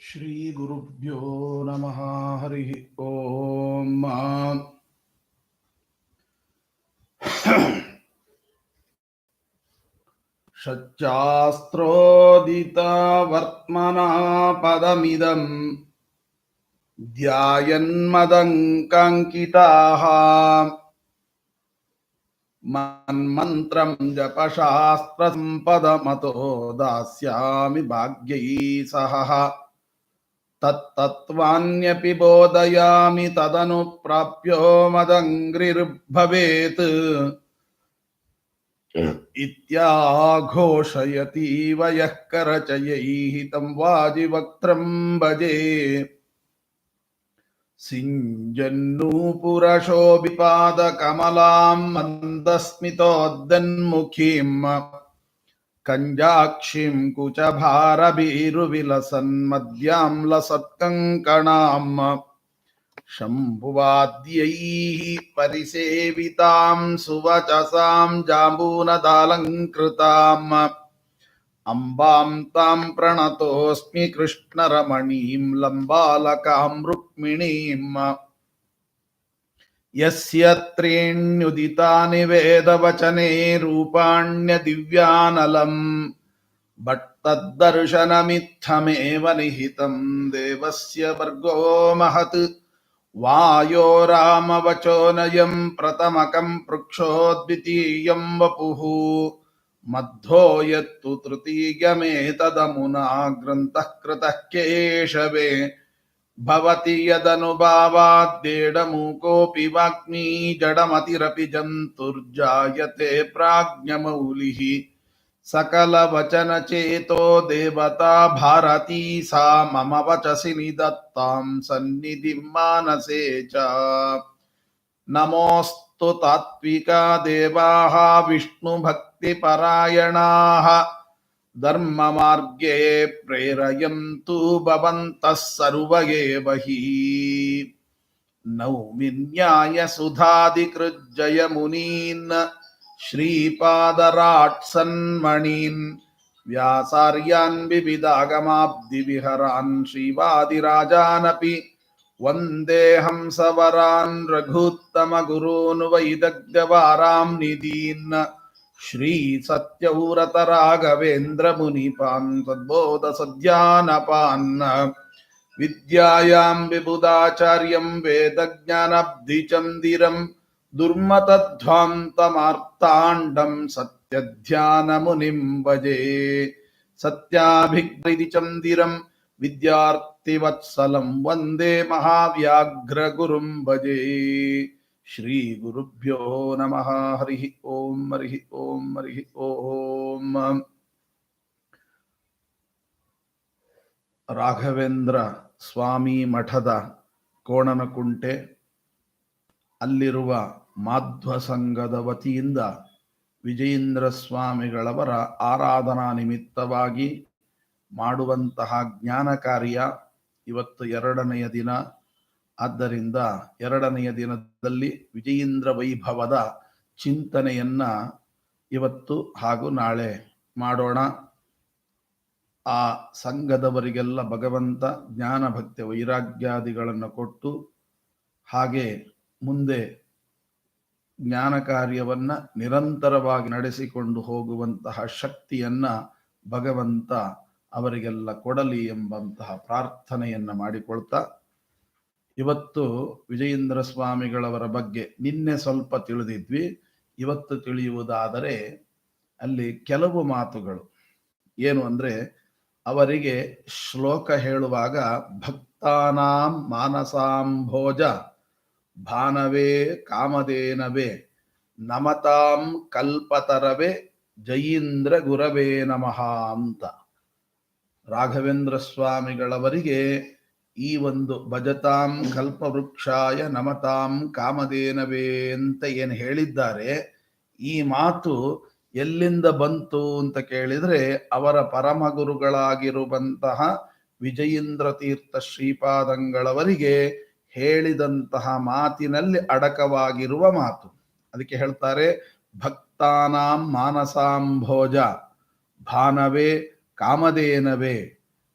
ಶ್ರೀ ಗುರುಭ್ಯೋ ನಮಃ. ಹರಿ ಓಂ. ಷಚ್ಚಾಸ್ತ್ರೋದಿತ ವರ್ತ್ಮನಾ ಪದಮಿದಂ ಧ್ಯಾಯನ್ಮದಂಕಾಂಕಿತಾಃ ಮನ್ಮಂತ್ರಂ ಜಪಶಾಸ್ತ್ರ ಸಂಪದಮತೋ ದಾಸ್ಯಾಮಿ ಭಾಗ್ಯೈ ಸಹ ತತ್ತತ್ವಾನ್ಯಪಿ ಬೋಧಯಾಮಿ ತದನು ಪ್ರಾಪ್ಯೋ ಮದಂಗ್ರಿರ್ಭವೇತ್ ಇತ್ಯಾಘೋಷಯತೀವ ಯಃ ಕರಚಯೈಃ ತಂ ವಾಜಿವಕ್ತ್ರಂ ಭಜೆ. ಸಿಂಜನ್ನೂಪುರಶೋಭಿಪಾದಕಮಲಾಂ ಮಂದಸ್ಮಿತೋದ್ದನ್ಮುಖೀಂ ಕಂಜಾಕ್ಷಿಂ ಕುಚಭಾರಭೀರುವಿಲಸನ್ಮದ್ಯಾಂ ಲಸತ್ಕಂಕಣಾಂ ಶಂಭುವಾದ್ಯೈಃ ಪರಿಸೇವಿತಾಂ ಸುವಚಸಾಂ ಜಾಂಬೂನದಾಲಂಕೃತಾಂ ಅಂಬಾಂ ತಾಂ ಪ್ರಣತೋಸ್ಮಿ ಕೃಷ್ಣರಮಣೀಂ ಲಂಬಾಲಕಾಂ ರುಕ್ಮಿಣೀಂ. ಯಸ್ಯ ತ್ರೀಣ್ಯುದಿತಾನಿ ವೇದವಚನೆ ರೂಪಾಣ್ಯದಿವ್ಯಾನಲಂ ಬಟ್ ತದ್ದರ್ಶನಮಿತ್ತಮೇವ ನಿಹಿತಂ ದೇವಸ್ಯ ವರ್ಗೋ ಮಹತ್. ವಾಯೋ ರಾಮವಚೋನಯಂ ಪ್ರಥಮಕಂ ಪೃಕ್ಷೋದ್ವಿತೀಯಂ ವಪುಃ ಮಧ್ವೋ ಯತ್ತು ತೃತೀಯಮೇತದಮುನಾ ಗ್ರಂಥಃ ಕೃತಃ ಕೇಶವೇ. ಭವತಿ ಯದನುಭಾವಾದ್ದೇಡಮೂಕೋऽಪಿ ವಾಗ್ಮೀ ಜಡಮತಿರಪಿ ಜಂತುರ್ಜಾಯತೆ ಪ್ರಾಜ್ಞಮೌಲಿಃ. ಸಕಲವಚನಚೇತೋ ದೇವತಾ ಭಾರತೀ ಸಾ ಮಮ ವಚಸಿ ನಿಧತ್ತಾಂ ಸನ್ನಿಧಿಂ ಮಾನಸೇ ಚ. ನಮೋऽಸ್ತು ತಾತ್ವಿಕಾ ದೇವಾಃ ವಿಷ್ಣುಭಕ್ತಿಪರಾಯಣಾಃ ಧರ್ಮಮಾರ್ಗೇ ಪ್ರೇರಯन्तु ಭವಂತಃ ಸರ್ವ ಏವ ಹಿ. ನೌಮಿ ನ್ಯಾಯಸುಧಾಧಿಕೃಜ್ಜಯಮುನೀನ್ ಶ್ರೀಪಾದರಾಟ್ಸನ್ಮಣೀನ್ ವ್ಯಾಸಾರ್ಯಾನ್ ವಿವಿಧಾಗಮಾಬ್ಧಿವಿಹರಾನ್ ಶ್ರೀವಾದಿರಾಜಾನಪಿ ವಂದೇ ಹಂಸವರಾನ್ ರಘೂತ್ತಮಗುರೂನ್ ವೈದಗ್ಧ್ಯವಾರಾಂ ನಿಧೀನ್. ಶ್ರೀ ಸತ್ಯವ್ರತ ರಾಘವೇಂದ್ರ ಮುನಿಪಾನ್ ಸದ್ಬೋಧ ಸದ್ಯಾನಪಾನ್ ವಿದ್ಯಾಯಾಂ ವಿಬುಧಾಚಾರ್ಯಂ ವೇದಜ್ಞಾನಾಬ್ಧಿಚಂದಿರಂ ದುರ್ಮತಧ್ವಾಂತಮಾರ್ತಾಂಡಂ ಸತ್ಯಧ್ಯಾನಮುನಿಂ ಭಜೆ. ಸತ್ಯಾಭಿಗ್ರಿಚಂದಿರಂ ವಿದ್ಯಾರ್ಥಿವತ್ಸಲಂ ವಂದೇ ಮಹಾವ್ಯಾಘ್ರಗುರುಂ ಭಜೆ. ಶ್ರೀ ಗುರುಭ್ಯೋ ನಮಃ. ಹರಿ ಓಂ. ಹರಿ ಓಂ. ಹರಿ ಓಂ. ರಾಘವೇಂದ್ರ ಸ್ವಾಮಿ ಮಠದ ಕೋಣನಕುಂಟೆ ಅಲ್ಲಿರುವ ಮಾಧ್ವ ಸಂಘದ ವತಿಯಿಂದ ವಿಜಯೇಂದ್ರ ಸ್ವಾಮಿಗಳವರ ಆರಾಧನಾ ನಿಮಿತ್ತವಾಗಿ ಮಾಡುವಂತಹ ಜ್ಞಾನ ಕಾರ್ಯ ಇವತ್ತು ಎರಡನೆಯ ದಿನ. ಆದ್ದರಿಂದ ಎರಡನೆಯ ದಿನದಲ್ಲಿ ವಿಜಯೇಂದ್ರ ವೈಭವದ ಚಿಂತನೆಯನ್ನ ಇವತ್ತು ಹಾಗೂ ನಾಳೆ ಮಾಡೋಣ. ಆ ಸಂಘದವರಿಗೆಲ್ಲ ಭಗವಂತ ಜ್ಞಾನ ಭಕ್ತಿ ವೈರಾಗ್ಯಾದಿಗಳನ್ನು ಕೊಟ್ಟು ಹಾಗೆ ಮುಂದೆ ಜ್ಞಾನ ಕಾರ್ಯವನ್ನ ನಿರಂತರವಾಗಿ ನಡೆಸಿಕೊಂಡು ಹೋಗುವಂತಹ ಶಕ್ತಿಯನ್ನ ಭಗವಂತ ಅವರಿಗೆಲ್ಲ ಕೊಡಲಿ ಎಂಬಂತಹ ಪ್ರಾರ್ಥನೆಯನ್ನ ಮಾಡಿಕೊಳ್ತಾ, ಇವತ್ತು ವಿಜಯೇಂದ್ರ ಸ್ವಾಮಿಗಳವರ ಬಗ್ಗೆ ನಿನ್ನೆ ಸ್ವಲ್ಪ ತಿಳಿದಿದ್ವಿ. ಇವತ್ತು ತಿಳಿಯುವುದಾದರೆ ಅಲ್ಲಿ ಕೆಲವು ಮಾತುಗಳು ಏನು ಅಂದ್ರೆ, ಅವರಿಗೆ ಶ್ಲೋಕ ಹೇಳುವಾಗ ಭಕ್ತಾನಾಂ ಮಾನಸಾಂಭೋಜ ಭಾನವೇ ಕಾಮಧೇನವೇ ನಮತಾಂ ಕಲ್ಪತರವೇ ಜಯೀಂದ್ರ ಗುರವೇ ನಮಃ ಅಂತ ರಾಘವೇಂದ್ರ ಸ್ವಾಮಿಗಳವರಿಗೆ ಈ ಒಂದು ಭಜತಾಂ ಕಲ್ಪವೃಕ್ಷಾಯ ನಮತಾಂ ಕಾಮಧೇನವೇ ಅಂತ ಏನು ಹೇಳಿದ್ದಾರೆ, ಈ ಮಾತು ಎಲ್ಲಿಂದ ಬಂತು ಅಂತ ಕೇಳಿದ್ರೆ ಅವರ ಪರಮ ಗುರುಗಳಾಗಿರುವಂತಹ ವಿಜಯೇಂದ್ರ ತೀರ್ಥ ಶ್ರೀಪಾದಂಗಳವರಿಗೆ ಹೇಳಿದಂತಹ ಮಾತಿನಲ್ಲಿ ಅಡಕವಾಗಿರುವ ಮಾತು. ಅದಕ್ಕೆ ಹೇಳ್ತಾರೆ ಭಕ್ತಾನಾಂ ಮಾನಸಾಂಭೋಜ ಭಾನವೇ ಕಾಮಧೇನವೇ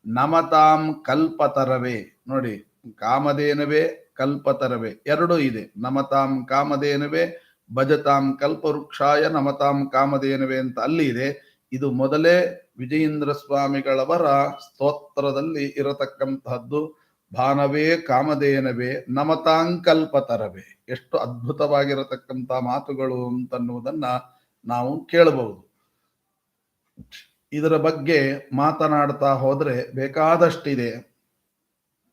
ನಮತಾಂ ಕಲ್ಪತರವೇ. ನೋಡಿ, ಕಾಮಧೇನವೇ ಕಲ್ಪತರವೇ ಎರಡೂ ಇದೆ. ನಮತಾಂ ಕಾಮಧೇನವೇ ಭಜತಾಂ ಕಲ್ಪವೃಕ್ಷಾಯ ನಮತಾಂ ಕಾಮಧೇನವೇ ಅಂತ ಅಲ್ಲಿ ಇದೆ. ಇದು ಮೊದಲೇ ವಿಜಯೇಂದ್ರ ಸ್ವಾಮಿಗಳವರ ಸ್ತೋತ್ರದಲ್ಲಿ ಇರತಕ್ಕಂತಹದ್ದು. ಭಾನವೇ ಕಾಮಧೇನವೇ ನಮತಾಂಕಲ್ಪತರವೇ. ಎಷ್ಟು ಅದ್ಭುತವಾಗಿರತಕ್ಕಂಥ ಮಾತುಗಳು ಅಂತನ್ನುವುದನ್ನ ನಾವು ಕೇಳಬಹುದು. ಇದರ ಬಗ್ಗೆ ಮಾತನಾಡ್ತಾ ಹೋದ್ರೆ ಬೇಕಾದಷ್ಟಿದೆ.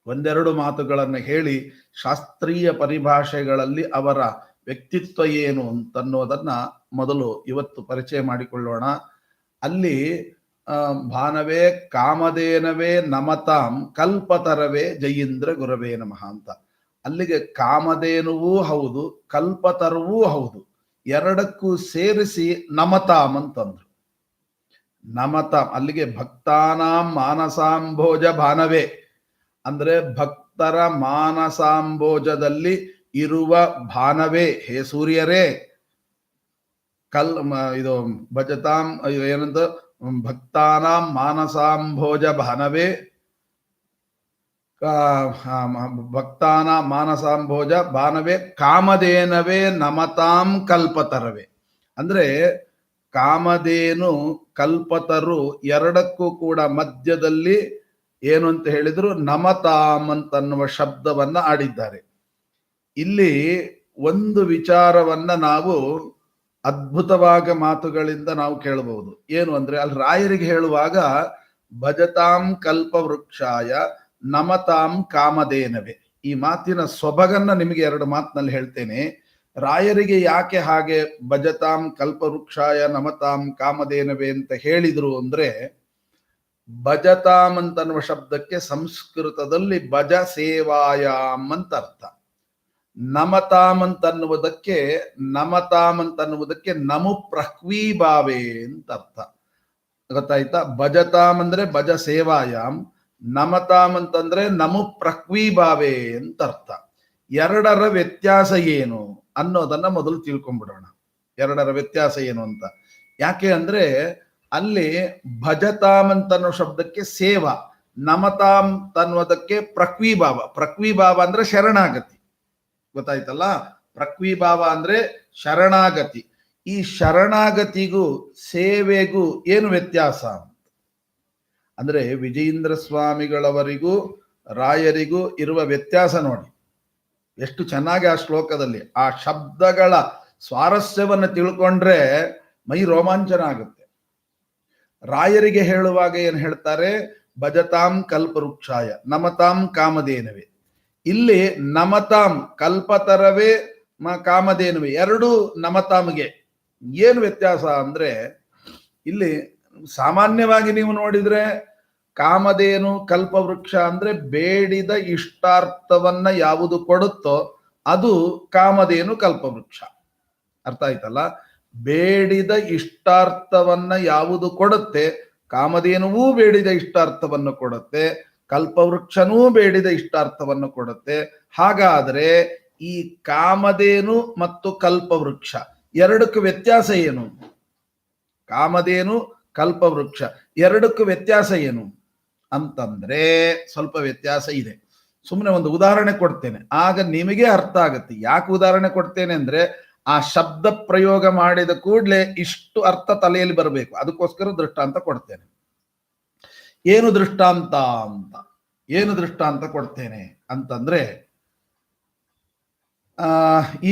ಒಂದೆರಡು ಮಾತುಗಳನ್ನು ಹೇಳಿ ಶಾಸ್ತ್ರೀಯ ಪರಿಭಾಷೆಗಳಲ್ಲಿ ಅವರ ವ್ಯಕ್ತಿತ್ವ ಏನು ಅಂತನ್ನೋದನ್ನ ಮೊದಲು ಇವತ್ತು ಪರಿಚಯ ಮಾಡಿಕೊಳ್ಳೋಣ. ಅಲ್ಲಿ ಭಾನವೇ ಕಾಮಧೇನವೇ ನಮತಾಂ ಕಲ್ಪತರವೇ ಜಯೀಂದ್ರ ಗುರವೇ ನಮಃ ಅಂತ. ಅಲ್ಲಿಗೆ ಕಾಮಧೇನುವೂ ಹೌದು, ಕಲ್ಪತರವೂ ಹೌದು, ಎರಡಕ್ಕೂ ಸೇರಿಸಿ ನಮತಾಂ ಅಂತಂದ್ರು. ನಮತಾಂ ಅಲ್ಲಿಗೆ ಭಕ್ತಾನಾಂ ಮಾನಸಾಂಭೋಜ ಭಾನವೇ ಅಂದ್ರೆ ಭಕ್ತರ ಮಾನಸಾಂಭೋಜದಲ್ಲಿ ಇರುವ ಭಾನವೇ, ಹೇ ಸೂರ್ಯರೇ. ಇದು ಭಜತಾಂ ಏನಂತ ಭಕ್ತಾನಾಂ ಮಾನಸಾಂಭೋಜ ಭಾನವೇ, ಭಕ್ತಾನಾಂ ಮಾನಸಾಂಭೋಜ ಭಾನವೇ ಕಾಮಧೇನವೇ ನಮತಾಂ ಕಲ್ಪತರವೇ. ಅಂದ್ರೆ ಕಾಮಧೇನು ಕಲ್ಪತರು ಎರಡಕ್ಕೂ ಕೂಡ ಮಧ್ಯದಲ್ಲಿ ಏನು ಅಂತ ಹೇಳಿದ್ರು ನಮತಾಂ ಅಂತನ್ನುವ ಶಬ್ದವನ್ನ ಆಡಿದ್ದಾರೆ. ಇಲ್ಲಿ ಒಂದು ವಿಚಾರವನ್ನ ನಾವು ಅದ್ಭುತವಾದ ಮಾತುಗಳಿಂದ ನಾವು ಕೇಳಬಹುದು. ಏನು ಅಂದ್ರೆ ಅಲ್ಲಿ ರಾಯರಿಗೆ ಹೇಳುವಾಗ ಭಜತಾಂ ಕಲ್ಪವೃಕ್ಷಾಯ ನಮತಾಂ ಕಾಮಧೇನವೇ, ಈ ಮಾತಿನ ಸೊಬಗನ್ನ ನಿಮಗೆ ಎರಡು ಮಾತಿನಲ್ಲಿ ಹೇಳ್ತೇನೆ. ರಾಯರಿಗೆ ಯಾಕೆ ಹಾಗೆ ಭಜತಾಂ ಕಲ್ಪವೃಕ್ಷಾಯ ನಮತಾಂ ಕಾಮಧೇನವೇ ಅಂತ ಹೇಳಿದ್ರು ಅಂದ್ರೆ, ಭಜತಾಂ ಅಂತನ್ನುವ ಶಬ್ದಕ್ಕೆ ಸಂಸ್ಕೃತದಲ್ಲಿ ಭಜ ಸೇವಾಯಾಮ್ ಅಂತ ಅರ್ಥ. ನಮತಾಂ ಅಂತನ್ನುವುದಕ್ಕೆ ನಮು ಪ್ರಹ್ವೀಭಾವೇ ಅಂತ ಅರ್ಥ. ಗೊತ್ತಾಯ್ತಾ? ಭಜತಾಂ ಅಂದ್ರೆ ಭಜ ಸೇವಾಯಾಮ್, ನಮತಾಂ ಅಂತಂದ್ರೆ ನಮು ಪ್ರಹ್ವೀಭಾವೇ ಅಂತ ಅರ್ಥ. ಎರಡರ ವ್ಯತ್ಯಾಸ ಏನು ಅನ್ನೋದನ್ನ ಮೊದಲು ತಿಳ್ಕೊಂಡ್ಬಿಡೋಣ. ಎರಡರ ವ್ಯತ್ಯಾಸ ಏನು ಅಂತ. ಯಾಕೆ ಅಂದ್ರೆ ಅಲ್ಲಿ ಭಜತಾಂ ಅಂತನ್ನೋ ಶಬ್ದಕ್ಕೆ ಸೇವಾ, ನಮತಾಂ ತನ್ನುವುದಕ್ಕೆ ಪ್ರಹ್ವೀಭಾವ. ಪ್ರಹ್ವೀಭಾವ ಅಂದ್ರೆ ಶರಣಾಗತಿ. ಗೊತ್ತಾಯ್ತಲ್ಲ? ಪ್ರಹ್ವೀಭಾವ ಅಂದ್ರೆ ಶರಣಾಗತಿ. ಈ ಶರಣಾಗತಿಗೂ ಸೇವೆಗೂ ಏನು ವ್ಯತ್ಯಾಸ ಅಂದ್ರೆ ವಿಜಯೇಂದ್ರ ಸ್ವಾಮಿಗಳವರಿಗೂ ರಾಯರಿಗೂ ಇರುವ ವ್ಯತ್ಯಾಸ ನೋಡಿ. ಎಷ್ಟು ಚೆನ್ನಾಗಿ ಆ ಶ್ಲೋಕದಲ್ಲಿ ಆ ಶಬ್ದಗಳ ಸ್ವಾರಸ್ಯವನ್ನು ತಿಳ್ಕೊಂಡ್ರೆ ಮೈ ರೋಮಾಂಚನ ಆಗುತ್ತೆ. ರಾಯರಿಗೆ ಹೇಳುವಾಗ ಏನ್ ಹೇಳ್ತಾರೆ? ಭಜತಾಂ ಕಲ್ಪವೃಕ್ಷಾಯ ನಮತಾಂ ಕಾಮಧೇನವೇ. ಇಲ್ಲಿ ನಮತಾಂ ಕಲ್ಪತರವೇ ಕಾಮಧೇನವೇ ಎರಡೂ ನಮತಾಂಗೆ. ಏನು ವ್ಯತ್ಯಾಸ ಅಂದ್ರೆ, ಇಲ್ಲಿ ಸಾಮಾನ್ಯವಾಗಿ ನೀವು ನೋಡಿದ್ರೆ ಕಾಮಧೇನು ಕಲ್ಪವೃಕ್ಷ ಅಂದ್ರೆ ಬೇಡಿದ ಇಷ್ಟಾರ್ಥವನ್ನ ಯಾವುದು ಕೊಡುತ್ತೋ ಅದು ಕಾಮಧೇನು ಕಲ್ಪವೃಕ್ಷ. ಅರ್ಥ ಆಯ್ತಲ್ಲ? ಬೇಡಿದ ಇಷ್ಟಾರ್ಥವನ್ನ ಯಾವುದು ಕೊಡುತ್ತೆ, ಕಾಮಧೇನುವೂ ಬೇಡಿದ ಇಷ್ಟಾರ್ಥವನ್ನು ಕೊಡುತ್ತೆ, ಕಲ್ಪವೃಕ್ಷನೂ ಬೇಡಿದ ಇಷ್ಟಾರ್ಥವನ್ನು ಕೊಡುತ್ತೆ. ಹಾಗಾದ್ರೆ ಈ ಕಾಮಧೇನು ಮತ್ತು ಕಲ್ಪವೃಕ್ಷ ಎರಡಕ್ಕೂ ವ್ಯತ್ಯಾಸ ಏನು? ಕಾಮಧೇನು ಕಲ್ಪವೃಕ್ಷ ಎರಡಕ್ಕೂ ವ್ಯತ್ಯಾಸ ಏನು ಅಂತಂದ್ರೆ ಸ್ವಲ್ಪ ವ್ಯತ್ಯಾಸ ಇದೆ. ಸುಮ್ಮನೆ ಒಂದು ಉದಾಹರಣೆ ಕೊಡ್ತೇನೆ, ಆಗ ನಿಮಗೆ ಅರ್ಥ ಆಗುತ್ತೆ. ಯಾಕೆ ಉದಾಹರಣೆ ಕೊಡ್ತೇನೆ ಅಂದ್ರೆ, ಆ ಶಬ್ದ ಪ್ರಯೋಗ ಮಾಡಿದ ಕೂಡಲೇ ಇಷ್ಟು ಅರ್ಥ ತಲೆಯಲ್ಲಿ ಬರಬೇಕು. ಅದಕ್ಕೋಸ್ಕರ ದೃಷ್ಟಾಂತ ಕೊಡ್ತೇನೆ. ಏನು ದೃಷ್ಟಾಂತ ಕೊಡ್ತೇನೆ ಅಂತಂದ್ರೆ,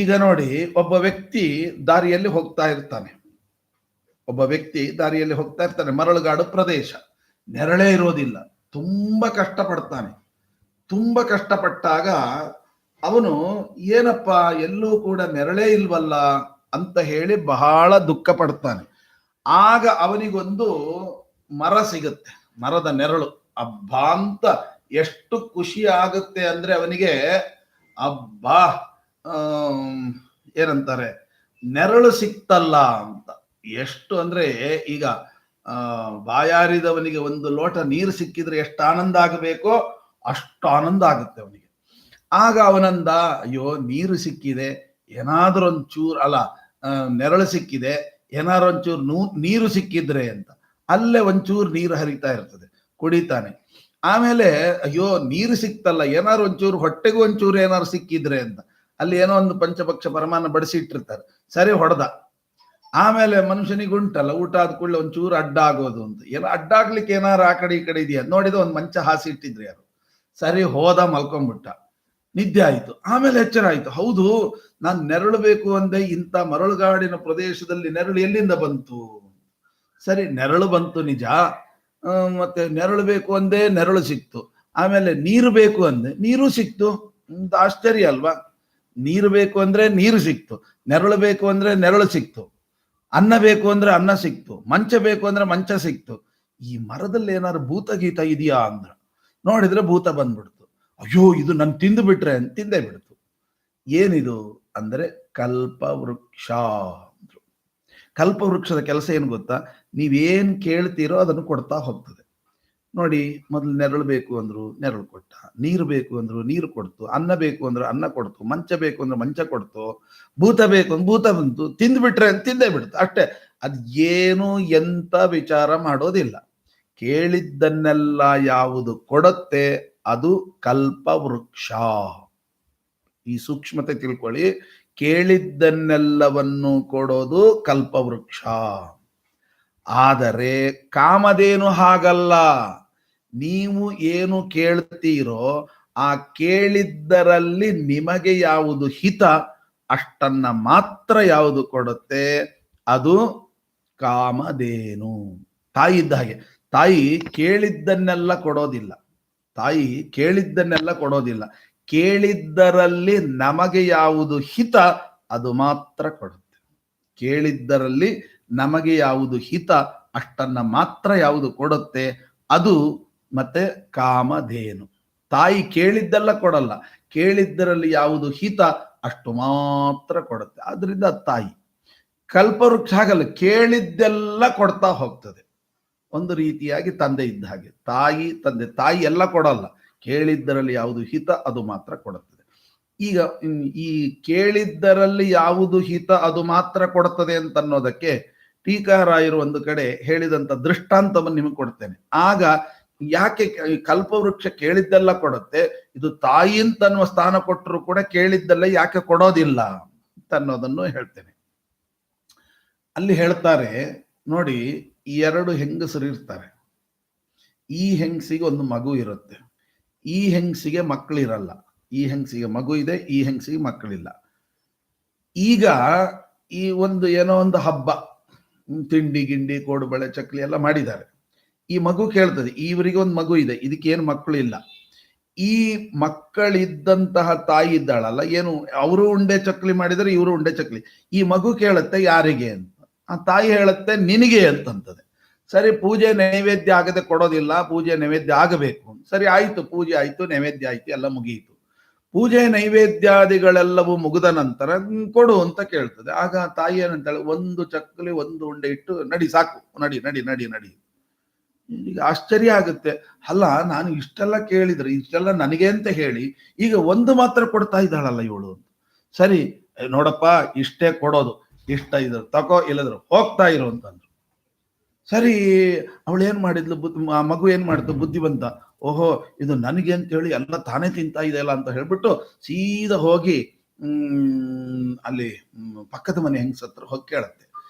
ಈಗ ನೋಡಿ, ಒಬ್ಬ ವ್ಯಕ್ತಿ ದಾರಿಯಲ್ಲಿ ಹೋಗ್ತಾ ಇರ್ತಾನೆ. ಮರಳುಗಾಡು ಪ್ರದೇಶ, ನೆರಳೇ ಇರೋದಿಲ್ಲ, ತುಂಬಾ ಕಷ್ಟಪಡ್ತಾನೆ. ತುಂಬಾ ಕಷ್ಟಪಟ್ಟಾಗ ಅವನು ಏನಪ್ಪ ಎಲ್ಲೂ ಕೂಡ ನೆರಳೇ ಇಲ್ವಲ್ಲ ಅಂತ ಹೇಳಿ ಬಹಳ ದುಃಖ ಪಡ್ತಾನೆ. ಆಗ ಅವನಿಗೊಂದು ಮರ ಸಿಗುತ್ತೆ, ಮರದ ನೆರಳು. ಅಬ್ಬಾ ಅಂತ ಎಷ್ಟು ಖುಷಿ ಆಗುತ್ತೆ ಅಂದ್ರೆ ಅವನಿಗೆ, ಅಬ್ಬಾ ಏನಂತಾರೆ, ನೆರಳು ಸಿಕ್ತಲ್ಲ ಅಂತ. ಎಷ್ಟು ಅಂದ್ರೆ, ಈಗ ಬಾಯಾರಿದವನಿಗೆ ಒಂದು ಲೋಟ ನೀರು ಸಿಕ್ಕಿದ್ರೆ ಎಷ್ಟು ಆನಂದ ಆಗಬೇಕೋ ಅಷ್ಟು ಆನಂದ ಆಗುತ್ತೆ ಅವನಿಗೆ. ಆಗ ಅವನಂದ, ಅಯ್ಯೋ ನೀರು ಸಿಕ್ಕಿದೆ, ಏನಾದ್ರೂ ಒಂಚೂರು ನೆರಳು ಸಿಕ್ಕಿದೆ, ಏನಾದ್ರು ಒಂಚೂರು ನೀರು ಸಿಕ್ಕಿದ್ರೆ ಅಂತ. ಅಲ್ಲೇ ಒಂಚೂರು ನೀರು ಹರಿತಾ ಇರ್ತದೆ, ಕುಡಿತಾನೆ. ಆಮೇಲೆ ಅಯ್ಯೋ ನೀರು ಸಿಕ್ತಲ್ಲ, ಏನಾರು ಒಂಚೂರು ಹೊಟ್ಟೆಗೂ ಒಂಚೂರು ಏನಾರು ಸಿಕ್ಕಿದ್ರೆ ಅಂತ ಅಲ್ಲಿ ಏನೋ ಒಂದು ಪಂಚಭಕ್ಷ ಪರಮಾನ ಬಡಿಸಿ ಇಟ್ಟಿರ್ತಾರೆ, ಸರಿ ಹೊಡೆದ. ಆಮೇಲೆ ಮನುಷ್ಯನಿಗೆ ಉಂಟಲ್ಲ ಊಟ ಆದ ಕೂಡಲೇ ಒಂಚೂರು ಅಡ್ಡ ಆಗೋದು ಅಂತ, ಏನೋ ಅಡ್ಡ ಆಗ್ಲಿಕ್ಕೆ ಏನಾರು ಆ ಕಡೆ ಈ ಕಡೆ ಇದೆಯಾ ನೋಡಿದ ಒಂದು ಮಂಚ ಹಾಸಿ ಇಟ್ಟಿದ್ರಿ ಯಾರು, ಸರಿ ಹೋದ ಮಲ್ಕೊಂಡ್ಬಿಟ್ಟ, ನಿದ್ದೆ ಆಯ್ತು. ಆಮೇಲೆ ಎಚ್ಚರ ಆಯ್ತು, ಹೌದು ನಾನು ನೆರಳಬೇಕು ಅಂದೆ, ಇಂಥ ಮರಳುಗಾಡಿನ ಪ್ರದೇಶದಲ್ಲಿ ನೆರಳು ಎಲ್ಲಿಂದ ಬಂತು? ಸರಿ ನೆರಳು ಬಂತು ನಿಜ, ಮತ್ತೆ ನೆರಳು ಬೇಕು ಅಂದೆ ನೆರಳು ಸಿಕ್ತು, ಆಮೇಲೆ ನೀರು ಬೇಕು ಅಂದೆ ನೀರು ಸಿಕ್ತು. ಆಶ್ಚರ್ಯ ಅಲ್ವಾ? ನೀರು ಬೇಕು ಅಂದ್ರೆ ನೀರು ಸಿಕ್ತು, ನೆರಳು ಬೇಕು ಅಂದ್ರೆ ನೆರಳು ಸಿಕ್ತು, ಅನ್ನ ಬೇಕು ಅಂದ್ರೆ ಅನ್ನ ಸಿಕ್ತು, ಮಂಚ ಬೇಕು ಅಂದ್ರೆ ಮಂಚ ಸಿಕ್ತು. ಈ ಮರದಲ್ಲಿ ಏನಾದ್ರು ಭೂತ ಗೀತ ಇದೆಯಾ ಅಂದ್ರ ನೋಡಿದ್ರೆ ಭೂತ ಬಂದ್ಬಿಡ್ತು. ಅಯ್ಯೋ ಇದು ನನ್ ತಿಂದು ಬಿಟ್ರೆ ಅಂತ ತಿಂದೇ ಬಿಡ್ತು. ಏನಿದು ಅಂದ್ರೆ ಕಲ್ಪವೃಕ್ಷ. ಕಲ್ಪವೃಕ್ಷದ ಕೆಲಸ ಏನು ಗೊತ್ತಾ? ನೀವೇನ್ ಕೇಳ್ತೀರೋ ಅದನ್ನು ಕೊಡ್ತಾ ಹೋಗ್ತದೆ. ನೋಡಿ, ಮೊದಲು ನೆರಳು ಬೇಕು ಅಂದ್ರು ನೆರಳು ಕೊಟ್ಟ, ನೀರು ಬೇಕು ಅಂದ್ರು ನೀರು ಕೊಡ್ತು, ಅನ್ನ ಬೇಕು ಅಂದ್ರೆ ಅನ್ನ ಕೊಡ್ತು, ಮಂಚ ಬೇಕು ಅಂದ್ರೆ ಮಂಚ ಕೊಡ್ತು, ಭೂತ ಬೇಕು ಅಂದ್ರೆ ಭೂತ ಬಂತು, ತಿಂದ್ಬಿಟ್ರೆ ಅಂತ ತಿಂದೇ ಬಿಡ್ತು ಅಷ್ಟೇ. ಅದ್ ಏನು ಎಂತ ವಿಚಾರ ಮಾಡೋದಿಲ್ಲ. ಕೇಳಿದ್ದನ್ನೆಲ್ಲ ಯಾವುದು ಕೊಡುತ್ತೆ ಅದು ಕಲ್ಪವೃಕ್ಷ. ಈ ಸೂಕ್ಷ್ಮತೆ ತಿಳ್ಕೊಳ್ಳಿ. ಕೇಳಿದ್ದನ್ನೆಲ್ಲವನ್ನು ಕೊಡೋದು ಕಲ್ಪವೃಕ್ಷ. ಆದರೆ ಕಾಮಧೇನು ಹಾಗಲ್ಲ. ನೀವು ಏನು ಕೇಳ್ತೀರೋ ಆ ಕೇಳಿದ್ದರಲ್ಲಿ ನಿಮಗೆ ಯಾವುದು ಹಿತ ಅಷ್ಟನ್ನ ಮಾತ್ರ ಯಾವುದು ಕೊಡುತ್ತೆ ಅದು ಕಾಮಧೇನು. ತಾಯಿ ಇದ್ದ ಹಾಗೆ, ತಾಯಿ ಕೇಳಿದ್ದನ್ನೆಲ್ಲ ಕೊಡೋದಿಲ್ಲ. ತಾಯಿ ಕೇಳಿದ್ದನ್ನೆಲ್ಲ ಕೊಡೋದಿಲ್ಲ, ಕೇಳಿದ್ದರಲ್ಲಿ ನಮಗೆ ಯಾವುದು ಹಿತ ಅದು ಮಾತ್ರ ಕೊಡುತ್ತೆ. ಕೇಳಿದ್ದರಲ್ಲಿ ನಮಗೆ ಯಾವುದು ಹಿತ ಅಷ್ಟನ್ನ ಮಾತ್ರ ಯಾವುದು ಕೊಡುತ್ತೆ ಅದು ಮತ್ತೆ ಕಾಮಧೇನು. ತಾಯಿ ಕೇಳಿದ್ದೆಲ್ಲ ಕೊಡಲ್ಲ, ಕೇಳಿದ್ದರಲ್ಲಿ ಯಾವುದು ಹಿತ ಅಷ್ಟು ಮಾತ್ರ ಕೊಡುತ್ತೆ, ಆದ್ರಿಂದ ತಾಯಿ. ಕಲ್ಪವೃಕ್ಷ ಹಾಗಲ್ಲ, ಕೇಳಿದ್ದೆಲ್ಲ ಕೊಡ್ತಾ ಹೋಗ್ತದೆ. ಒಂದು ರೀತಿಯಾಗಿ ತಂದೆ ಇದ್ದ ಹಾಗೆ, ತಾಯಿ ತಂದೆ. ತಾಯಿ ಎಲ್ಲ ಕೊಡಲ್ಲ, ಕೇಳಿದ್ದರಲ್ಲಿ ಯಾವುದು ಹಿತ ಅದು ಮಾತ್ರ ಕೊಡುತ್ತದೆ. ಈಗ ಈ ಕೇಳಿದ್ದರಲ್ಲಿ ಯಾವುದು ಹಿತ ಅದು ಮಾತ್ರ ಕೊಡುತ್ತದೆ ಅಂತ ಅನ್ನೋದಕ್ಕೆ ಟೀಕಾರಾಯರು ಒಂದು ಕಡೆ ಹೇಳಿದಂತ ದೃಷ್ಟಾಂತವನ್ನು ನಿಮಗೆ ಕೊಡ್ತೇನೆ. ಆಗ ಯಾಕೆ ಕಲ್ಪವೃಕ್ಷ ಕೇಳಿದ್ದೆಲ್ಲ ಕೊಡುತ್ತೆ, ಇದು ತಾಯಿ ಅಂತ ಅನ್ನುವ ಸ್ಥಾನ ಕೊಟ್ಟರು ಕೂಡ ಕೇಳಿದ್ದೆಲ್ಲ ಯಾಕೆ ಕೊಡೋದಿಲ್ಲ ಅಂತ ಅನ್ನೋದನ್ನು ಹೇಳ್ತೇನೆ. ಅಲ್ಲಿ ಹೇಳ್ತಾರೆ ನೋಡಿ, ಎರಡು ಹೆಂಗಸರು ಇರ್ತಾರೆ. ಈ ಹೆಂಗಸಿಗೆ ಒಂದು ಮಗು ಇರುತ್ತೆ, ಈ ಹೆಂಗಸಿಗೆ ಮಕ್ಕಳಿರಲ್ಲ. ಈ ಹೆಂಗಸಿಗೆ ಮಗು ಇದೆ, ಈ ಹೆಂಗಸಿಗೆ ಮಕ್ಕಳಿಲ್ಲ. ಈಗ ಈ ಒಂದು ಏನೋ ಒಂದು ಹಬ್ಬ, ತಿಂಡಿ ಗಿಂಡಿ ಕೋಡುಬಳೆ ಚಕ್ಲಿ ಎಲ್ಲ ಮಾಡಿದ್ದಾರೆ. ಈ ಮಗು ಕೇಳ್ತದೆ, ಇವರಿಗೆ ಒಂದು ಮಗು ಇದೆ, ಇದಕ್ಕೇನು ಮಕ್ಕಳು ಇಲ್ಲ. ಈ ಮಕ್ಕಳಿದ್ದಂತಹ ತಾಯಿ ಇದ್ದಾಳಲ್ಲ, ಏನು ಅವರು ಉಂಡೆ ಚಕ್ಲಿ ಮಾಡಿದರೆ ಇವರು ಉಂಡೆ ಚಕ್ಲಿ. ಈ ಮಗು ಕೇಳುತ್ತೆ ಯಾರಿಗೆ ಅಂತ, ಆ ತಾಯಿ ಹೇಳುತ್ತೆ ನಿನಗೆ ಅಂತಂತದೆ. ಸರಿ, ಪೂಜೆ ನೈವೇದ್ಯ ಆಗದೆ ಕೊಡೋದಿಲ್ಲ, ಪೂಜೆ ನೈವೇದ್ಯ ಆಗಬೇಕು. ಸರಿ ಆಯ್ತು, ಪೂಜೆ ಆಯ್ತು, ನೈವೇದ್ಯ ಆಯ್ತು, ಎಲ್ಲ ಮುಗಿಯಿತು. ಪೂಜೆ ನೈವೇದ್ಯಾದಿಗಳೆಲ್ಲವೂ ಮುಗಿದ ನಂತರ ಕೊಡು ಅಂತ ಕೇಳ್ತದೆ. ಆಗ ತಾಯಿ ಏನಂತಾಳೆ, ಒಂದು ಚಕ್ಕಲಿ ಒಂದು ಉಂಡೆ ಇಟ್ಟು ನಡಿ ಸಾಕು, ನಡಿ ನಡಿ ನಡಿ ನಡಿ. ಈಗ ಆಶ್ಚರ್ಯ ಆಗುತ್ತೆ, ಅಲ್ಲ ನಾನು ಇಷ್ಟೆಲ್ಲ ಕೇಳಿದ್ರೆ ಇಷ್ಟೆಲ್ಲ ನನಗೆ ಅಂತ ಹೇಳಿ ಈಗ ಒಂದು ಮಾತ್ರ ಕೊಡ್ತಾ ಇದ್ದಾಳಲ್ಲ ಇವಳು ಅಂತ. ಸರಿ ನೋಡಪ್ಪ, ಇಷ್ಟೇ ಕೊಡೋದು, ಇಷ್ಟ ಇದ್ರು ತಗೋ, ಇಲ್ಲದ್ರು ಹೋಗ್ತಾ ಇರು ಅಂತಂದ್ರು. ಸರಿ, ಅವಳು ಏನ್ ಮಾಡಿದ್ಲು, ಆ ಮಗು ಏನ್ ಮಾಡಿದ್ಲು, ಬುದ್ಧಿವಂತ, ಓಹೋ ಇದು ನನಗೆ ಅಂತ ಹೇಳಿ ಎಲ್ಲ ತಾನೇ ತಿಂತಾ ಇದೆಯಲ್ಲ ಅಂತ ಹೇಳ್ಬಿಟ್ಟು ಸೀದಾ ಹೋಗಿ ಅಲ್ಲಿ ಪಕ್ಕದ ಮನೆ ಹೆಂಗಸತ್ರ ಹೋಗಿ ಕೇಳತ್ತೆ.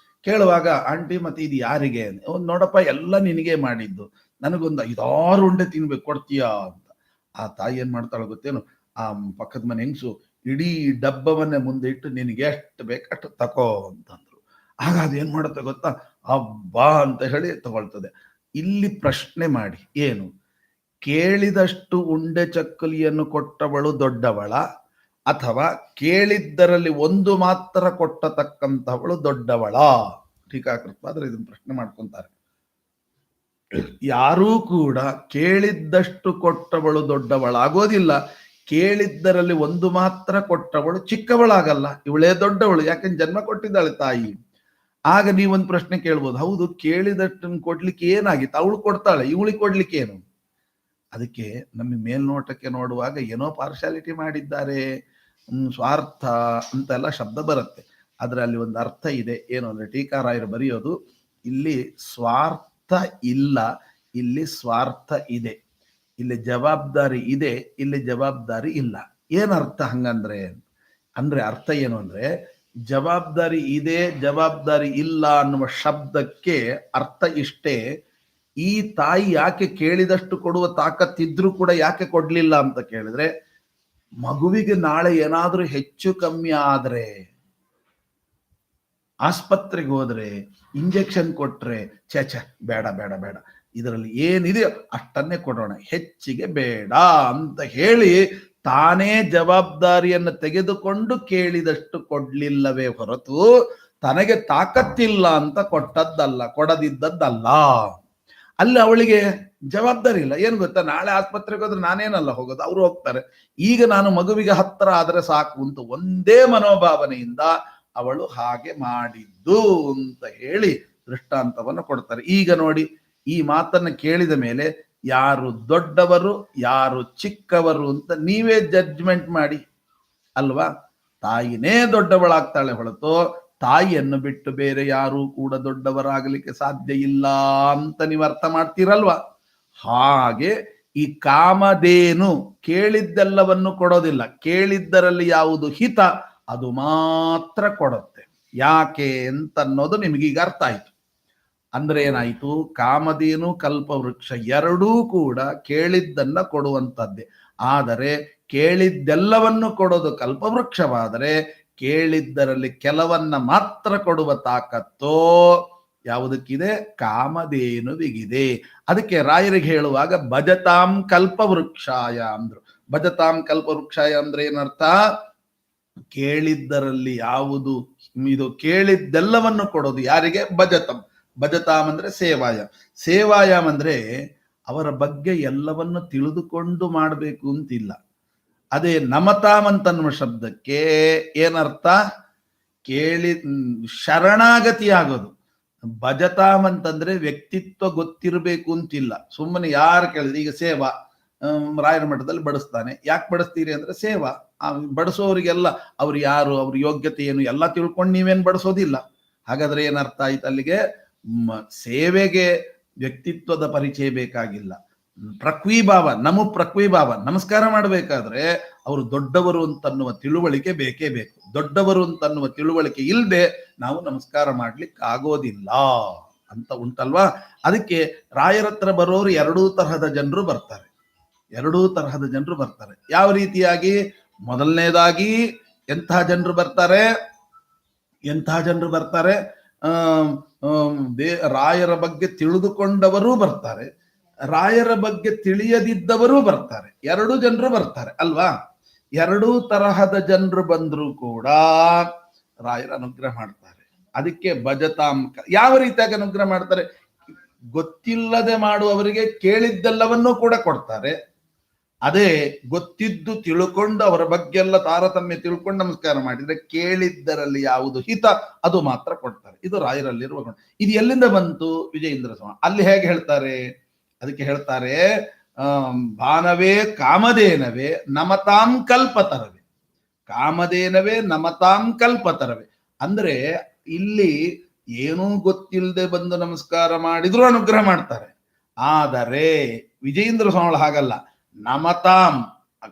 ಕೇಳುವಾಗ, ಆಂಟಿ ಮತ್ತೆ ಇದು ಯಾರಿಗೆ? ನೋಡಪ್ಪ ಎಲ್ಲ ನಿನಗೆ ಮಾಡಿದ್ದು, ನನಗೊಂದು 5-6 ಉಂಡೆ ತಿನ್ಬೇಕು, ಕೊಡ್ತೀಯಾ ಅಂತ. ಆ ತಾಯಿ ಏನ್ ಮಾಡ್ತಾಳೆ ಗೊತ್ತೇನು, ಆ ಪಕ್ಕದ ಮನೆ ಹೆಂಗಸು ಇಡೀ ಡಬ್ಬವನ್ನೇ ಮುಂದೆ ಇಟ್ಟು ನಿನಗೆ ಎಷ್ಟು ಬೇಕಷ್ಟು ತಕೋ ಅಂತಂದ್ರು. ಆಗ ಅದೇನ್ ಮಾಡುತ್ತೆ ಗೊತ್ತಾ, ಅಬ್ಬಾ ಅಂತ ಹೇಳಿ ತಗೊಳ್ತದೆ. ಇಲ್ಲಿ ಪ್ರಶ್ನೆ ಮಾಡಿ, ಏನು ಕೇಳಿದಷ್ಟು ಉಂಡೆ ಚಕ್ಕಲಿಯನ್ನು ಕೊಟ್ಟವಳು ದೊಡ್ಡವಳ ಅಥವಾ ಕೇಳಿದ್ದರಲ್ಲಿ ಒಂದು ಮಾತ್ರ ಕೊಟ್ಟತಕ್ಕಂಥವಳು ದೊಡ್ಡವಳ? ಟೀಕಾಕೃತ್ಪಾದರು ಇದನ್ನು ಪ್ರಶ್ನೆ ಮಾಡ್ಕೊಂತಾರೆ. ಯಾರೂ ಕೂಡ ಕೇಳಿದ್ದಷ್ಟು ಕೊಟ್ಟವಳು ದೊಡ್ಡವಳಾಗೋದಿಲ್ಲ, ಕೇಳಿದ್ದರಲ್ಲಿ ಒಂದು ಮಾತ್ರ ಕೊಟ್ಟವಳು ಚಿಕ್ಕವಳಾಗಲ್ಲ, ಇವಳೇ ದೊಡ್ಡವಳು, ಯಾಕಂದ್ರೆ ಜನ್ಮ ಕೊಟ್ಟಿದ್ದಾಳೆ ತಾಯಿ. ಆಗ ನೀವೊಂದು ಪ್ರಶ್ನೆ ಕೇಳ್ಬೋದು, ಹೌದು ಕೇಳಿದಷ್ಟನ್ನು ಕೊಡ್ಲಿಕ್ಕೆ ಏನಾಗಿತ್ತು, ಅವಳು ಕೊಡ್ತಾಳೆ, ಇವಳಿಗೆ ಕೊಡ್ಲಿಕ್ಕೆ ಏನು? ಅದಕ್ಕೆ ನಮಗೆ ಮೇಲ್ನೋಟಕ್ಕೆ ನೋಡುವಾಗ ಏನೋ ಪಾರ್ಶಾಲಿಟಿ ಮಾಡಿದ್ದಾರೆ, ಸ್ವಾರ್ಥ ಅಂತೆಲ್ಲ ಶಬ್ದ ಬರುತ್ತೆ. ಆದ್ರೆ ಅಲ್ಲಿ ಒಂದು ಅರ್ಥ ಇದೆ. ಏನು ಅಂದ್ರೆ ಟೀಕಾರಾಯರು ಬರೆಯೋದು, ಇಲ್ಲಿ ಸ್ವಾರ್ಥ ಇಲ್ಲ, ಇಲ್ಲಿ ಸ್ವಾರ್ಥ ಇದೆ. ಇಲ್ಲಿ ಜವಾಬ್ದಾರಿ ಇದೆ, ಇಲ್ಲಿ ಜವಾಬ್ದಾರಿ ಇಲ್ಲ. ಏನರ್ಥ ಹಂಗಂದ್ರೆ? ಅಂದ್ರೆ ಅರ್ಥ ಏನು ಅಂದ್ರೆ, ಜವಾಬ್ದಾರಿ ಇದೆ ಜವಾಬ್ದಾರಿ ಇಲ್ಲ ಅನ್ನುವ ಶಬ್ದಕ್ಕೆ ಅರ್ಥ ಇಷ್ಟೇ. ಈ ತಾಯಿ ಯಾಕೆ ಕೇಳಿದಷ್ಟು ಕೊಡುವ ತಾಕತ್ತಿದ್ರೂ ಕೂಡ ಯಾಕೆ ಕೊಡ್ಲಿಲ್ಲ ಅಂತ ಕೇಳಿದ್ರೆ, ಮಗುವಿಗೆ ನಾಳೆ ಏನಾದ್ರೂ ಹೆಚ್ಚು ಕಮ್ಮಿ ಆದ್ರೆ, ಆಸ್ಪತ್ರೆಗೆ ಹೋದ್ರೆ, ಇಂಜೆಕ್ಷನ್ ಕೊಟ್ರೆ, ಛೆ ಬೇಡ ಬೇಡ ಬೇಡ, ಇದರಲ್ಲಿ ಏನಿದೆಯೋ ಅಷ್ಟನ್ನೇ ಕೊಡೋಣ, ಹೆಚ್ಚಿಗೆ ಬೇಡ ಅಂತ ಹೇಳಿ ತಾನೇ ಜವಾಬ್ದಾರಿಯನ್ನು ತೆಗೆದುಕೊಂಡು ಕೇಳಿದಷ್ಟು ಕೊಡ್ಲಿಲ್ಲವೇ ಹೊರತು ತನಗೆ ತಾಕತ್ತಿಲ್ಲ ಅಂತ ಕೊಟ್ಟದ್ದಲ್ಲ, ಕೊಡದಿದ್ದದ್ದಲ್ಲ. ಅಲ್ಲಿ ಅವಳಿಗೆ ಜವಾಬ್ದಾರಿ ಇಲ್ಲ. ಏನ್ ಗೊತ್ತಾ, ನಾಳೆ ಆಸ್ಪತ್ರೆಗೆ ಹೋದ್ರೆ ನಾನೇನಲ್ಲ ಹೋಗೋದು, ಅವ್ರು ಹೋಗ್ತಾರೆ, ಈಗ ನಾನು ಮಗುವಿಗೆ ಹತ್ತಿರ ಆದ್ರೆ ಸಾಕು ಅಂತ ಒಂದೇ ಮನೋಭಾವನೆಯಿಂದ ಅವಳು ಹಾಗೆ ಮಾಡಿದ್ದು ಅಂತ ಹೇಳಿ ದೃಷ್ಟಾಂತವನ್ನು ಕೊಡ್ತಾರೆ. ಈಗ ನೋಡಿ, ಈ ಮಾತನ್ನು ಕೇಳಿದ ಮೇಲೆ ಯಾರು ದೊಡ್ಡವರು ಯಾರು ಚಿಕ್ಕವರು ಅಂತ ನೀವೇ ಜಡ್ಜ್ಮೆಂಟ್ ಮಾಡಿ ಅಲ್ವಾ. ತಾಯಿನೇ ದೊಡ್ಡವಳಾಗ್ತಾಳೆ ಹೊರತು ತಾಯಿಯನ್ನು ಬಿಟ್ಟು ಬೇರೆ ಯಾರೂ ಕೂಡ ದೊಡ್ಡವರಾಗಲಿಕ್ಕೆ ಸಾಧ್ಯ ಇಲ್ಲ ಅಂತ ನೀವು ಅರ್ಥ ಮಾಡ್ತೀರಲ್ವಾ. ಹಾಗೆ ಈ ಕಾಮಧೇನು ಕೇಳಿದ್ದೆಲ್ಲವನ್ನು ಕೊಡೋದಿಲ್ಲ, ಕೇಳಿದ್ದರಲ್ಲಿ ಯಾವುದು ಹಿತ ಅದು ಮಾತ್ರ ಕೊಡುತ್ತೆ. ಯಾಕೆ ಅಂತನ್ನೋದು ನಿಮಗೀಗ ಅರ್ಥ ಆಯ್ತು. ಅಂದ್ರೆ ಏನಾಯ್ತು, ಕಾಮಧೇನು ಕಲ್ಪವೃಕ್ಷ ಎರಡೂ ಕೂಡ ಕೇಳಿದ್ದನ್ನ ಕೊಡುವಂಥದ್ದೇ. ಆದರೆ ಕೇಳಿದ್ದೆಲ್ಲವನ್ನು ಕೊಡೋದು ಕಲ್ಪವೃಕ್ಷವಾದರೆ ಕೇಳಿದ್ದರಲ್ಲಿ ಕೆಲವನ್ನ ಮಾತ್ರ ಕೊಡುವ ತಾಕತ್ತೋ ಯಾವುದಕ್ಕಿದೆ? ಕಾಮಧೇನುವಿಗಿದೆ. ಅದಕ್ಕೆ ರಾಯರಿಗೆ ಹೇಳುವಾಗ ಭಜತಾಂ ಕಲ್ಪವೃಕ್ಷಾಯ ಅಂದ್ರು. ಭಜತಾಂ ಕಲ್ಪವೃಕ್ಷಾಯ ಅಂದ್ರೆ ಏನರ್ಥ? ಕೇಳಿದ್ದರಲ್ಲಿ ಯಾವುದು ಇದು ಕೇಳಿದ್ದೆಲ್ಲವನ್ನು ಕೊಡೋದು ಯಾರಿಗೆ? ಭಜತಂ. ಭಜತಾಂ ಅಂದ್ರೆ ಸೇವಾಯಾಮ್. ಸೇವಾಯಾಮ್ ಅಂದ್ರೆ ಅವರ ಬಗ್ಗೆ ಎಲ್ಲವನ್ನು ತಿಳಿದುಕೊಂಡು ಮಾಡಬೇಕು ಅಂತಿಲ್ಲ. ಅದೇ ನಮತಾಮ್ ಅಂತನ್ನುವ ಶಬ್ದಕ್ಕೆ ಏನರ್ಥ? ಕೇಳಿ ಶರಣಾಗತಿ ಆಗೋದು. ಭಜತಾಮ್ ಅಂತಂದ್ರೆ ವ್ಯಕ್ತಿತ್ವ ಗೊತ್ತಿರಬೇಕು ಅಂತಿಲ್ಲ. ಸುಮ್ಮನೆ ಯಾರು ಕೇಳಿದ್ರೆ, ಈಗ ಸೇವಾ ರಾಯರ ಮಠದಲ್ಲಿ ಬಡಿಸ್ತಾನೆ, ಯಾಕೆ ಬಡಿಸ್ತೀರಿ ಅಂದ್ರೆ ಸೇವಾ. ಬಡಿಸೋರಿಗೆಲ್ಲ ಅವ್ರು ಯಾರು, ಅವ್ರ ಯೋಗ್ಯತೆ ಏನು ಎಲ್ಲ ತಿಳ್ಕೊಂಡು ನೀವೇನು ಬಡಿಸೋದಿಲ್ಲ. ಹಾಗಾದ್ರೆ ಏನರ್ಥ ಆಯ್ತು ಅಲ್ಲಿಗೆ? ಸೇವೆಗೆ ವ್ಯಕ್ತಿತ್ವದ ಪರಿಚಯ ಬೇಕಾಗಿಲ್ಲ. ಪ್ರಕ್ವೀಭಾವ, ಪ್ರಕ್ವೀಭಾವ. ನಮಸ್ಕಾರ ಮಾಡಬೇಕಾದ್ರೆ ಅವರು ದೊಡ್ಡವರು ಅಂತನ್ನುವ ತಿಳುವಳಿಕೆ ಬೇಕೇ ಬೇಕು. ದೊಡ್ಡವರು ಅಂತನ್ನುವ ತಿಳುವಳಿಕೆ ಇಲ್ಲದೆ ನಾವು ನಮಸ್ಕಾರ ಮಾಡ್ಲಿಕ್ಕೆ ಆಗೋದಿಲ್ಲ ಅಂತ ಉಂಟಲ್ವಾ. ಅದಕ್ಕೆ ರಾಯರತ್ರ ಬರೋರು ಎರಡೂ ತರಹದ ಜನರು ಬರ್ತಾರೆ. ಎರಡೂ ತರಹದ ಜನರು ಬರ್ತಾರೆ. ಯಾವ ರೀತಿಯಾಗಿ? ಮೊದಲನೇದಾಗಿ ಎಂತಹ ಜನರು ಬರ್ತಾರೆ? ರಾಯರ ಬಗ್ಗೆ ತಿಳಿದುಕೊಂಡವರೂ ಬರ್ತಾರೆ, ರಾಯರ ಬಗ್ಗೆ ತಿಳಿಯದಿದ್ದವರೂ ಬರ್ತಾರೆ. ಎರಡು ಜನರು ಬರ್ತಾರೆ ಅಲ್ವಾ. ಎರಡೂ ತರಹದ ಜನರು ಬಂದ್ರು ಕೂಡ ರಾಯರ ಅನುಗ್ರಹ ಮಾಡ್ತಾರೆ. ಅದಕ್ಕೆ ಭಜತಾಂ. ಯಾವ ರೀತಿಯಾಗಿ ಅನುಗ್ರಹ ಮಾಡ್ತಾರೆ? ಗೊತ್ತಿಲ್ಲದೆ ಮಾಡುವವರಿಗೆ ಕೇಳಿದ್ದೆಲ್ಲವನ್ನೂ ಕೂಡ ಕೊಡ್ತಾರೆ. ಅದೇ ಗೊತ್ತಿದ್ದು ತಿಳ್ಕೊಂಡು ಅವರ ಬಗ್ಗೆ ಎಲ್ಲ ತಾರತಮ್ಯ ತಿಳ್ಕೊಂಡು ನಮಸ್ಕಾರ ಮಾಡಿದ್ರೆ ಕೇಳಿದ್ದರಲ್ಲಿ ಯಾವುದು ಹಿತ ಅದು ಮಾತ್ರ ಕೊಡ್ತಾರೆ. ಇದು ರಾಯರಲ್ಲಿರುವ ಗುಣ. ಇದು ಎಲ್ಲಿಂದ ಬಂತು? ವಿಜಯೇಂದ್ರ ಸ್ವಾಮಿ ಅಲ್ಲಿ ಹೇಗೆ ಹೇಳ್ತಾರೆ? ಅದಕ್ಕೆ ಹೇಳ್ತಾರೆ, ಭಾನವೇ ಕಾಮಧೇನವೇ ನಮತಾಂ ಕಲ್ಪತರವೇ. ಕಾಮಧೇನವೇ ನಮತಾಂ ಕಲ್ಪತರವೇ ಅಂದ್ರೆ ಇಲ್ಲಿ ಏನೂ ಗೊತ್ತಿಲ್ಲದೆ ಬಂದು ನಮಸ್ಕಾರ ಮಾಡಿದ್ರು ಅನುಗ್ರಹ ಮಾಡ್ತಾರೆ. ಆದರೆ ವಿಜಯೇಂದ್ರ ಸ್ವಾಮಿ ಹಾಗಲ್ಲ. ನಮತಾಂ,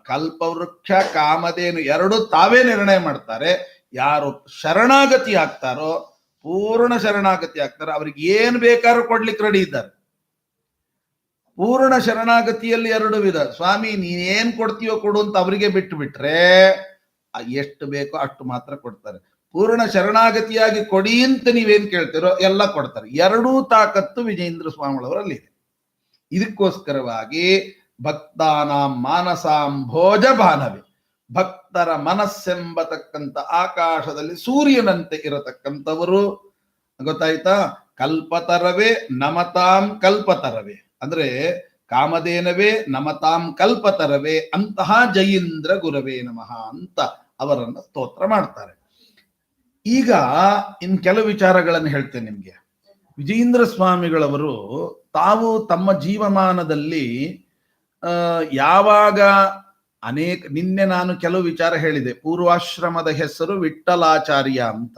ಕಲ್ಪವೃಕ್ಷ ಕಾಮಧೇನು ಎರಡು ತಾವೇ ನಿರ್ಣಯ ಮಾಡ್ತಾರೆ. ಯಾರು ಶರಣಾಗತಿ ಆಗ್ತಾರೋ, ಪೂರ್ಣ ಶರಣಾಗತಿ ಆಗ್ತಾರೋ, ಅವ್ರಿಗೆ ಏನ್ ಬೇಕಾದ್ರೂ ಕೊಡ್ಲಿಕ್ಕೆ ರೆಡಿ ಇದ್ದಾರೆ. ಪೂರ್ಣ ಶರಣಾಗತಿಯಲ್ಲಿ ಎರಡು ವಿಧ. ಸ್ವಾಮಿ ನೀನೇನ್ ಕೊಡ್ತೀಯೋ ಕೊಡು ಅಂತ ಅವರಿಗೆ ಬಿಟ್ಟು ಬಿಟ್ರೆ ಎಷ್ಟು ಬೇಕೋ ಅಷ್ಟು ಮಾತ್ರ ಕೊಡ್ತಾರೆ. ಪೂರ್ಣ ಶರಣಾಗತಿಯಾಗಿ ಕೊಡಿ ಅಂತ ನೀವೇನ್ ಕೇಳ್ತೀರೋ ಎಲ್ಲ ಕೊಡ್ತಾರೆ. ಎರಡೂ ತಾಕತ್ತು ವಿಜಯೇಂದ್ರ ಸ್ವಾಮಿಗಳವರಲ್ಲಿ ಇದೆ. ಇದಕ್ಕೋಸ್ಕರವಾಗಿ ಭಕ್ತಾನಾಂ ಮಾನಸಾಂಭೋಜ ಭಾನವೇ, ಭಕ್ತರ ಮನಸ್ಸೆಂಬತಕ್ಕಂಥ ಆಕಾಶದಲ್ಲಿ ಸೂರ್ಯನಂತೆ ಇರತಕ್ಕಂಥವರು. ಗೊತ್ತಾಯ್ತಾ? ಕಲ್ಪತರವೇ ನಮತಾಂ ಕಲ್ಪತರವೇ ಅಂದ್ರೆ ಕಾಮಧೇನವೇ ನಮತಾಂ ಕಲ್ಪತರವೇ ಅಂತಹ ಜಯೀಂದ್ರ ಗುರವೇ ನಮಃ ಅಂತ ಅವರನ್ನು ಸ್ತೋತ್ರ ಮಾಡ್ತಾರೆ. ಈಗ ಇನ್ ಕೆಲವು ವಿಚಾರಗಳನ್ನು ಹೇಳ್ತೇನೆ ನಿಮ್ಗೆ. ವಿಜಯೇಂದ್ರ ಸ್ವಾಮಿಗಳವರು ತಾವು ತಮ್ಮ ಜೀವಮಾನದಲ್ಲಿ ಯಾವಾಗ ನಿನ್ನೆ ನಾನು ಕೆಲವು ವಿಚಾರ ಹೇಳಿದೆ. ಪೂರ್ವಾಶ್ರಮದ ಹೆಸರು ವಿಠ್ಠಲಾಚಾರ್ಯ ಅಂತ,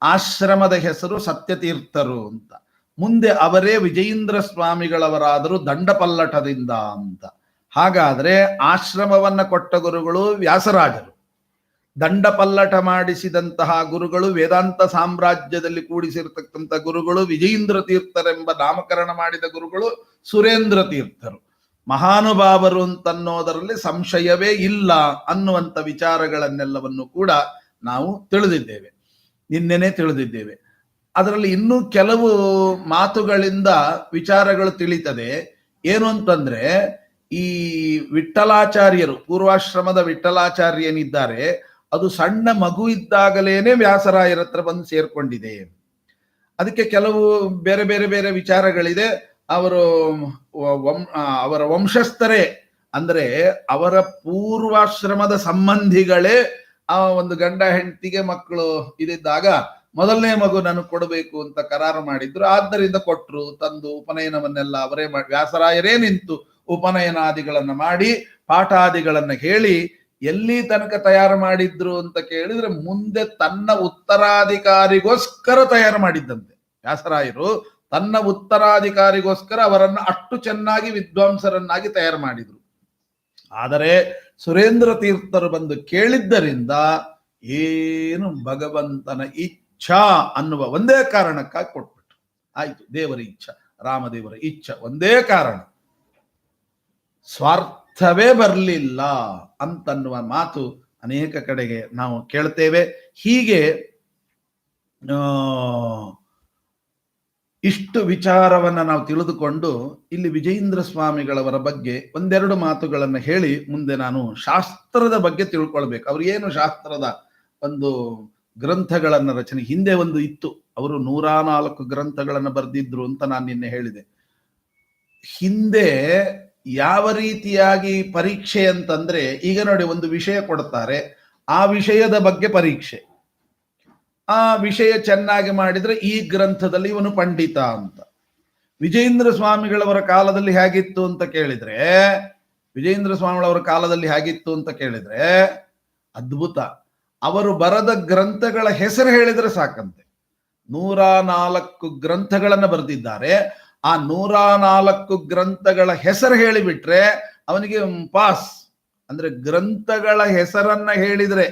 ಆಶ್ರಮದ ಹೆಸರು ಸತ್ಯತೀರ್ಥರು ಅಂತ. ಮುಂದೆ ಅವರೇ ವಿಜಯೀಂದ್ರ ಸ್ವಾಮಿಗಳವರಾದರು ದಂಡಪಲ್ಲಟದಿಂದ ಅಂತ. ಹಾಗಾದ್ರೆ ಆಶ್ರಮವನ್ನ ಕೊಟ್ಟ ಗುರುಗಳು ವ್ಯಾಸರಾಜರು, ದಂಡಪಲ್ಲಟ ಮಾಡಿಸಿದಂತಹ ಗುರುಗಳು, ವೇದಾಂತ ಸಾಮ್ರಾಜ್ಯದಲ್ಲಿ ಕೂಡಿಸಿರ್ತಕ್ಕಂಥ ಗುರುಗಳು ವಿಜಯೀಂದ್ರ ತೀರ್ಥರೆಂಬ ನಾಮಕರಣ ಮಾಡಿದ ಗುರುಗಳು ಸುರೇಂದ್ರ ತೀರ್ಥರು. ಮಹಾನುಭಾವರು ಅಂತನ್ನೋದರಲ್ಲಿ ಸಂಶಯವೇ ಇಲ್ಲ ಅನ್ನುವಂಥ ವಿಚಾರಗಳನ್ನೆಲ್ಲವನ್ನು ಕೂಡ ನಾವು ತಿಳಿದಿದ್ದೇವೆ, ನಿನ್ನೆನೆ ತಿಳಿದಿದ್ದೇವೆ. ಅದರಲ್ಲಿ ಇನ್ನೂ ಕೆಲವು ಮಾತುಗಳಿಂದ ವಿಚಾರಗಳು ತಿಳಿತದೆ. ಏನು ಅಂತಂದ್ರೆ, ಈ ವಿಠಲಾಚಾರ್ಯರು, ಪೂರ್ವಾಶ್ರಮದ ವಿಠಲಾಚಾರ್ಯನಿದ್ದಾರೆ, ಅದು ಸಣ್ಣ ಮಗು ಇದ್ದಾಗಲೇನೆ ವ್ಯಾಸರಾಯರ ಹತ್ರ ಬಂದು ಸೇರ್ಕೊಂಡಿದೆ. ಅದಕ್ಕೆ ಕೆಲವು ಬೇರೆ ಬೇರೆ ಬೇರೆ ವಿಚಾರಗಳಿದೆ. ಅವರ ವಂಶಸ್ಥರೇ, ಅಂದ್ರೆ ಅವರ ಪೂರ್ವಾಶ್ರಮದ ಸಂಬಂಧಿಗಳೇ ಆ ಒಂದು ಗಂಡ ಹೆಂಡತಿಗೆ ಮಕ್ಕಳು ಇದಿದ್ದಾಗ ಮೊದಲನೇ ಮಗು ನನಗೆ ಕೊಡಬೇಕು ಅಂತ ಕರಾರು ಮಾಡಿದ್ರು. ಆದ್ದರಿಂದ ಕೊಟ್ರು, ತಂದು ಉಪನಯನವನ್ನೆಲ್ಲ ಅವರೇ ವ್ಯಾಸರಾಯರೇ ನಿಂತು ಉಪನಯನಾದಿಗಳನ್ನ ಮಾಡಿ ಪಾಠಾದಿಗಳನ್ನ ಹೇಳಿ ಎಲ್ಲಿ ತನಕ ತಯಾರು ಮಾಡಿದ್ರು ಅಂತ ಕೇಳಿದ್ರೆ, ಮುಂದೆ ತನ್ನ ಉತ್ತರಾಧಿಕಾರಿಗೋಸ್ಕರ ತಯಾರು ಮಾಡಿದ್ದಂತೆ. ವ್ಯಾಸರಾಯರು ತನ್ನ ಉತ್ತರಾಧಿಕಾರಿಗೋಸ್ಕರ ಅವರನ್ನ ಅಷ್ಟು ಚೆನ್ನಾಗಿ ವಿದ್ವಾಂಸರನ್ನಾಗಿ ತಯಾರು ಮಾಡಿದ್ರು. ಆದರೆ ಸುರೇಂದ್ರ ತೀರ್ಥರು ಬಂದು ಕೇಳಿದ್ದರಿಂದ ಏನು ಭಗವಂತನ ಇಚ್ಛಾ ಅನ್ನುವ ಒಂದೇ ಕಾರಣಕ್ಕಾಗಿ ಕೊಟ್ಬಿಟ್ರು. ಆಯ್ತು, ದೇವರ ಇಚ್ಛಾ, ರಾಮದೇವರ ಇಚ್ಛಾ, ಒಂದೇ ಕಾರಣ, ಸ್ವಾರ್ಥವೇ ಬರಲಿಲ್ಲ ಅಂತನ್ನುವ ಮಾತು ಅನೇಕ ಕಡೆಗೆ ನಾವು ಕೇಳ್ತೇವೆ. ಹೀಗೆ ಇಷ್ಟು ವಿಚಾರವನ್ನ ನಾವು ತಿಳಿದುಕೊಂಡು ಇಲ್ಲಿ ವಿಜಯೀಂದ್ರ ಸ್ವಾಮಿಗಳವರ ಬಗ್ಗೆ ಒಂದೆರಡು ಮಾತುಗಳನ್ನು ಹೇಳಿ ಮುಂದೆ ನಾನು ಶಾಸ್ತ್ರದ ಬಗ್ಗೆ ತಿಳ್ಕೊಳ್ಬೇಕು. ಅವ್ರು ಏನು ಶಾಸ್ತ್ರದ ಒಂದು ಗ್ರಂಥಗಳನ್ನ ರಚನೆ, ಹಿಂದೆ ಒಂದು ಇತ್ತು, ಅವರು 104 ಗ್ರಂಥಗಳನ್ನು ಬರೆದಿದ್ರು ಅಂತ ನಾನು ನಿನ್ನೆ ಹೇಳಿದೆ. ಹಿಂದೆ ಯಾವ ರೀತಿಯಾಗಿ ಪರೀಕ್ಷೆ ಅಂತಂದ್ರೆ, ಈಗ ನೋಡಿ, ಒಂದು ವಿಷಯ ಕೊಡ್ತಾರೆ, ಆ ವಿಷಯದ ಬಗ್ಗೆ ಪರೀಕ್ಷೆ. ಆ ವಿಷಯ ಚೆನ್ನಾಗಿ ಮಾಡಿದ್ರೆ ಈ ಗ್ರಂಥದಲ್ಲಿ ಇವನು ಪಂಡಿತ ಅಂತ. ವಿಜಯೀಂದ್ರ ಸ್ವಾಮಿಗಳವರ ಕಾಲದಲ್ಲಿ ಹೇಗಿತ್ತು ಅಂತ ಕೇಳಿದ್ರೆ, ವಿಜಯೀಂದ್ರ ಸ್ವಾಮಿಗಳವರ ಕಾಲದಲ್ಲಿ ಹೇಗಿತ್ತು ಅಂತ ಕೇಳಿದ್ರೆ ಅದ್ಭುತ. ಅವರು ಬರೆದ ಗ್ರಂಥಗಳ ಹೆಸರು ಹೇಳಿದ್ರೆ ಸಾಕಂತೆ. 104 ಗ್ರಂಥಗಳನ್ನ ಬರೆದಿದ್ದಾರೆ. ಆ 104 ಗ್ರಂಥಗಳ ಹೆಸರು ಹೇಳಿಬಿಟ್ರೆ ಅವನಿಗೆ ಪಾಸ್. ಅಂದ್ರೆ ಗ್ರಂಥಗಳ ಹೆಸರನ್ನ ಹೇಳಿದ್ರೆ,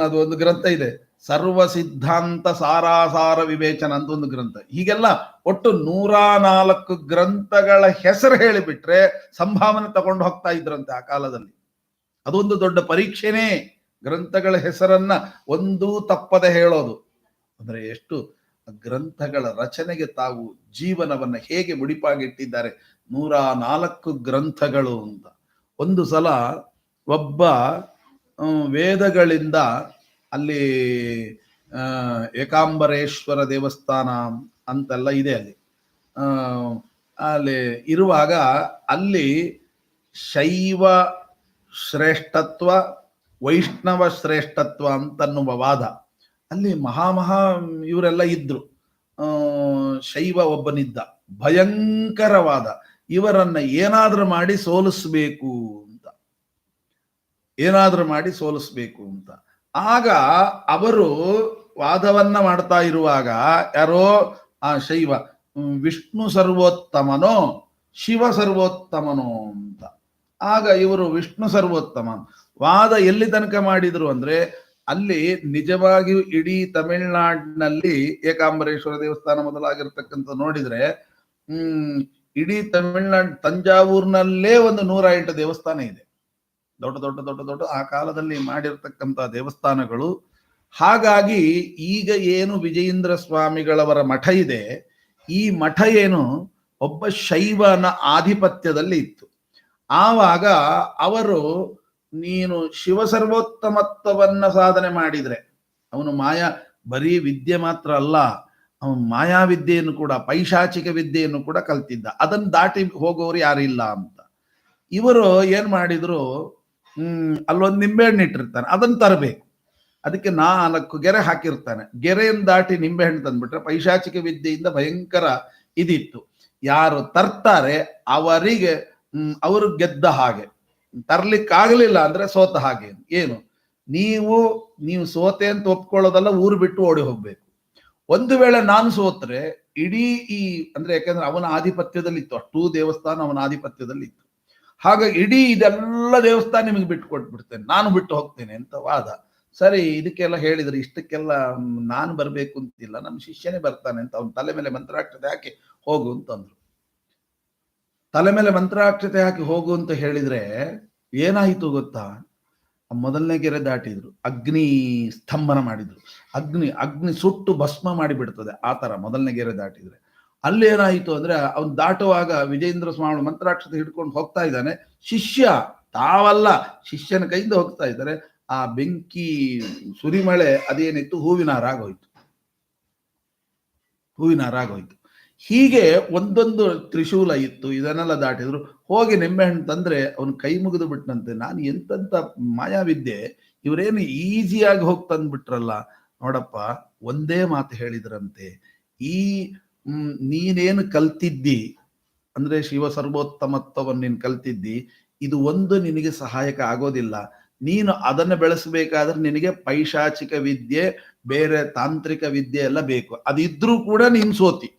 ಅದು ಒಂದು ಗ್ರಂಥ ಇದೆ, ಸರ್ವ ಸಿದ್ಧಾಂತ ಸಾರಾಸಾರ ವಿವೇಚನ ಅಂತ ಒಂದು ಗ್ರಂಥ. ಹೀಗೆಲ್ಲ ಒಟ್ಟು 104 ಗ್ರಂಥಗಳ ಹೆಸರು ಹೇಳಿಬಿಟ್ರೆ ಸಂಭಾವನೆ ತಗೊಂಡು ಹೋಗ್ತಾ ಇದ್ರಂತೆ ಆ ಕಾಲದಲ್ಲಿ. ಅದೊಂದು ದೊಡ್ಡ ಪರೀಕ್ಷೆನೇ, ಗ್ರಂಥಗಳ ಹೆಸರನ್ನ ಒಂದೂ ತಪ್ಪದೆ ಹೇಳೋದು. ಅಂದ್ರೆ ಎಷ್ಟು ಗ್ರಂಥಗಳ ರಚನೆಗೆ ತಾವು ಜೀವನವನ್ನ ಹೇಗೆ ಮುಡಿಪಾಗಿಟ್ಟಿದ್ದಾರೆ. 104 ಗ್ರಂಥಗಳು ಅಂತ. ಒಂದು ಸಲ ಒಬ್ಬ ವೇದಗಳಿಂದ ಅಲ್ಲಿ ಏಕಾಂಬರೇಶ್ವರ ದೇವಸ್ಥಾನ ಅಂತೆಲ್ಲ ಇದೆ ಅಲ್ಲಿ ಇರುವಾಗ, ಅಲ್ಲಿ ಶೈವ ಶ್ರೇಷ್ಠತ್ವ ವೈಷ್ಣವ ಶ್ರೇಷ್ಠತ್ವ ಅಂತನ್ನುವ ವಾದ ಅಲ್ಲಿ ಇವರೆಲ್ಲ ಇದ್ರು. ಶೈವ ಒಬ್ಬನಿದ್ದ, ಭಯಂಕರವಾದ, ಇವರನ್ನ ಏನಾದ್ರೂ ಮಾಡಿ ಸೋಲಿಸ್ಬೇಕು ಅಂತ, ಏನಾದ್ರೂ ಮಾಡಿ ಸೋಲಿಸ್ಬೇಕು ಅಂತ. ಆಗ ಅವರು ವಾದವನ್ನ ಮಾಡ್ತಾ ಇರುವಾಗ ಯಾರೋ ಆ ಶೈವ ವಿಷ್ಣು ಸರ್ವೋತ್ತಮನೋ ಶಿವ ಸರ್ವೋತ್ತಮನೋ ಅಂತ. ಆಗ ಇವರು ವಿಷ್ಣು ಸರ್ವೋತ್ತಮ ವಾದ ಎಲ್ಲಿ ತನಕ ಮಾಡಿದ್ರು ಅಂದ್ರೆ, ಅಲ್ಲಿ ನಿಜವಾಗಿಯೂ ಇಡೀ ತಮಿಳ್ನಾಡಿನಲ್ಲಿ ಏಕಾಂಬರೇಶ್ವರ ದೇವಸ್ಥಾನ ಮೊದಲಾಗಿರ್ತಕ್ಕಂಥ ನೋಡಿದ್ರೆ ಇಡೀ ತಮಿಳ್ನಾಡು ತಂಜಾವೂರ್ನಲ್ಲೇ ಒಂದು 108 ದೇವಸ್ಥಾನ ಇದೆ. ದೊಡ್ಡ ದೊಡ್ಡ ದೊಡ್ಡ ದೊಡ್ಡ ಆ ಕಾಲದಲ್ಲಿ ಮಾಡಿರ್ತಕ್ಕಂಥ ದೇವಸ್ಥಾನಗಳು. ಹಾಗಾಗಿ ಈಗ ಏನು ವಿಜಯೀಂದ್ರ ಸ್ವಾಮಿಗಳವರ ಮಠ ಇದೆ, ಈ ಮಠ ಏನು ಒಬ್ಬ ಶೈವನ ಆಧಿಪತ್ಯದಲ್ಲಿ ಇತ್ತು. ಆವಾಗ ಅವರು, ನೀನು ಶಿವ ಸರ್ವೋತ್ತಮತ್ವವನ್ನ ಸಾಧನೆ ಮಾಡಿದ್ರೆ, ಅವನು ಬರೀ ವಿದ್ಯೆ ಮಾತ್ರ ಅಲ್ಲ, ಅವನು ಮಾಯಾವಿದ್ಯೆಯನ್ನು ಕೂಡ, ಪೈಶಾಚಿಕ ವಿದ್ಯೆಯನ್ನು ಕೂಡ ಕಲ್ತಿದ್ದ. ಅದನ್ನು ದಾಟಿ ಹೋಗೋರು ಯಾರಿಲ್ಲ ಅಂತ. ಇವರು ಏನ್ ಮಾಡಿದ್ರು, ಅಲ್ಲೊಂದು ನಿಂಬೆಹಣ್ಣು ಇಟ್ಟಿರ್ತಾನೆ, ಅದನ್ನು ತರಬೇಕು. ಅದಕ್ಕೆ 4 ಗೆರೆ ಹಾಕಿರ್ತಾನೆ. ಗೆರೆಯನ್ನು ದಾಟಿ ನಿಂಬೆಹಣ್ಣು ತಂದ್ಬಿಟ್ರೆ ಪೈಶಾಚಿಕ ವಿದ್ಯೆಯಿಂದ ಭಯಂಕರ ಇದಿತ್ತು. ಯಾರು ತರ್ತಾರೆ ಅವರಿಗೆ ಅವರು ಗೆದ್ದ ಹಾಗೆ, ತರ್ಲಿಕ್ಕಾಗಲಿಲ್ಲ ಅಂದ್ರೆ ಸೋತ ಹಾಗೆ. ಏನು, ನೀವು ಸೋತೆ ಅಂತ ಒಪ್ಕೊಳ್ಳೋದಲ್ಲ, ಊರು ಬಿಟ್ಟು ಓಡಿ ಹೋಗ್ಬೇಕು. ಒಂದು ವೇಳೆ ನಾನು ಸೋತ್ರೆ ಇಡೀ ಈ ಅಂದ್ರೆ ಯಾಕಂದ್ರೆ ಅವನ ಆಧಿಪತ್ಯದಲ್ಲಿ ಇತ್ತು, ಅಷ್ಟೂ ದೇವಸ್ಥಾನ ಅವನ ಆಧಿಪತ್ಯದಲ್ಲಿ ಇತ್ತು. ಹಾಗಾಗಿ ಇಡೀ ಇದೆಲ್ಲ ದೇವಸ್ಥಾನ ನಿಮಗೆ ಬಿಟ್ಟು ಕೊಟ್ಬಿಡ್ತೇನೆ, ನಾನು ಬಿಟ್ಟು ಹೋಗ್ತೇನೆ ಅಂತ ವಾದ. ಸರಿ, ಇದಕ್ಕೆಲ್ಲ ಹೇಳಿದ್ರೆ ಇಷ್ಟಕ್ಕೆಲ್ಲ ನಾನು ಬರ್ಬೇಕು ಅಂತಿಲ್ಲ, ನನ್ನ ಶಿಷ್ಯನೇ ಬರ್ತಾನೆ ಅಂತ ಅವನ ತಲೆ ಮೇಲೆ ಮಂತ್ರಾಕ್ಷತೆ ಹಾಕಿ ಹೋಗು ಅಂತಂದ್ರು. ತಲೆ ಮೇಲೆ ಮಂತ್ರಾಕ್ಷತೆ ಹಾಕಿ ಹೋಗು ಅಂತ ಹೇಳಿದ್ರೆ ಏನಾಯಿತು ಗೊತ್ತಾ? ಮೊದಲನೇ ಗೆರೆ ದಾಟಿದ್ರು, ಅಗ್ನಿ ಸ್ತಂಭನ ಮಾಡಿದ್ರು, ಅಗ್ನಿ ಸುಟ್ಟು ಭಸ್ಮ ಮಾಡಿಬಿಡ್ತದೆ ಆ ತರ ಮೊದಲನೇ ಗೆರೆ ದಾಟಿದ್ರೆ. ಅಲ್ಲೇನಾಯಿತು ಅಂದ್ರೆ ಅವ್ನು ದಾಟುವಾಗ ವಿಜಯೇಂದ್ರ ಸ್ವಾಮಿ ಮಂತ್ರಾಕ್ಷತೆ ಹಿಡ್ಕೊಂಡು ಹೋಗ್ತಾ ಇದ್ದಾನೆ, ಶಿಷ್ಯ ತಾವಲ್ಲ ಶಿಷ್ಯನ ಕೈಯಿಂದ ಹೋಗ್ತಾ ಇದ್ದಾರೆ. ಆ ಬೆಂಕಿ ಸುರಿಮಳೆ ಅದೇನಿತ್ತು, ಹೂವಿನ ಹಾರಾಗೋಯ್ತು, ಹೂವಿನ ಹಾರಾಗೋಯ್ತು. ಹೀಗೆ ಒಂದೊಂದು ತ್ರಿಶೂಲ ಇತ್ತು, ಇದನ್ನೆಲ್ಲ ದಾಟಿದ್ರು. ಹೋಗಿ ನಿಂಬೆಹಣ್ಣು ತಂದ್ರೆ ಅವನು ಕೈ ಮುಗಿದು ಬಿಟ್ಟನಂತೆ, ನಾನು ಎಂತೆಂತ ಮಾಯಾವಿದ್ಯೆ, ಇವರೇನು ಈಸಿಯಾಗಿ ಹೋಗಿ ತಂದ್ಬಿಟ್ರಲ್ಲ. ನೋಡಪ್ಪ, ಒಂದೇ ಮಾತು ಹೇಳಿದ್ರಂತೆ, ಈ ನೀನೇನು ಕಲ್ತಿದ್ದಿ ಅಂದ್ರೆ ಶಿವ ಸರ್ವೋತ್ತಮತ್ವವನ್ನು ನೀನು ಕಲ್ತಿದ್ದಿ, ಇದು ಒಂದು ನಿನಗೆ ಸಹಾಯಕ ಆಗೋದಿಲ್ಲ. ನೀನು ಅದನ್ನು ಬೆಳೆಸಬೇಕಾದ್ರೆ ನಿನಗೆ ಪೈಶಾಚಿಕ ವಿದ್ಯೆ, ಬೇರೆ ತಾಂತ್ರಿಕ ವಿದ್ಯೆ ಎಲ್ಲ ಬೇಕು. ಅದಿದ್ರೂ ಕೂಡ ನೀನು ಸೋತಿ.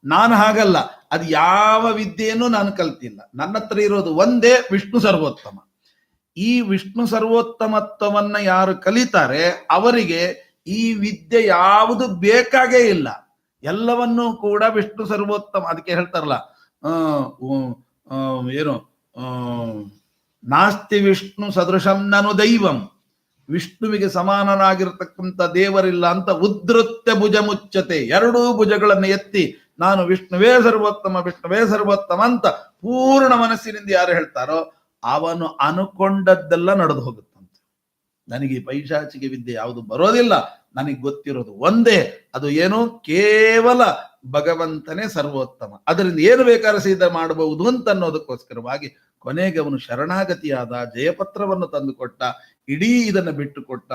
ನಾನು ಹಾಗಲ್ಲ, ಅದು ಯಾವ ವಿದ್ಯೆಯನ್ನು ನಾನು ಕಲ್ತಿಲ್ಲ. ನನ್ನ ಹತ್ರ ಇರೋದು ಒಂದೇ ವಿಷ್ಣು ಸರ್ವೋತ್ತಮ. ಈ ವಿಷ್ಣು ಸರ್ವೋತ್ತಮತ್ವವನ್ನ ಯಾರು ಕಲಿತಾರೆ ಅವರಿಗೆ ಈ ವಿದ್ಯೆ ಯಾವುದು ಬೇಕಾಗೇ ಇಲ್ಲ. ಎಲ್ಲವನ್ನೂ ಕೂಡ ವಿಷ್ಣು ಸರ್ವೋತ್ತಮ. ಅದಕ್ಕೆ ಹೇಳ್ತಾರಲ್ಲ, ಏನು ನಾಸ್ತಿ ವಿಷ್ಣು ಸದೃಶಂ ನನು ದೈವಂ, ವಿಷ್ಣುವಿಗೆ ಸಮಾನನಾಗಿರ್ತಕ್ಕಂಥ ದೇವರಿಲ್ಲ ಅಂತ ಉದ್ಧೃತ್ಯ ಭುಜ ಮುಚ್ಚತೆ, ಎರಡೂ ಭುಜಗಳನ್ನು ಎತ್ತಿ ನಾನು ವಿಷ್ಣುವೇ ಸರ್ವೋತ್ತಮ, ವಿಷ್ಣುವೇ ಸರ್ವೋತ್ತಮ ಅಂತ ಪೂರ್ಣ ಮನಸ್ಸಿನಿಂದ ಯಾರು ಹೇಳ್ತಾರೋ ಅವನು ಅನುಕೊಂಡದ್ದೆಲ್ಲ ನಡೆದು ಹೋಗುತ್ತಂತೆ. ನನಗೆ ಪೈಶಾಚಿಕ ವಿದ್ಯೆ ಯಾವುದು ಬರೋದಿಲ್ಲ, ನನಗೆ ಗೊತ್ತಿರೋದು ಒಂದೇ, ಅದು ಏನು, ಕೇವಲ ಭಗವಂತನೇ ಸರ್ವೋತ್ತಮ, ಅದರಿಂದ ಏನು ಬೇಕಾದ್ರೆ ಸಿದ್ಧ ಮಾಡಬಹುದು ಅಂತ ಅನ್ನೋದಕ್ಕೋಸ್ಕರವಾಗಿ ಕೊನೆಗೆ ಅವನು ಶರಣಾಗತಿಯಾದ, ಜಯಪತ್ರವನ್ನು ತಂದುಕೊಟ್ಟ, ಇಡೀ ಇದನ್ನು ಬಿಟ್ಟುಕೊಟ್ಟ.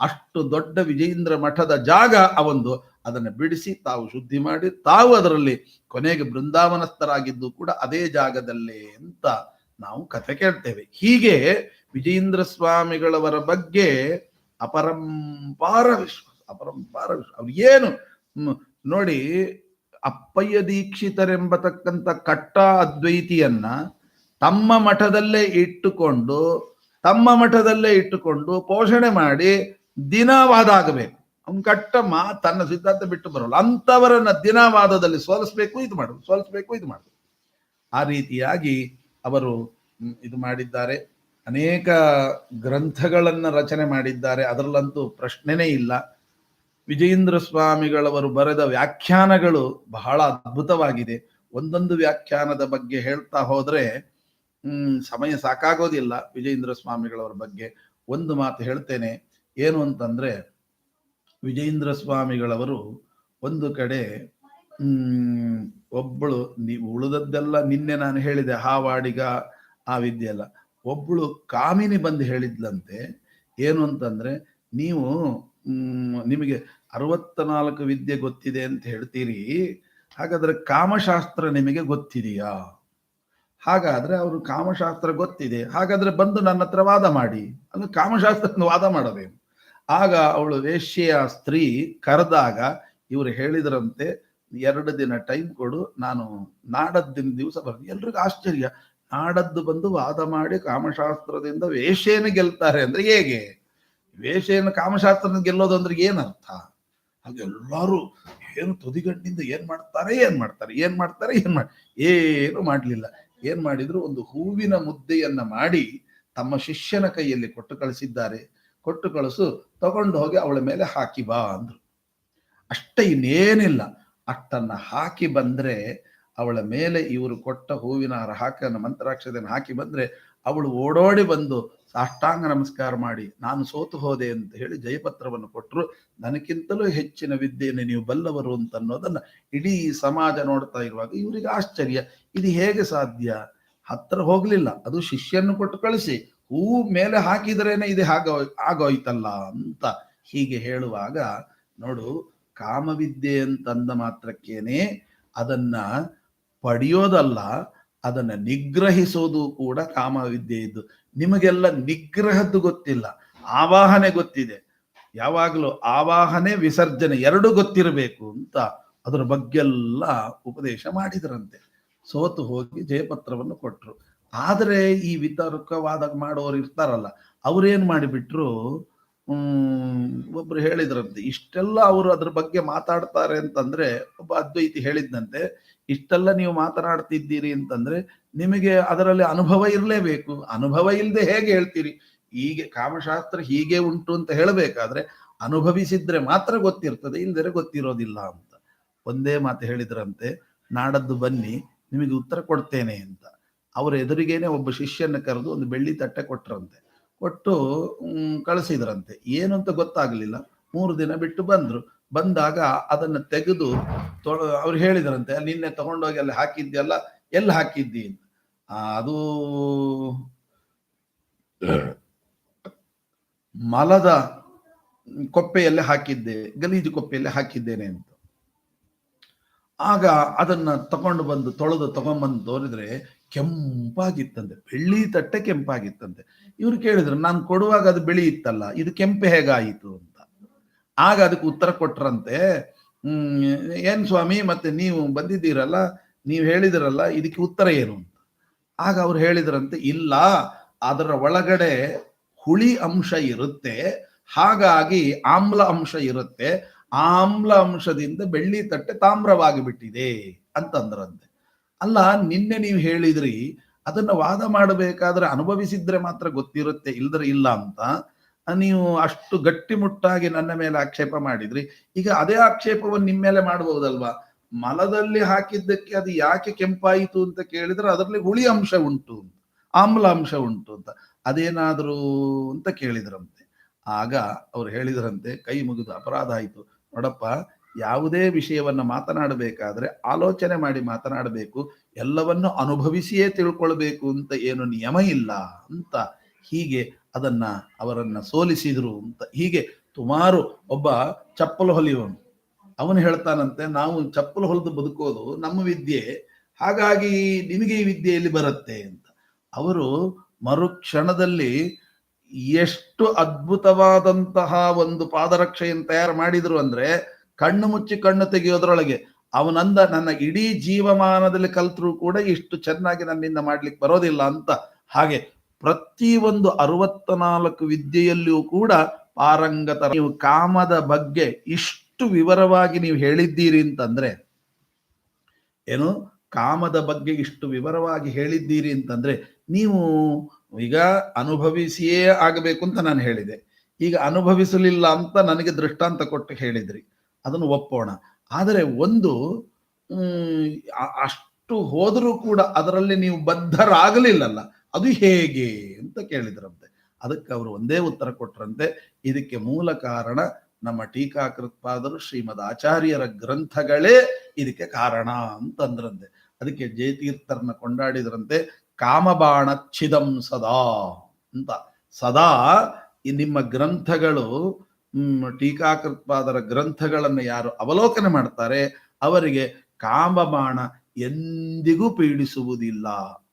ಅಷ್ಟು ದೊಡ್ಡ ವಿಜಯೇಂದ್ರ ಮಠದ ಜಾಗ ಅವಂದು, ಅದನ್ನು ಬಿಡಿಸಿ ತಾವು ಶುದ್ಧಿ ಮಾಡಿ ತಾವು ಅದರಲ್ಲಿ ಕೊನೆಗೆ ಬೃಂದಾವನಸ್ಥರಾಗಿದ್ದು ಕೂಡ ಅದೇ ಜಾಗದಲ್ಲೇ ಅಂತ ನಾವು ಕಥೆ ಕೇಳ್ತೇವೆ. ಹೀಗೆ ವಿಜಯೇಂದ್ರ ಸ್ವಾಮಿಗಳವರ ಬಗ್ಗೆ ಅಪರಂಪಾರ ವಿಶ್ವಾಸ, ಅಪರಂಪಾರ ವಿಶ್ವಾಸ. ಅವ್ರು ಏನು ನೋಡಿ, ಅಪ್ಪಯ್ಯ ದೀಕ್ಷಿತರೆಂಬತಕ್ಕಂಥ ಕಟ್ಟ ಅದ್ವೈತಿಯನ್ನ ತಮ್ಮ ಮಠದಲ್ಲೇ ಇಟ್ಟುಕೊಂಡು ಪೋಷಣೆ ಮಾಡಿ ದಿನವಾದ ಆಗಬೇಕು. ಅವ್ನು ಕಟ್ಟ ತನ್ನ ಸಿದ್ಧಾಂತ ಬಿಟ್ಟು ಬರೋಲ್ಲ, ಅಂತವರನ್ನ ದಿನವಾದದಲ್ಲಿ ಸೋಲಿಸ್ಬೇಕು, ಇದು ಮಾಡುದು. ಆ ರೀತಿಯಾಗಿ ಅವರು ಇದು ಮಾಡಿದ್ದಾರೆ. ಅನೇಕ ಗ್ರಂಥಗಳನ್ನ ರಚನೆ ಮಾಡಿದ್ದಾರೆ, ಅದರಲ್ಲಂತೂ ಪ್ರಶ್ನೆನೇ ಇಲ್ಲ. ವಿಜಯೇಂದ್ರ ಸ್ವಾಮಿಗಳವರು ಬರೆದ ವ್ಯಾಖ್ಯಾನಗಳು ಬಹಳ ಅದ್ಭುತವಾಗಿದೆ. ಒಂದೊಂದು ವ್ಯಾಖ್ಯಾನದ ಬಗ್ಗೆ ಹೇಳ್ತಾ ಹೋದ್ರೆ ಸಮಯ ಸಾಕಾಗೋದಿಲ್ಲ. ವಿಜಯೇಂದ್ರ ಸ್ವಾಮಿಗಳವರ ಬಗ್ಗೆ ಒಂದು ಮಾತು ಹೇಳ್ತೇನೆ, ಏನು ಅಂತಂದ್ರೆ, ವಿಜಯೇಂದ್ರ ಸ್ವಾಮಿಗಳವರು ಒಂದು ಕಡೆ ಒಬ್ಬಳು, ನೀವು ಉಳಿದದ್ದೆಲ್ಲ ನಿನ್ನೆ ನಾನು ಹೇಳಿದೆ, ಹಾವಾಡಿಗ ಆ ವಿದ್ಯೆ ಎಲ್ಲ, ಒಬ್ಬಳು ಕಾಮಿನಿ ಬಂದು ಹೇಳಿದ್ಲಂತೆ. ಏನು ಅಂತಂದ್ರೆ, ನೀವು ನಿಮಗೆ 64 ವಿದ್ಯೆ ಗೊತ್ತಿದೆ ಅಂತ ಹೇಳ್ತೀರಿ, ಹಾಗಾದ್ರೆ ಕಾಮಶಾಸ್ತ್ರ ನಿಮಗೆ ಗೊತ್ತಿದೆಯಾ? ಹಾಗಾದ್ರೆ ಅವರು ಕಾಮಶಾಸ್ತ್ರ ಗೊತ್ತಿದೆ, ಹಾಗಾದ್ರೆ ಬಂದು ನನ್ನ ಹತ್ರ ವಾದ ಮಾಡಿ. ಅಂದ್ರೆ ಕಾಮಶಾಸ್ತ್ರ ವಾದ ಮಾಡೋದೇನು? ಆಗ ಅವಳು ವೇಶ್ಯೆಯ ಸ್ತ್ರೀ ಕರೆದಾಗ ಇವರು ಹೇಳಿದ್ರಂತೆ, 2 ದಿನ ಟೈಮ್ ಕೊಡು, ನಾನು ನಾಡದ್ದಿನ ದಿವಸ ಬರ್ತೀನಿ. ಎಲ್ರಿಗೂ ಆಶ್ಚರ್ಯ, ನಾಡದ್ದು ಬಂದು ವಾದ ಮಾಡಿ ಕಾಮಶಾಸ್ತ್ರದಿಂದ ವೇಶ್ಯೆಯನ್ನು ಗೆಲ್ತಾರೆ ಅಂದ್ರೆ ಹೇಗೆ? ವೇಶ್ಯೆಯನ್ನು ಕಾಮಶಾಸ್ತ್ರದಿಂದ ಗೆಲ್ಲೋದು ಅಂದ್ರೆ ಏನರ್ಥ? ಹಾಗೆ ಎಲ್ಲರೂ ಏನು ತುದಿಗಣ್ಣಿಂದ ಏನ್ ಮಾಡ್ತಾರೆ ಏನು ಮಾಡ್ಲಿಲ್ಲ. ಏನ್ ಮಾಡಿದ್ರು, ಒಂದು ಹೂವಿನ ಮುದ್ದೆಯನ್ನ ಮಾಡಿ ತಮ್ಮ ಶಿಷ್ಯನ ಕೈಯಲ್ಲಿ ಕೊಟ್ಟು ಕಳಿಸಿದ್ದಾರೆ. ಕೊಟ್ಟು ಕಳಿಸು, ತಗೊಂಡು ಹೋಗಿ ಅವಳ ಮೇಲೆ ಹಾಕಿ ಬಾ ಅಂದ್ರು. ಅಷ್ಟೇ, ಇನ್ನೇನಿಲ್ಲ. ಅಷ್ಟನ್ನ ಹಾಕಿ ಬಂದ್ರೆ, ಅವಳ ಮೇಲೆ ಇವರು ಕೊಟ್ಟ ಹೂವಿನ ಹಾರ ಮಂತ್ರಾಕ್ಷತೆಯನ್ನು ಹಾಕಿ ಬಂದ್ರೆ, ಅವಳು ಓಡೋಡಿ ಬಂದು ಸಾಷ್ಟಾಂಗ ನಮಸ್ಕಾರ ಮಾಡಿ ನಾನು ಸೋತು ಹೋದೆ ಅಂತ ಹೇಳಿ ಜಯಪತ್ರವನ್ನು ಕೊಟ್ಟರು. ನನಗಿಂತಲೂ ಹೆಚ್ಚಿನ ವಿದ್ಯೆಯನ್ನು ನೀವು ಬಲ್ಲವರು ಅಂತ ಅನ್ನೋದನ್ನ ಇಡೀ ಸಮಾಜ ನೋಡ್ತಾ ಇರುವಾಗ ಇವರಿಗೆ ಆಶ್ಚರ್ಯ, ಇದು ಹೇಗೆ ಸಾಧ್ಯ? ಹತ್ರ ಹೋಗ್ಲಿಲ್ಲ, ಅದು ಶಿಷ್ಯನ್ನು ಕೊಟ್ಟು ಕಳಿಸಿ ಹೂ ಮೇಲೆ ಹಾಕಿದ್ರೇನೆ ಇದು ಆಗೋಯ್ತಲ್ಲ ಅಂತ ಹೀಗೆ ಹೇಳುವಾಗ, ನೋಡು, ಕಾಮವಿದ್ಯೆ ಅಂತಂದ ಮಾತ್ರಕ್ಕೇನೆ ಅದನ್ನ ಪಡೆಯೋದಲ್ಲ, ಅದನ್ನ ನಿಗ್ರಹಿಸೋದು ಕೂಡ ಕಾಮವಿದ್ಯೆ ಇದ್ದು. ನಿಮಗೆಲ್ಲ ನಿಗ್ರಹದ್ದು ಗೊತ್ತಿಲ್ಲ, ಆವಾಹನೆ ಗೊತ್ತಿದೆ. ಯಾವಾಗಲೂ ಆವಾಹನೆ ವಿಸರ್ಜನೆ ಎರಡು ಗೊತ್ತಿರಬೇಕು ಅಂತ ಅದರ ಬಗ್ಗೆಲ್ಲ ಉಪದೇಶ ಮಾಡಿದ್ರಂತೆ. ಸೋತು ಹೋಗಿ ಜಯಪತ್ರವನ್ನು ಕೊಟ್ರು. ಆದರೆ ಈ ವಿತರ್ಕವಾದ ಮಾಡೋರು ಇರ್ತಾರಲ್ಲ, ಅವ್ರೇನ್ ಮಾಡಿಬಿಟ್ರು, ಒಬ್ರು ಹೇಳಿದ್ರಂತೆ, ಇಷ್ಟೆಲ್ಲ ಅವರು ಅದ್ರ ಬಗ್ಗೆ ಮಾತಾಡ್ತಾರೆ ಅಂತಂದ್ರೆ, ಒಬ್ಬ ಅದ್ವೈತಿ ಹೇಳಿದ್ದಂತೆ, ಇಷ್ಟೆಲ್ಲ ನೀವು ಮಾತನಾಡ್ತಿದ್ದೀರಿ ಅಂತಂದ್ರೆ ನಿಮಗೆ ಅದರಲ್ಲಿ ಅನುಭವ ಇರಲೇಬೇಕು. ಅನುಭವ ಇಲ್ಲದೆ ಹೇಗೆ ಹೇಳ್ತೀರಿ? ಹೀಗೆ ಕಾಮಶಾಸ್ತ್ರ ಹೀಗೆ ಉಂಟು ಅಂತ ಹೇಳಬೇಕಾದ್ರೆ ಅನುಭವಿಸಿದ್ರೆ ಮಾತ್ರ ಗೊತ್ತಿರ್ತದೆ, ಇಲ್ದರೆ ಗೊತ್ತಿರೋದಿಲ್ಲ ಅಂತ ಒಂದೇ ಮಾತು ಹೇಳಿದ್ರಂತೆ. ನಾಡದ್ದು ಬನ್ನಿ, ನಿಮಗೆ ಉತ್ತರ ಕೊಡ್ತೇನೆ ಅಂತ. ಅವರ ಎದುರಿಗೇನೆ ಒಬ್ಬ ಶಿಷ್ಯನ ಕರೆದು ಒಂದು ಬೆಳ್ಳಿ ತಟ್ಟೆ ಕೊಟ್ರಂತೆ. ಕೊಟ್ಟು ಕಳಿಸಿದ್ರಂತೆ. ಏನು ಅಂತ ಗೊತ್ತಾಗ್ಲಿಲ್ಲ. 3 ದಿನ ಬಿಟ್ಟು ಬಂದ್ರು. ಬಂದಾಗ ಅದನ್ನ ತೆಗೆದು ಅವ್ರು ಹೇಳಿದ್ರಂತೆ, ನಿನ್ನೆ ತಗೊಂಡೋಗಿ ಅಲ್ಲಿ ಹಾಕಿದ್ಯಲ್ಲ, ಎಲ್ಲಿ ಹಾಕಿದ್ದಿ ಅಂತ. ಅದು ಮಲದ ಕೊಪ್ಪೆಯಲ್ಲೇ ಹಾಕಿದ್ದೆ, ಗಲೀಜು ಕೊಪ್ಪೆಯಲ್ಲೇ ಹಾಕಿದ್ದೇನೆ ಅಂತ. ಆಗ ಅದನ್ನ ತಗೊಂಡು ಬಂದು ತೊಳೆದು ತಗೊಂಡ್ಬಂದು ತೋರಿದ್ರೆ ಕೆಂಪಾಗಿತ್ತಂತೆ, ಬೆಳ್ಳಿ ತಟ್ಟೆ ಕೆಂಪಾಗಿತ್ತಂತೆ. ಇವ್ರು ಕೇಳಿದ್ರು, ನಾನು ಕೊಡುವಾಗ ಅದು ಬಿಳಿ ಇತ್ತಲ್ಲ, ಇದು ಕೆಂಪೆ ಹೇಗಾಯಿತು ಅಂತ. ಆಗ ಅದಕ್ಕೆ ಉತ್ತರ ಕೊಟ್ರಂತೆ, ಏನ್ ಸ್ವಾಮಿ, ಮತ್ತೆ ನೀವು ಬಂದಿದ್ದೀರಲ್ಲ, ನೀವು ಹೇಳಿದಿರಲ್ಲ, ಇದಕ್ಕೆ ಉತ್ತರ ಏನು ಅಂತ. ಆಗ ಅವ್ರು ಹೇಳಿದ್ರಂತೆ, ಇಲ್ಲ, ಅದರ ಒಳಗಡೆ ಹುಳಿ ಅಂಶ ಇರುತ್ತೆ, ಹಾಗಾಗಿ ಆಮ್ಲ ಅಂಶ ಇರುತ್ತೆ, ಆಮ್ಲ ಅಂಶದಿಂದ ಬೆಳ್ಳಿ ತಟ್ಟೆ ತಾಮ್ರವಾಗಿ ಬಿಟ್ಟಿದೆ ಅಂತಂದ್ರಂತೆ. ಅಲ್ಲ, ನಿನ್ನೆ ನೀವು ಹೇಳಿದ್ರಿ ಅದನ್ನ ವಾದ ಮಾಡಬೇಕಾದ್ರೆ ಅನುಭವಿಸಿದ್ರೆ ಮಾತ್ರ ಗೊತ್ತಿರುತ್ತೆ, ಇಲ್ದ್ರೆ ಇಲ್ಲ ಅಂತ. ನೀವು ಅಷ್ಟು ಗಟ್ಟಿಮುಟ್ಟಾಗಿ ನನ್ನ ಮೇಲೆ ಆಕ್ಷೇಪ ಮಾಡಿದ್ರಿ. ಈಗ ಅದೇ ಆಕ್ಷೇಪವನ್ನು ನಿಮ್ಮ ಮೇಲೆ ಮಾಡಬಹುದಲ್ವಾ? ಮಲದಲ್ಲಿ ಹಾಕಿದ್ದಕ್ಕೆ ಅದು ಯಾಕೆ ಕೆಂಪಾಯಿತು ಅಂತ ಕೇಳಿದ್ರೆ ಅದರಲ್ಲಿ ಹುಳಿ ಅಂಶ ಉಂಟು, ಆಮ್ಲ ಅಂಶ ಉಂಟು ಅಂತ, ಅದೇನಾದ್ರು ಅಂತ ಕೇಳಿದ್ರಂತೆ. ಆಗ ಅವ್ರು ಹೇಳಿದ್ರಂತೆ, ಕೈ ಮುಗಿದು ಅಪರಾಧ ಆಯಿತು ನೋಡಪ್ಪ, ಯಾವುದೇ ವಿಷಯವನ್ನ ಮಾತನಾಡಬೇಕಾದ್ರೆ ಆಲೋಚನೆ ಮಾಡಿ ಮಾತನಾಡಬೇಕು, ಎಲ್ಲವನ್ನು ಅನುಭವಿಸಿಯೇ ತಿಳ್ಕೊಳ್ಬೇಕು ಅಂತ ಏನು ನಿಯಮ ಇಲ್ಲ ಅಂತ. ಹೀಗೆ ಅದನ್ನ ಅವರನ್ನ ಸೋಲಿಸಿದ್ರು ಅಂತ. ಹೀಗೆ ಸುಮಾರು ಒಬ್ಬ ಚಪ್ಪಲು ಹೊಲಿಯವನು, ಅವನು ಹೇಳ್ತಾನಂತೆ, ನಾವು ಚಪ್ಪಲು ಹೊಲಿದು ಬದುಕೋದು ನಮ್ಮ ವಿದ್ಯೆ, ಹಾಗಾಗಿ ನಿಮಗೆ ಈ ವಿದ್ಯೆಯಲ್ಲಿ ಬರುತ್ತೆ ಅಂತ. ಅವರು ಮರುಕ್ಷಣದಲ್ಲಿ ಎಷ್ಟು ಅದ್ಭುತವಾದಂತಹ ಒಂದು ಪಾದರಕ್ಷೆಯನ್ನು ತಯಾರು ಮಾಡಿದ್ರು ಅಂದ್ರೆ, ಕಣ್ಣು ಮುಚ್ಚಿ ಕಣ್ಣು ತೆಗೆಯೋದ್ರೊಳಗೆ ಅವನಂದ, ನನ್ನ ಇಡೀ ಜೀವಮಾನದಲ್ಲಿ ಕಲ್ತರೂ ಕೂಡ ಇಷ್ಟು ಚೆನ್ನಾಗಿ ನನ್ನಿಂದ ಮಾಡ್ಲಿಕ್ಕೆ ಬರೋದಿಲ್ಲ ಅಂತ. ಹಾಗೆ ಪ್ರತಿಯೊಂದು 64 ವಿದ್ಯೆಯಲ್ಲಿಯೂ ಕೂಡ ಪಾರಂಗತ. ನೀವು ಕಾಮದ ಬಗ್ಗೆ ಇಷ್ಟು ವಿವರವಾಗಿ ನೀವು ಹೇಳಿದ್ದೀರಿ ಅಂತಂದ್ರೆ ಏನು, ಕಾಮದ ಬಗ್ಗೆ ಇಷ್ಟು ವಿವರವಾಗಿ ಹೇಳಿದ್ದೀರಿ ಅಂತಂದ್ರೆ, ನೀವು ಈಗ ಅನುಭವಿಸಿಯೇ ಆಗಬೇಕು ಅಂತ ನಾನು ಹೇಳಿದೆ, ಈಗ ಅನುಭವಿಸಲಿಲ್ಲ ಅಂತ ನನಗೆ ದೃಷ್ಟಾಂತ ಕೊಟ್ಟು ಹೇಳಿದ್ರಿ, ಅದನ್ನು ಒಪ್ಪೋಣ. ಆದರೆ ಒಂದು ಅಷ್ಟು ಹೋದರೂ ಕೂಡ ಅದರಲ್ಲಿ ನೀವು ಬದ್ಧರಾಗಲಿಲ್ಲಲ್ಲ, ಅದು ಹೇಗೆ ಅಂತ ಕೇಳಿದ್ರಂತೆ. ಅದಕ್ಕೆ ಅವರು ಒಂದೇ ಉತ್ತರ ಕೊಟ್ರಂತೆ, ಇದಕ್ಕೆ ಮೂಲ ಕಾರಣ ನಮ್ಮ ಟೀಕಾಕೃತ್ಪಾದರು ಶ್ರೀಮದ್ ಆಚಾರ್ಯರ ಗ್ರಂಥಗಳೇ ಇದಕ್ಕೆ ಕಾರಣ ಅಂತಂದ್ರಂತೆ. ಅದಕ್ಕೆ ಜಯತೀರ್ಥರನ್ನ ಕೊಂಡಾಡಿದ್ರಂತೆ, ಕಾಮಬಾಣ ಛಿದಂ ಸದಾ ಅಂತ. ಸದಾ ಈ ನಿಮ್ಮ ಗ್ರಂಥಗಳು, ಟೀಕಾಕೃತ್ಪಾದರ ಗ್ರಂಥಗಳನ್ನು ಯಾರು ಅವಲೋಕನೆ ಮಾಡ್ತಾರೆ ಅವರಿಗೆ ಕಾಮಬಾಣ ಎಂದಿಗೂ ಪೀಡಿಸುವುದಿಲ್ಲ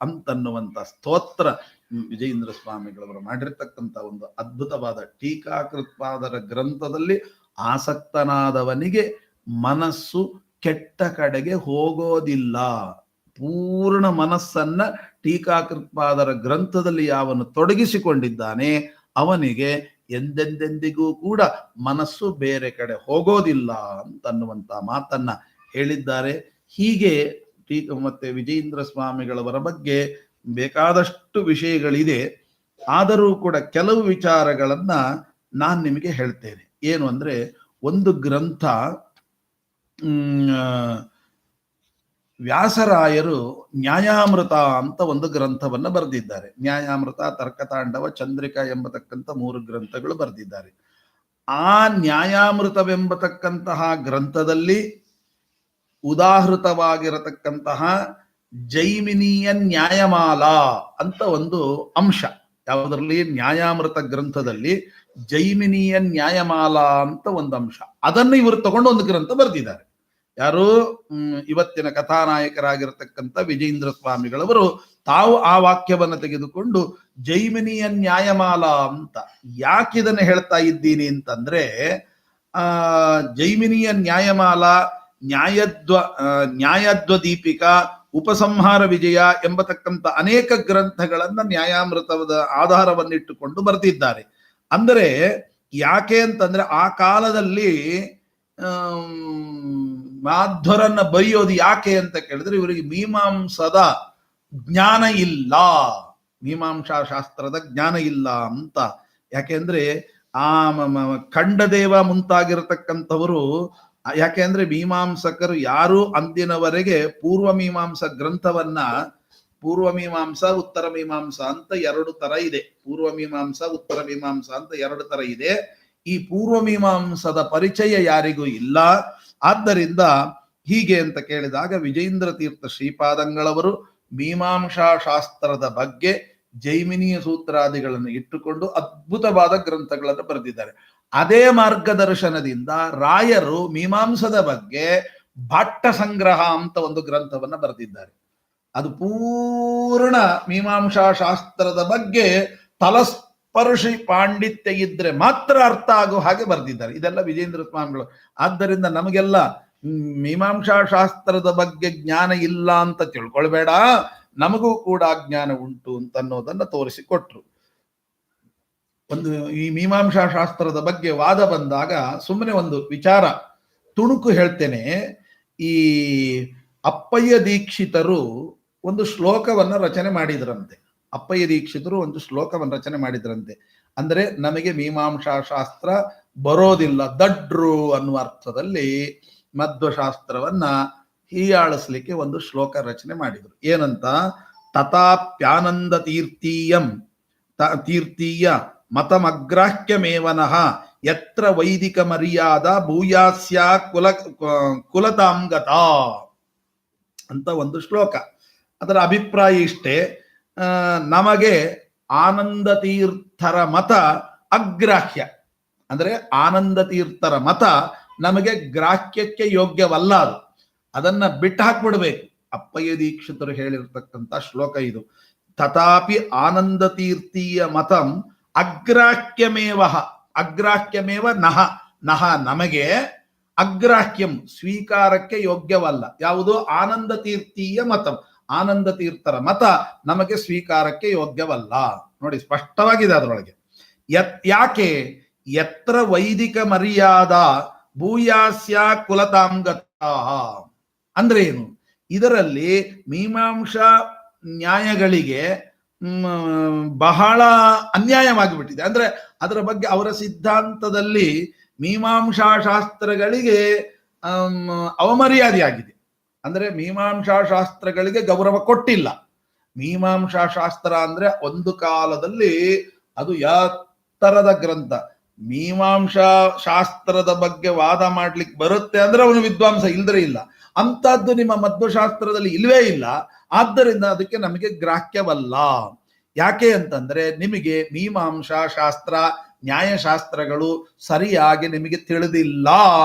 ಅಂತನ್ನುವಂತ ಸ್ತೋತ್ರ ವಿಜಯೇಂದ್ರ ಸ್ವಾಮಿಗಳವರು ಮಾಡಿರ್ತಕ್ಕಂಥ ಒಂದು ಅದ್ಭುತವಾದ ಟೀಕಾಕೃತ್ಪಾದರ ಗ್ರಂಥದಲ್ಲಿ ಆಸಕ್ತನಾದವನಿಗೆ ಮನಸ್ಸು ಕೆಟ್ಟ ಕಡೆಗೆ ಹೋಗೋದಿಲ್ಲ. ಪೂರ್ಣ ಮನಸ್ಸನ್ನ ಟೀಕಾಕೃತ್ಪಾದರ ಗ್ರಂಥದಲ್ಲಿ ಯಾವನು ತೊಡಗಿಸಿಕೊಂಡಿದ್ದಾನೆ ಅವನಿಗೆ ಎಂದೆಂದೆಂದಿಗೂ ಕೂಡ ಮನಸ್ಸು ಬೇರೆ ಕಡೆ ಹೋಗೋದಿಲ್ಲ ಅಂತನ್ನುವಂತ ಮಾತನ್ನ ಹೇಳಿದ್ದಾರೆ. ಹೀಗೆ ಮತ್ತೆ ವಿಜಯೇಂದ್ರ ಸ್ವಾಮಿಗಳವರ ಬಗ್ಗೆ ಬೇಕಾದಷ್ಟು ವಿಷಯಗಳಿದೆ. ಆದರೂ ಕೂಡ ಕೆಲವು ವಿಚಾರಗಳನ್ನ ನಾನು ನಿಮಗೆ ಹೇಳ್ತೇನೆ. ಏನು ಅಂದ್ರೆ, ಒಂದು ಗ್ರಂಥ ವ್ಯಾಸರಾಯರು ನ್ಯಾಯಾಮೃತ ಅಂತ ಒಂದು ಗ್ರಂಥವನ್ನ ಬರೆದಿದ್ದಾರೆ. ನ್ಯಾಯಾಮೃತ, ತರ್ಕತಾಂಡವ, ಚಂದ್ರಿಕಾ ಎಂಬತಕ್ಕಂಥ 3 ಗ್ರಂಥಗಳು ಬರೆದಿದ್ದಾರೆ. ಆ ನ್ಯಾಯಾಮೃತವೆಂಬತಕ್ಕಂತಹ ಗ್ರಂಥದಲ್ಲಿ ಉದಾಹೃತವಾಗಿರತಕ್ಕಂತಹ ಜೈಮಿನಿಯ ನ್ಯಾಯಮಾಲಾ ಅಂತ ಒಂದು ಅಂಶ, ಯಾವುದರಲ್ಲಿ, ನ್ಯಾಯಾಮೃತ ಗ್ರಂಥದಲ್ಲಿ ಜೈಮಿನಿಯ ನ್ಯಾಯಮಾಲಾ ಅಂತ ಒಂದು ಅಂಶ, ಅದನ್ನು ಇವರು ತಗೊಂಡು ಒಂದು ಗ್ರಂಥ ಬರೆದಿದ್ದಾರೆ. ಯಾರು? ಇವತ್ತಿನ ಕಥಾನಾಯಕರಾಗಿರತಕ್ಕಂಥ ವಿಜಯೇಂದ್ರ ಸ್ವಾಮಿಗಳವರು ತಾವು ಆ ವಾಕ್ಯವನ್ನು ತೆಗೆದುಕೊಂಡು ಜೈಮಿನಿಯ ನ್ಯಾಯಮಾಲಾ ಅಂತ. ಯಾಕಿದನ್ನು ಹೇಳ್ತಾ ಇದ್ದೀನಿ ಅಂತಂದ್ರೆ, ಜೈಮಿನಿಯ ನ್ಯಾಯಮಾಲಾ, ನ್ಯಾಯದ್ವ ದೀಪಿಕಾ, ಉಪಸಂಹಾರ ವಿಜಯ ಎಂಬತಕ್ಕಂಥ ಅನೇಕ ಗ್ರಂಥಗಳನ್ನ ನ್ಯಾಯಾಮೃತದ ಆಧಾರವನ್ನಿಟ್ಟುಕೊಂಡು ಬರೆದಿದ್ದಾರೆ. ಅಂದರೆ ಯಾಕೆ ಅಂತಂದ್ರೆ, ಆ ಕಾಲದಲ್ಲಿ ಮಾಧ್ವರನ್ನ ಬೈಯೋದು ಯಾಕೆ ಅಂತ ಕೇಳಿದ್ರೆ, ಇವರಿಗೆ ಮೀಮಾಂಸದ ಜ್ಞಾನ ಇಲ್ಲ, ಮೀಮಾಂಸಾ ಶಾಸ್ತ್ರದ ಜ್ಞಾನ ಇಲ್ಲ ಅಂತ. ಯಾಕೆಂದ್ರೆ ಆ ಖಂಡದೇವ ಮುಂತಾಗಿರತಕ್ಕಂಥವರು, ಯಾಕೆ ಅಂದ್ರೆ ಮೀಮಾಂಸಕರು ಯಾರು ಅಂದಿನವರೆಗೆ ಪೂರ್ವ ಮೀಮಾಂಸಾ ಗ್ರಂಥವನ್ನ, ಪೂರ್ವ ಮೀಮಾಂಸಾ ಉತ್ತರ ಮೀಮಾಂಸಾ ಅಂತ ಎರಡು ತರ ಇದೆ, ಪೂರ್ವ ಮೀಮಾಂಸಾ ಉತ್ತರ ಮೀಮಾಂಸಾ ಅಂತ ಎರಡು ತರ ಇದೆ. ಈ ಪೂರ್ವ ಮೀಮಾಂಸದ ಪರಿಚಯ ಯಾರಿಗೂ ಇಲ್ಲ. ಆದ್ದರಿಂದ ಹೀಗೆ ಅಂತ ಕೇಳಿದಾಗ ವಿಜಯೇಂದ್ರ ತೀರ್ಥ ಶ್ರೀಪಾದಂಗಳವರು ಮೀಮಾಂಸಾ ಶಾಸ್ತ್ರದ ಬಗ್ಗೆ ಜೈಮಿನಿಯ ಸೂತ್ರಾದಿಗಳನ್ನು ಇಟ್ಟುಕೊಂಡು ಅದ್ಭುತವಾದ ಗ್ರಂಥಗಳನ್ನು ಬರೆದಿದ್ದಾರೆ. ಅದೇ ಮಾರ್ಗದರ್ಶನದಿಂದ ರಾಯರು ಮೀಮಾಂಸದ ಬಗ್ಗೆ ಭಟ್ಟ ಸಂಗ್ರಹ ಅಂತ ಒಂದು ಗ್ರಂಥವನ್ನ ಬರೆದಿದ್ದಾರೆ. ಅದು ಪೂರ್ಣ ಮೀಮಾಂಸಾ ಶಾಸ್ತ್ರದ ಬಗ್ಗೆ ತಲಸ್ಪರ್ಶಿ ಪಾಂಡಿತ್ಯ ಇದ್ರೆ ಮಾತ್ರ ಅರ್ಥ ಆಗೋ ಹಾಗೆ ಬರೆದಿದ್ದಾರೆ. ಇದೆಲ್ಲ ವಿಜಯೇಂದ್ರ ಸ್ವಾಮಿಗಳು. ಆದ್ದರಿಂದ ನಮಗೆಲ್ಲ ಮೀಮಾಂಸಾ ಶಾಸ್ತ್ರದ ಬಗ್ಗೆ ಜ್ಞಾನ ಇಲ್ಲ ಅಂತ ತಿಳ್ಕೊಳ್ಬೇಡ, ನಮಗೂ ಕೂಡ ಜ್ಞಾನ ಉಂಟು ಅಂತ ಅನ್ನೋದನ್ನ ತೋರಿಸಿಕೊಟ್ರು. ಒಂದು ಈ ಮೀಮಾಂಸಾ ಶಾಸ್ತ್ರದ ಬಗ್ಗೆ ವಾದ ಬಂದಾಗ ಸುಮ್ಮನೆ ಒಂದು ವಿಚಾರ ತುಣುಕು ಹೇಳ್ತೇನೆ. ಈ ಅಪ್ಪಯ್ಯ ದೀಕ್ಷಿತರು ಒಂದು ಶ್ಲೋಕವನ್ನ ರಚನೆ ಮಾಡಿದ್ರಂತೆ. ಅಪ್ಪಯ್ಯ ದೀಕ್ಷಿತರು ಒಂದು ಶ್ಲೋಕವನ್ನು ರಚನೆ ಮಾಡಿದ್ರಂತೆ. ಅಂದ್ರೆ ನಮಗೆ ಮೀಮಾಂಸಾ ಶಾಸ್ತ್ರ ಬರೋದಿಲ್ಲ, ದಡ್ರು ಅನ್ನುವ ಅರ್ಥದಲ್ಲಿ ಮಧ್ವಶಾಸ್ತ್ರವನ್ನ ಹೀಯಾಳಿಸ್ಲಿಕ್ಕೆ ಒಂದು ಶ್ಲೋಕ ರಚನೆ ಮಾಡಿದ್ರು. ಏನಂತ? ತಥಾಪ್ಯಾನಂದ ತೀರ್ಥೀಯ ಮತಮಗ್ರಾಹ್ಯಮೇವನಃ ಯತ್ರ ವೈದಿಕ ಮರ್ಯಾದ ಭೂಯಾಸ್ಯ ಕುಲತಾಂಗತ ಅಂತ ಒಂದು ಶ್ಲೋಕ. ಅದರ ಅಭಿಪ್ರಾಯ ಇಷ್ಟೇ, ನಮಗೆ ಆನಂದ ತೀರ್ಥರ ಮತ ಅಗ್ರಾಹ್ಯ, ಅಂದ್ರೆ ಆನಂದ ತೀರ್ಥರ ಮತ ನಮಗೆ ಗ್ರಾಹ್ಯಕ್ಕೆ ಯೋಗ್ಯವಲ್ಲ, ಅದನ್ನ ಬಿಟ್ಟು ಹಾಕ್ಬಿಡ್ಬೇಕು. ಅಪ್ಪಯ್ಯ ದೀಕ್ಷಿತರು ಹೇಳಿರ್ತಕ್ಕಂಥ ಶ್ಲೋಕ ಇದು. ತಥಾಪಿ ಆನಂದ ತೀರ್ಥೀಯ ಮತಂ ಅಗ್ರಾಹ್ಯಮೇವ ನಹ ನಮಗೆ, ಅಗ್ರಾಹ್ಯಂ ಸ್ವೀಕಾರಕ್ಕೆ ಯೋಗ್ಯವಲ್ಲ. ಯಾವುದು? ಆನಂದ ತೀರ್ಥೀಯ ಮತಂ, ಆನಂದ ತೀರ್ಥರ ಮತ ನಮಗೆ ಸ್ವೀಕಾರಕ್ಕೆ ಯೋಗ್ಯವಲ್ಲ. ನೋಡಿ, ಸ್ಪಷ್ಟವಾಗಿದೆ ಅದರೊಳಗೆ. ಯಾಕೆ? ಯತ್ರ ವೈದಿಕ ಮರ್ಯಾದ ಭೂಯಾಸ್ಯ ಕುಲತಾಂಗತ ಅಂದ್ರೆ ಏನು? ಇದರಲ್ಲಿ ಮೀಮಾಂಸಾ ನ್ಯಾಯಗಳಿಗೆ ಬಹಳ ಅನ್ಯಾಯವಾಗಿಬಿಟ್ಟಿದೆ. ಅಂದ್ರೆ ಅದರ ಬಗ್ಗೆ ಅವರ ಸಿದ್ಧಾಂತದಲ್ಲಿ ಮೀಮಾಂಸಾ ಶಾಸ್ತ್ರಗಳಿಗೆ ಅವಮರ್ಯಾದೆಯಾಗಿದೆ. ಅಂದ್ರೆ ಮೀಮಾಂಸಾ ಶಾಸ್ತ್ರಗಳಿಗೆ ಗೌರವ ಕೊಟ್ಟಿಲ್ಲ. ಮೀಮಾಂಸಾ ಶಾಸ್ತ್ರ ಅಂದ್ರೆ ಒಂದು ಕಾಲದಲ್ಲಿ ಅದು ಎತ್ತರದ ಗ್ರಂಥ. ಮೀಮಾಂಸಾ ಶಾಸ್ತ್ರದ ಬಗ್ಗೆ ವಾದ ಮಾಡ್ಲಿಕ್ಕೆ ಬರುತ್ತೆ ಅಂದ್ರೆ ಅವನು ವಿದ್ವಾಂಸ, ಇಲ್ದ್ರೆ ಇಲ್ಲ. ಅಂತದ್ದು ನಿಮ್ಮ ಮಧ್ವಶಾಸ್ತ್ರದಲ್ಲಿ ಇಲ್ವೇ ಇಲ್ಲ. ಆದ್ದರಿಂದ ಅದಕ್ಕೆ ನಮಗೆ ಗ್ರಾಹ್ಯವಲ್ಲ. ಯಾಕೆ ಅಂತಂದ್ರೆ ನಿಮಗೆ ಮೀಮಾಂಸಾ ಶಾಸ್ತ್ರ, ನ್ಯಾಯಶಾಸ್ತ್ರಗಳು ಸರಿಯಾಗಿ ನಿಮಗೆ ತಿಳಿದಿಲ್ಲ.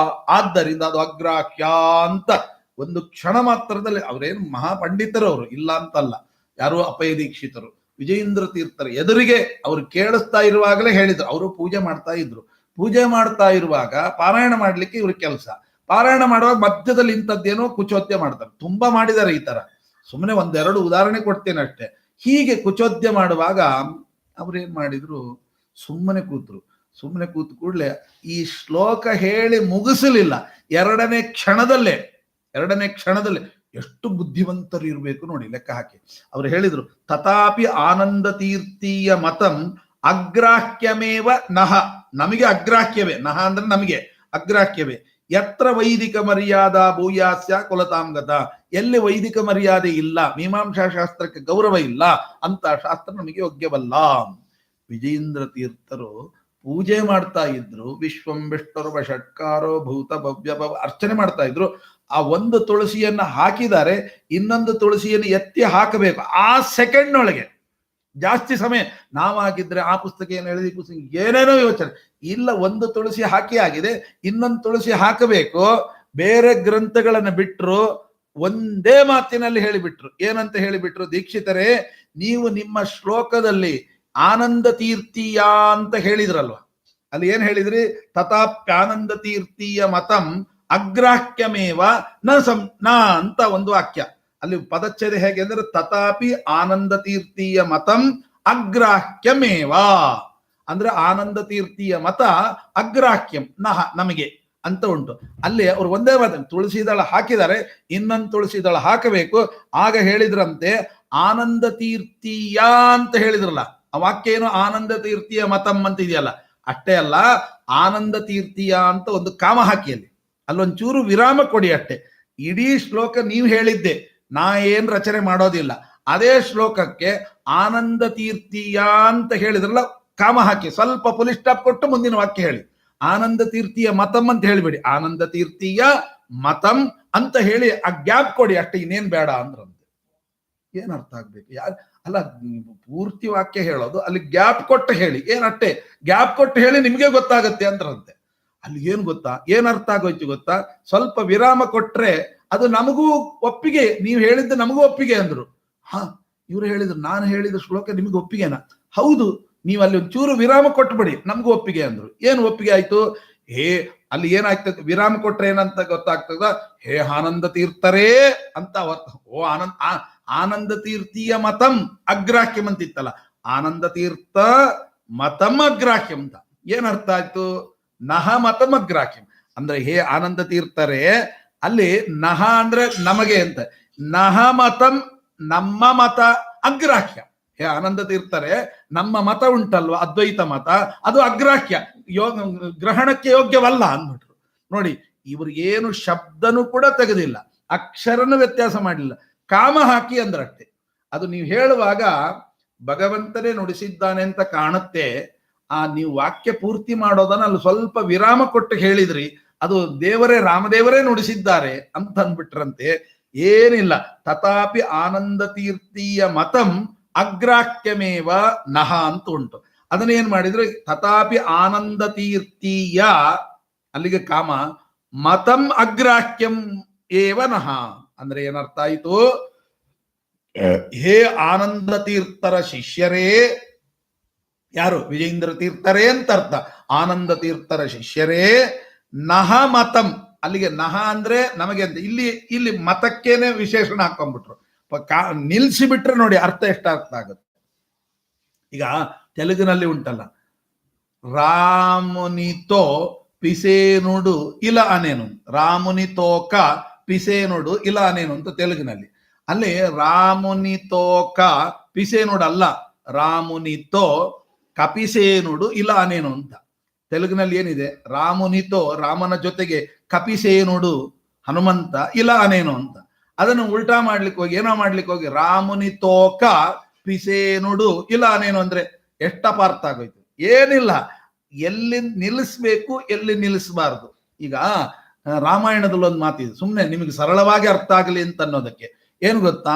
ಆದ್ದರಿಂದ ಅದು ಅಗ್ರಾಹ್ಯ ಅಂತ ಒಂದು ಕ್ಷಣ ಮಾತ್ರದಲ್ಲಿ, ಅವರೇನು ಮಹಾಪಂಡಿತರು ಅವರು, ಇಲ್ಲ ಅಂತಲ್ಲ. ಯಾರು? ಅಪ್ಪಯ್ಯ ದೀಕ್ಷಿತರು, ವಿಜಯೇಂದ್ರ ತೀರ್ಥರು ಎದುರಿಗೆ ಅವರು ಕೇಳಿಸ್ತಾ ಇರುವಾಗಲೇ ಹೇಳಿದ್ರು. ಅವರು ಪೂಜೆ ಮಾಡ್ತಾ ಇದ್ರು. ಪೂಜೆ ಮಾಡ್ತಾ ಇರುವಾಗ ಪಾರಾಯಣ ಮಾಡ್ಲಿಕ್ಕೆ ಇವ್ರ ಕೆಲಸ. ಪಾರಾಯಣ ಮಾಡುವಾಗ ಮಧ್ಯದಲ್ಲಿ ಇಂಥದ್ದೇನೋ ಕುಚೋದ್ಯ ಮಾಡ್ತಾರೆ. ತುಂಬಾ ಮಾಡಿದ್ದಾರೆ ಈ ತರ. ಸುಮ್ಮನೆ ಒಂದೆರಡು ಉದಾಹರಣೆ ಕೊಡ್ತೇನೆ ಅಷ್ಟೇ. ಹೀಗೆ ಕುಚೋದ್ಯ ಮಾಡುವಾಗ ಅವ್ರೇನ್ ಮಾಡಿದ್ರು? ಸುಮ್ಮನೆ ಕೂತ್ರು. ಸುಮ್ಮನೆ ಕೂತ್ ಕೂಡ್ಲೆ ಈ ಶ್ಲೋಕ ಹೇಳಿ ಮುಗಿಸಲಿಲ್ಲ. ಎರಡನೇ ಕ್ಷಣದಲ್ಲೇ ಎಷ್ಟು ಬುದ್ಧಿವಂತರು ಇರಬೇಕು ನೋಡಿ, ಲೆಕ್ಕ ಹಾಕಿ. ಅವ್ರು ಹೇಳಿದ್ರು, ತಥಾಪಿ ಆನಂದ ತೀರ್ಥೀಯ ಮತಂ ಅಗ್ರಾಹ್ಯಮೇವ ನಹ, ನಮಗೆ ಅಗ್ರಾಹ್ಯವೇ. ನಹ ಅಂದ್ರೆ ನಮಗೆ ಅಗ್ರಾಹ್ಯವೇ. ಯತ್ರ ವೈದಿಕ ಮರ್ಯಾದ ಭೂಯಾಸ್ಯ ಕುಲತಾಂಗತ, ಎಲ್ಲಿ ವೈದಿಕ ಮರ್ಯಾದೆ ಇಲ್ಲ, ಮೀಮಾಂಸಾ ಶಾಸ್ತ್ರಕ್ಕೆ ಗೌರವ ಇಲ್ಲ, ಅಂತ ಶಾಸ್ತ್ರ ನಮಗೆ ಯೋಗ್ಯವಲ್ಲ. ವಿಜಯೇಂದ್ರ ತೀರ್ಥರು ಪೂಜೆ ಮಾಡ್ತಾ ಇದ್ರು. ವಿಶ್ವಂ ವಿಷ್ಣುರ್ವ ಷಟ್ಕಾರೋ ಭೂತ ಭವ್ಯ ಭವ ಅರ್ಚನೆ ಮಾಡ್ತಾ ಇದ್ರು. ಆ ಒಂದು ತುಳಸಿಯನ್ನ ಹಾಕಿದ್ದಾರೆ, ಇನ್ನೊಂದು ತುಳಸಿಯನ್ನು ಎತ್ತಿ ಹಾಕಬೇಕು ಆ ಸೆಕೆಂಡ್ ಒಳಗೆ. ಜಾಸ್ತಿ ಸಮಯ ನಾವಾಗಿದ್ರೆ ಆ ಪುಸ್ತಕ ಏನು ಹೇಳಿದ ಪುಸ್ತಕ ಏನೇನೋ ಯೋಚನೆ ಇಲ್ಲ. ಒಂದು ತುಳಸಿ ಹಾಕಿ ಆಗಿದೆ, ಇನ್ನೊಂದು ತುಳಸಿ ಹಾಕಬೇಕು. ಬೇರೆ ಗ್ರಂಥಗಳನ್ನು ಬಿಟ್ಟರು ಒಂದೇ ಮಾತಿನಲ್ಲಿ ಹೇಳಿಬಿಟ್ರು. ಏನಂತ ಹೇಳಿಬಿಟ್ರು? ದೀಕ್ಷಿತರೇ, ನೀವು ನಿಮ್ಮ ಶ್ಲೋಕದಲ್ಲಿ ಆನಂದ ತೀರ್ಥೀಯ ಅಂತ ಹೇಳಿದ್ರಲ್ವ, ಅಲ್ಲಿ ಏನ್ ಹೇಳಿದ್ರಿ? ತಥಾಪ್ಯಾನಂದ ತೀರ್ಥೀಯ ಮತಂ ಅಗ್ರಾಹ್ಯಮೇವ ನ ಅಂತ ಒಂದು ವಾಕ್ಯ. ಅಲ್ಲಿ ಪದಚ್ಛೇದ ಹೇಗೆ ಅಂದ್ರೆ, ತಥಾಪಿ ಆನಂದ ತೀರ್ಥೀಯ ಮತಂ ಅಗ್ರಾಹ್ಯಮೇವ ಅಂದ್ರೆ ಆನಂದ ತೀರ್ಥೀಯ ಮತ ಅಗ್ರಾಹ್ಯಂ ನಮಗೆ ಅಂತ ಉಂಟು. ಅಲ್ಲಿ ಅವ್ರು ಒಂದೇ ಮಾತು, ತುಳಸಿ ದಳ ಹಾಕಿದ್ದಾರೆ, ಇನ್ನೊಂದು ತುಳಸಿ ದಳ ಹಾಕಬೇಕು. ಆಗ ಹೇಳಿದ್ರಂತೆ ಆನಂದ ತೀರ್ಥೀಯ ಅಂತ ಹೇಳಿದ್ರಲ್ಲ, ಆ ವಾಕ್ಯ ಏನು? ಆನಂದ ತೀರ್ಥೀಯ ಮತಂ ಅಂತ ಇದೆಯಲ್ಲ, ಅಷ್ಟೇ ಅಲ್ಲ, ಆನಂದ ತೀರ್ಥೀಯ ಅಂತ ಒಂದು ಕಾಮ ಹಾಕಿ ಅಲ್ಲೊಂಚೂರು ವಿರಾಮ ಕೊಡಿ ಅಷ್ಟೇ. ಇಡೀ ಶ್ಲೋಕ ನೀವು ಹೇಳಿದ್ದೆ, ನಾ ಏನ್ ರಚನೆ ಮಾಡೋದಿಲ್ಲ. ಅದೇ ಶ್ಲೋಕಕ್ಕೆ ಆನಂದ ತೀರ್ಥೀಯ ಅಂತ ಹೇಳಿದ್ರಲ್ಲ, ಕಾಮ ಹಾಕಿ ಸ್ವಲ್ಪ ಪುಲಿ ಸ್ಟಾಪ್ ಕೊಟ್ಟು ಮುಂದಿನ ವಾಕ್ಯ ಹೇಳಿ. ಆನಂದ ತೀರ್ಥೀಯ ಮತಂ ಅಂತ ಹೇಳಿಬಿಡಿ, ಆನಂದ ತೀರ್ಥೀಯ ಮತಂ ಅಂತ ಹೇಳಿ ಆ ಗ್ಯಾಪ್ ಕೊಡಿ ಅಷ್ಟೇ, ಇನ್ನೇನ್ ಬೇಡ ಅಂದ್ರಂತೆ. ಏನ್ ಅರ್ಥ ಆಗ್ಬೇಕು? ಅಲ್ಲ, ಪೂರ್ತಿ ವಾಕ್ಯ ಹೇಳೋದು, ಅಲ್ಲಿ ಗ್ಯಾಪ್ ಕೊಟ್ಟು ಹೇಳಿ, ಏನಷ್ಟೇ ಗ್ಯಾಪ್ ಕೊಟ್ಟು ಹೇಳಿ ನಿಮ್ಗೆ ಗೊತ್ತಾಗತ್ತೆ ಅಂದ್ರಂತೆ. ಅಲ್ಲಿ ಏನ್ ಗೊತ್ತಾ, ಏನ್ ಅರ್ಥ ಆಗೋಯ್ತು ಗೊತ್ತಾ? ಸ್ವಲ್ಪ ವಿರಾಮ ಕೊಟ್ರೆ ಅದು ನಮಗೂ ಒಪ್ಪಿಗೆ, ನೀವು ಹೇಳಿದ್ದು ನಮಗೂ ಒಪ್ಪಿಗೆ ಅಂದ್ರು. ಇವ್ರು ಹೇಳಿದ್ರು ನಾನು ಹೇಳಿದ ಶ್ಲೋಕ ನಿಮ್ಗೆ ಒಪ್ಪಿಗೆನಾ? ಹೌದು, ನೀವು ಅಲ್ಲಿ ಒಂಚೂರು ವಿರಾಮ ಕೊಟ್ಬಿಡಿ, ನಮ್ಗೂ ಒಪ್ಪಿಗೆ ಅಂದ್ರು. ಏನು ಒಪ್ಪಿಗೆ ಆಯ್ತು? ಅಲ್ಲಿ ಏನಾಗ್ತದೆ, ವಿರಾಮ ಕೊಟ್ರೆ ಏನಂತ ಗೊತ್ತಾಗ್ತದ? ಹೇ ಆನಂದ ತೀರ್ಥರೇ ಅಂತ ಓ ಆನಂದ ತೀರ್ಥೀಯ ಮತಂ ಅಗ್ರಾಹ್ಯಂ ಅಂತಿತ್ತಲ್ಲ, ಆನಂದ ತೀರ್ಥ ಮತಂ ಅಗ್ರಾಹ್ಯಂ ಅಂತ ಏನ್ ಅರ್ಥ ಆಯ್ತು? ನಹ ಮತಂ ಅಗ್ರಾಹ್ಯಂ ಅಂದ್ರೆ ಹೇ ಆನಂದ ತೀರ್ಥರೇ, ಅಲ್ಲಿ ನಹ ಅಂದ್ರೆ ನಮಗೆ ಅಂತ, ನಹ ಮತಂ ನಮ್ಮ ಮತ ಅಗ್ರಾಹ್ಯ. ಹೇ ಆನಂದ ತೀರ್ಥರೇ, ನಮ್ಮ ಮತ ಉಂಟಲ್ವ ಅದ್ವೈತ ಮತ, ಅದು ಅಗ್ರಾಹ್ಯ, ಗ್ರಹಣಕ್ಕೆ ಯೋಗ್ಯವಲ್ಲ ಅಂದ್ಬಿಟ್ರು. ನೋಡಿ, ಇವ್ರು ಏನು ಶಬ್ದನೂ ಕೂಡ ತೆಗೆದಿಲ್ಲ, ಅಕ್ಷರನು ವ್ಯತ್ಯಾಸ ಮಾಡಲಿಲ್ಲ, ಕಾಮ ಹಾಕಿ ಅಂದ್ರಷ್ಟೆ. ಅದು ನೀವು ಹೇಳುವಾಗ ಭಗವಂತನೇ ನುಡಿಸಿದ್ದಾನೆ ಅಂತ ಕಾಣುತ್ತೆ. ನೀವು ವಾಕ್ಯ ಪೂರ್ತಿ ಮಾಡೋದನ್ನ ಅಲ್ಲಿ ಸ್ವಲ್ಪ ವಿರಾಮ ಕೊಟ್ಟು ಹೇಳಿದ್ರಿ, ಅದು ದೇವರೇ, ರಾಮದೇವರೇ ನುಡಿಸಿದ್ದಾರೆ ಅಂತ ಅಂದ್ಬಿಟ್ರಂತೆ. ಏನಿಲ್ಲ, ತಥಾಪಿ ಆನಂದ ತೀರ್ಥೀಯ ಮತಂ ಅಗ್ರಾಹ್ಯಮೇವ ನಹ ಅಂತ ಉಂಟು. ಅದನ್ನೇನ್ ಮಾಡಿದ್ರು? ತಥಾಪಿ ಆನಂದ ತೀರ್ಥೀಯ, ಅಲ್ಲಿಗೆ ಕಾಮ, ಮತಂ ಅಗ್ರಾಹ್ಯಂ ಏವ ನಹ ಅಂದ್ರೆ ಏನರ್ಥ ಆಯಿತು? ಹೇ ಆನಂದ ತೀರ್ಥರ ಶಿಷ್ಯರೇ, ಯಾರು? ವಿಜೇಂದ್ರ ತೀರ್ಥರೇ ಅಂತ ಅರ್ಥ. ಆನಂದ ತೀರ್ಥರ ಶಿಷ್ಯರೇ, ನಹ ಮತಂ, ಅಲ್ಲಿಗೆ ನಹ ಅಂದ್ರೆ ನಮಗೆ ಅಂತ, ಇಲ್ಲಿ ಮತಕ್ಕೇನೆ ವಿಶೇಷಣ ಹಾಕೊಂಡ್ಬಿಟ್ರು. ನಿಲ್ಸಿ ಬಿಟ್ರೆ ನೋಡಿ ಅರ್ಥ ಎಷ್ಟು ಅರ್ಥ ಆಗುತ್ತೆ. ಈಗ ತೆಲುಗಿನಲ್ಲಿ ಉಂಟಲ್ಲ, ರಾಮುನಿತೋ ಪಿಸೇನುಡು ಇಲ್ಲ ಅನೇನು, ರಾಮುನಿತೋಕ ಪಿಸೇನುಡು ಇಲ್ಲ ಅನೇನು ಅಂತ ತೆಲುಗಿನಲ್ಲಿ. ಅಲ್ಲಿ ರಾಮುನಿತೋಕ ಪಿಸೇನುಡು ಅಲ್ಲ, ರಾಮುನಿತೋ ಕಪಿಸೇನುಡು ಇಲ್ಲ ಅನೇನು ಅಂತ. ತೆಲುಗಿನಲ್ಲಿ ಏನಿದೆ? ರಾಮುನಿತೋ, ರಾಮನ ಜೊತೆಗೆ, ಕಪಿಸೇನುಡು ಹನುಮಂತ, ಇಲ್ಲ ಅನೇನು ಅಂತ. ಅದನ್ನು ಉಲ್ಟಾ ಮಾಡ್ಲಿಕ್ಕೆ ಹೋಗಿ, ಏನೋ ಮಾಡ್ಲಿಕ್ಕೆ ಹೋಗಿ ರಾಮುನಿತೋಕ ಪಿಸೇನುಡು ಇಲ್ಲ ಅನೇನು ಅಂದ್ರೆ ಎಷ್ಟಪ್ಪ ಅರ್ಥ ಆಗೋಯ್ತು? ಏನಿಲ್ಲ, ಎಲ್ಲಿ ನಿಲ್ಲಿಸ್ಬೇಕು, ಎಲ್ಲಿ ನಿಲ್ಲಿಸಬಾರ್ದು. ಈಗ ರಾಮಾಯಣದಲ್ಲಿ ಒಂದು ಮಾತಿದೆ, ಸುಮ್ಮನೆ ನಿಮಗೆ ಸರಳವಾಗಿ ಅರ್ಥ ಆಗಲಿ ಅಂತ ಅನ್ನೋದಕ್ಕೆ. ಏನು ಗೊತ್ತಾ?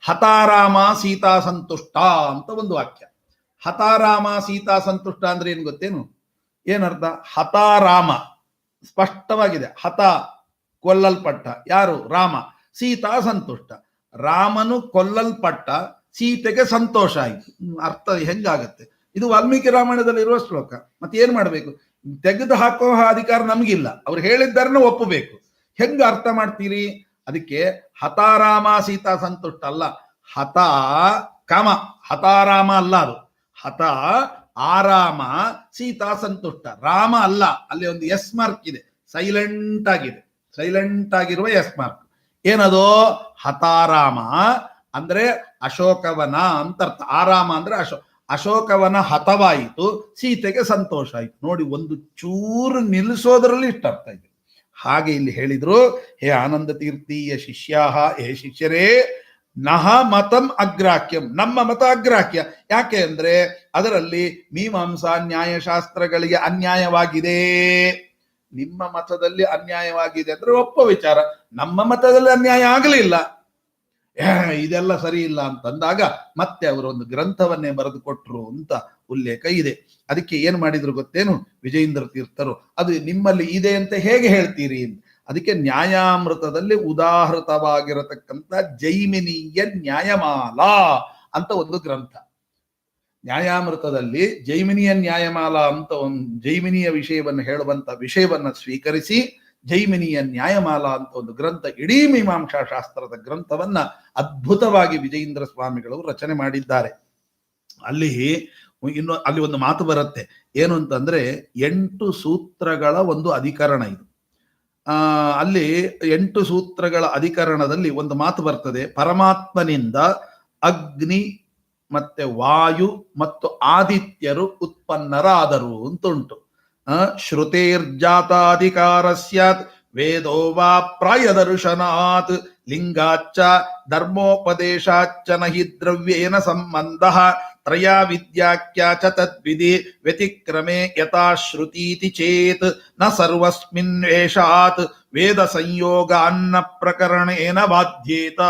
ಹತಾರಾಮ ಸೀತಾ ಸಂತುಷ್ಟ ಅಂತ ಒಂದು ವಾಕ್ಯ. ಹತಾರಾಮ ಸೀತಾ ಸಂತುಷ್ಟ ಅಂದ್ರೆ ಏನ್ ಗೊತ್ತೇನು? ಏನರ್ಥ? ಹತಾರಾಮ ಸ್ಪಷ್ಟವಾಗಿದೆ, ಹತ ಕೊಲ್ಲಲ್ಪಟ್ಟ, ಯಾರು? ರಾಮ. ಸೀತಾ ಸಂತುಷ್ಟ, ರಾಮನು ಕೊಲ್ಲಲ್ಪಟ್ಟ, ಸೀತೆಗೆ ಸಂತೋಷ ಆಯ್ತು. ಅರ್ಥ ಹೆಂಗಾಗತ್ತೆ? ಇದು ವಾಲ್ಮೀಕಿ ರಾಮಾಯಣದಲ್ಲಿ ಇರುವ ಶ್ಲೋಕ. ಮತ್ತೆ ಏನ್ ಮಾಡ್ಬೇಕು? ತೆಗೆದು ಹಾಕೋ ಅಧಿಕಾರ ನಮಗಿಲ್ಲ, ಅವ್ರು ಹೇಳಿದ್ದಾರನ್ನ ಒಪ್ಪಬೇಕು. ಹೆಂಗ ಅರ್ಥ ಮಾಡ್ತೀರಿ? ಅದಕ್ಕೆ ಹತಾರಾಮ ಸೀತಾ ಸಂತುಷ್ಟ ಅಲ್ಲ, ಹತ ಕಾಮ, ಹತಾರಾಮ ಅಲ್ಲ, ಅದು ಹತ ಆರಾಮ ಸೀತಾ ಸಂತುಷ್ಟ, ರಾಮ ಅಲ್ಲ. ಅಲ್ಲಿ ಒಂದು ಎಸ್ ಮಾರ್ಕ್ ಇದೆ, ಸೈಲೆಂಟ್ ಆಗಿದೆ, ಸೈಲೆಂಟ್ ಆಗಿರುವ ಎಸ್ ಮಾರ್ಕ್. ಏನದು? ಹತಾರಾಮ ಅಂದ್ರೆ ಅಶೋಕವನ ಅಂತ ಅರ್ಥ. ಆರಾಮ ಅಂದ್ರೆ ಅಶೋಕವನ ಹತವಾಯಿತು, ಸೀತೆಗೆ ಸಂತೋಷ ಆಯಿತು. ನೋಡಿ, ಒಂದು ಚೂರು ನಿಲ್ಲಿಸೋದ್ರಲ್ಲಿ ಇಷ್ಟ ಅರ್ಥ ಇದೆ. ಹಾಗೆ ಇಲ್ಲಿ ಹೇಳಿದ್ರು, ಹೇ ಆನಂದ ತೀರ್ಥೀಯ ಶಿಷ್ಯಾಹ, ಹೇ ಶಿಷ್ಯರೇ, ನಹ ಮತಂ ಅಗ್ರಾಹ್ಯಂ, ನಮ್ಮ ಮತ ಅಗ್ರಾಹ್ಯ. ಯಾಕೆ ಅಂದ್ರೆ ಅದರಲ್ಲಿ ಮೀಮಾಂಸಾ ನ್ಯಾಯಶಾಸ್ತ್ರಗಳಿಗೆ ಅನ್ಯಾಯವಾಗಿದೆ. ನಿಮ್ಮ ಮತದಲ್ಲಿ ಅನ್ಯಾಯವಾಗಿದೆ ಅಂದ್ರೆ ಒಪ್ಪ ವಿಚಾರ, ನಮ್ಮ ಮತದಲ್ಲಿ ಅನ್ಯಾಯ ಆಗಲಿಲ್ಲ, ಇದೆಲ್ಲ ಸರಿ ಇಲ್ಲ ಅಂತಂದಾಗ ಮತ್ತೆ ಅವರು ಒಂದು ಗ್ರಂಥವನ್ನೇ ಬರೆದು ಕೊಟ್ರು ಅಂತ ಉಲ್ಲೇಖ ಇದೆ. ಅದಕ್ಕೆ ಏನ್ ಮಾಡಿದ್ರು ಗೊತ್ತೇನು ವಿಜಯೇಂದ್ರ ತೀರ್ಥರು? ಅದು ನಿಮ್ಮಲ್ಲಿ ಇದೆ ಅಂತ ಹೇಗೆ ಹೇಳ್ತೀರಿ? ಅದಕ್ಕೆ ನ್ಯಾಯಾಮೃತದಲ್ಲಿ ಉದಾಹೃತವಾಗಿರತಕ್ಕಂಥ ಜೈಮಿನೀಯ ನ್ಯಾಯಮಾಲಾ ಅಂತ ಒಂದು ಗ್ರಂಥ. ನ್ಯಾಯಾಮೃತದಲ್ಲಿ ಜೈಮಿನಿಯ ನ್ಯಾಯಮಾಲಾ ಅಂತ ಒಂದು ಜೈಮಿನಿಯ ವಿಷಯವನ್ನು ಹೇಳುವಂತ ವಿಷಯವನ್ನ ಸ್ವೀಕರಿಸಿ ಜೈಮಿನಿಯ ನ್ಯಾಯಮಾಲಾ ಅಂತ ಒಂದು ಗ್ರಂಥ, ಇಡೀ ಮೀಮಾಂಸಾ ಶಾಸ್ತ್ರದ ಗ್ರಂಥವನ್ನ ಅದ್ಭುತವಾಗಿ ವಿಜಯೇಂದ್ರ ಸ್ವಾಮಿಗಳು ರಚನೆ ಮಾಡಿದ್ದಾರೆ. ಅಲ್ಲಿ ಒಂದು ಮಾತು ಬರುತ್ತೆ, ಏನು ಅಂತಂದ್ರೆ 8 ಸೂತ್ರಗಳ ಒಂದು ಅಧಿಕರಣ ಇದು. ಅಲ್ಲಿ 8 ಸೂತ್ರಗಳ ಅಧಿಕರಣದಲ್ಲಿ ಒಂದು ಮಾತು ಬರ್ತದೆ, ಪರಮಾತ್ಮನಿಂದ ಅಗ್ನಿ ಮತ್ತೆ ವಾಯು ಮತ್ತು ಆದಿತ್ಯರು ಉತ್ಪನ್ನರಾದರು ಅಂತ ಉಂಟು. ಶ್ರುತೇರ್ಜಾತಾಧಿಕಾರಸ್ಯಾತ್ ವೇದೋ ವಾ ಪ್ರಾಯದರ್ಶನಾತ್ ಲಿಂಗಾಚ್ಚ ಧರ್ಮೋಪದೇಶಾಚ್ಚ ನಹಿ ದ್ರವ್ಯೇನ ಸಂಬಂಧಃ ತ್ರಯಾ ವಿದ್ಯಾಖ್ಯಾ ಚ ತದ್ವಿಧಿ ವ್ಯತಿಕ್ರಮೇ ಯಥಾ ಶ್ರುತೀತಿ ಚೇತ್ ನ ಸರ್ವಸ್ಮಿನ್ ವೇಷಾತ್ ವೇದ ಸಂಯೋಗ ಅನ್ನ ಪ್ರಕರಣೇನ ಬಾಧ್ಯೇತ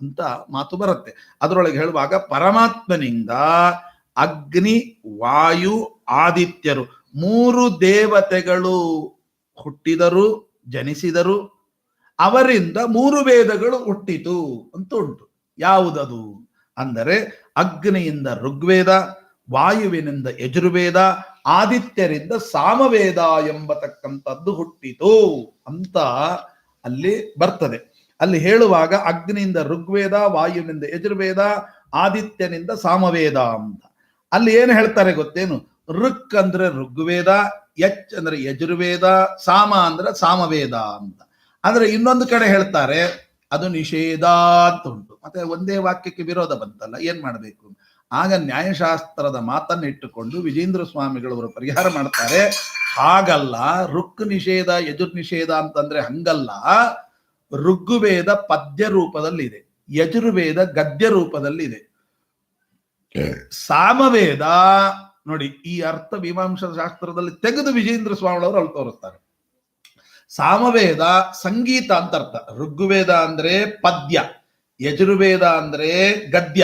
ಅಂತ ಮಾತು ಬರುತ್ತೆ. ಅದರೊಳಗೆ ಹೇಳುವಾಗ ಪರಮಾತ್ಮನಿಂದ ಅಗ್ನಿ ವಾಯು ಆದಿತ್ಯರು 3 ದೇವತೆಗಳು ಹುಟ್ಟಿದರು, ಜನಿಸಿದರು. ಅವರಿಂದ 3 ವೇದಗಳು ಹುಟ್ಟಿತು ಅಂತ ಉಂಟು. ಯಾವುದದು ಅಂದರೆ ಅಗ್ನಿಯಿಂದ ಋಗ್ವೇದ, ವಾಯುವಿನಿಂದ ಯಜುರ್ವೇದ, ಆದಿತ್ಯರಿಂದ ಸಾಮವೇದ ಎಂಬತಕ್ಕಂಥದ್ದು ಹುಟ್ಟಿತು ಅಂತ ಅಲ್ಲಿ ಬರ್ತದೆ. ಅಲ್ಲಿ ಹೇಳುವಾಗ ಅಗ್ನಿಯಿಂದ ಋಗ್ವೇದ, ವಾಯುವಿನಿಂದ ಯಜುರ್ವೇದ, ಆದಿತ್ಯನಿಂದ ಸಾಮವೇದ ಅಂತ. ಅಲ್ಲಿ ಏನು ಹೇಳ್ತಾರೆ ಗೊತ್ತೇನು? ಋಕ್ ಅಂದ್ರೆ ಋಗ್ವೇದ, ಯಚ್ ಅಂದ್ರೆ ಯಜುರ್ವೇದ, ಸಾಮ ಅಂದ್ರೆ ಸಾಮವೇದ ಅಂತ. ಆದ್ರೆ ಇನ್ನೊಂದು ಕಡೆ ಹೇಳ್ತಾರೆ ಅದು ನಿಷೇಧ ಅಂತ ಉಂಟು. ಮತ್ತೆ ಒಂದೇ ವಾಕ್ಯಕ್ಕೆ ವಿರೋಧ ಬಂತಲ್ಲ, ಏನ್ ಮಾಡಬೇಕು? ಆಗ ನ್ಯಾಯಶಾಸ್ತ್ರದ ಮಾತನ್ನು ಇಟ್ಟುಕೊಂಡು ವಿಜೇಂದ್ರ ಸ್ವಾಮಿಗಳವರು ಪರಿಹಾರ ಮಾಡ್ತಾರೆ. ಹಾಗಲ್ಲ, ಋಕ್ ನಿಷೇಧ ಯಜುರ್ ನಿಷೇಧ ಅಂತಂದ್ರೆ ಹಂಗಲ್ಲ. ಋಗ್ವೇದ ಪದ್ಯ ರೂಪದಲ್ಲಿದೆ, ಯಜುರ್ವೇದ ಗದ್ಯ ರೂಪದಲ್ಲಿದೆ, ಸಾಮವೇದ ನೋಡಿ ಈ ಅರ್ಥ ಮೀಮಾಂಸಾ ಶಾಸ್ತ್ರದಲ್ಲಿ ತೆಗೆದು ವಿಜೇಂದ್ರ ಸ್ವಾಮಿಗಳವರು ಅಲ್ಲಿ ತೋರಿಸ್ತಾರೆ. ಸಾಮವೇದ ಸಂಗೀತ ಅಂತ ಅರ್ಥ, ಋಗ್ವೇದ ಅಂದ್ರೆ ಪದ್ಯ, ಯಜುರ್ವೇದ ಅಂದ್ರೆ ಗದ್ಯ,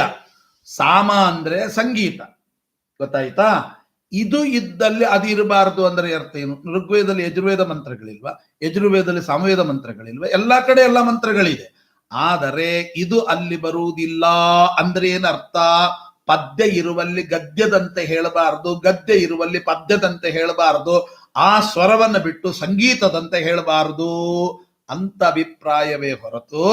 ಸಾಮ ಅಂದ್ರೆ ಸಂಗೀತ. ಗೊತ್ತಾಯ್ತಾ? ಇದು ಇದ್ದಲ್ಲಿ ಅದು ಇರಬಾರದು ಅಂದ್ರೆ ಅರ್ಥ ಏನು? ಋಗ್ವೇದದಲ್ಲಿ ಯಜುರ್ವೇದ ಮಂತ್ರಗಳಿಲ್ವಾ? ಯಜುರ್ವೇದದಲ್ಲಿ ಸಾಮವೇದ ಮಂತ್ರಗಳಿಲ್ವಾ? ಎಲ್ಲಾ ಕಡೆ ಎಲ್ಲ ಮಂತ್ರಗಳಿದೆ. ಆದರೆ ಇದು ಅಲ್ಲಿ ಬರುವುದಿಲ್ಲ ಅಂದ್ರೆ ಏನರ್ಥ? ಪದ್ಯ ಇರುವಲ್ಲಿ ಗದ್ಯದಂತೆ ಹೇಳಬಾರದು, ಗದ್ಯ ಇರುವಲ್ಲಿ ಪದ್ಯದಂತೆ ಹೇಳಬಾರದು, ಆ ಸ್ವರವನ್ನು ಬಿಟ್ಟು ಸಂಗೀತದಂತೆ ಹೇಳಬಾರದು ಅಂತ ಅಭಿಪ್ರಾಯವೇ ಹೊರತು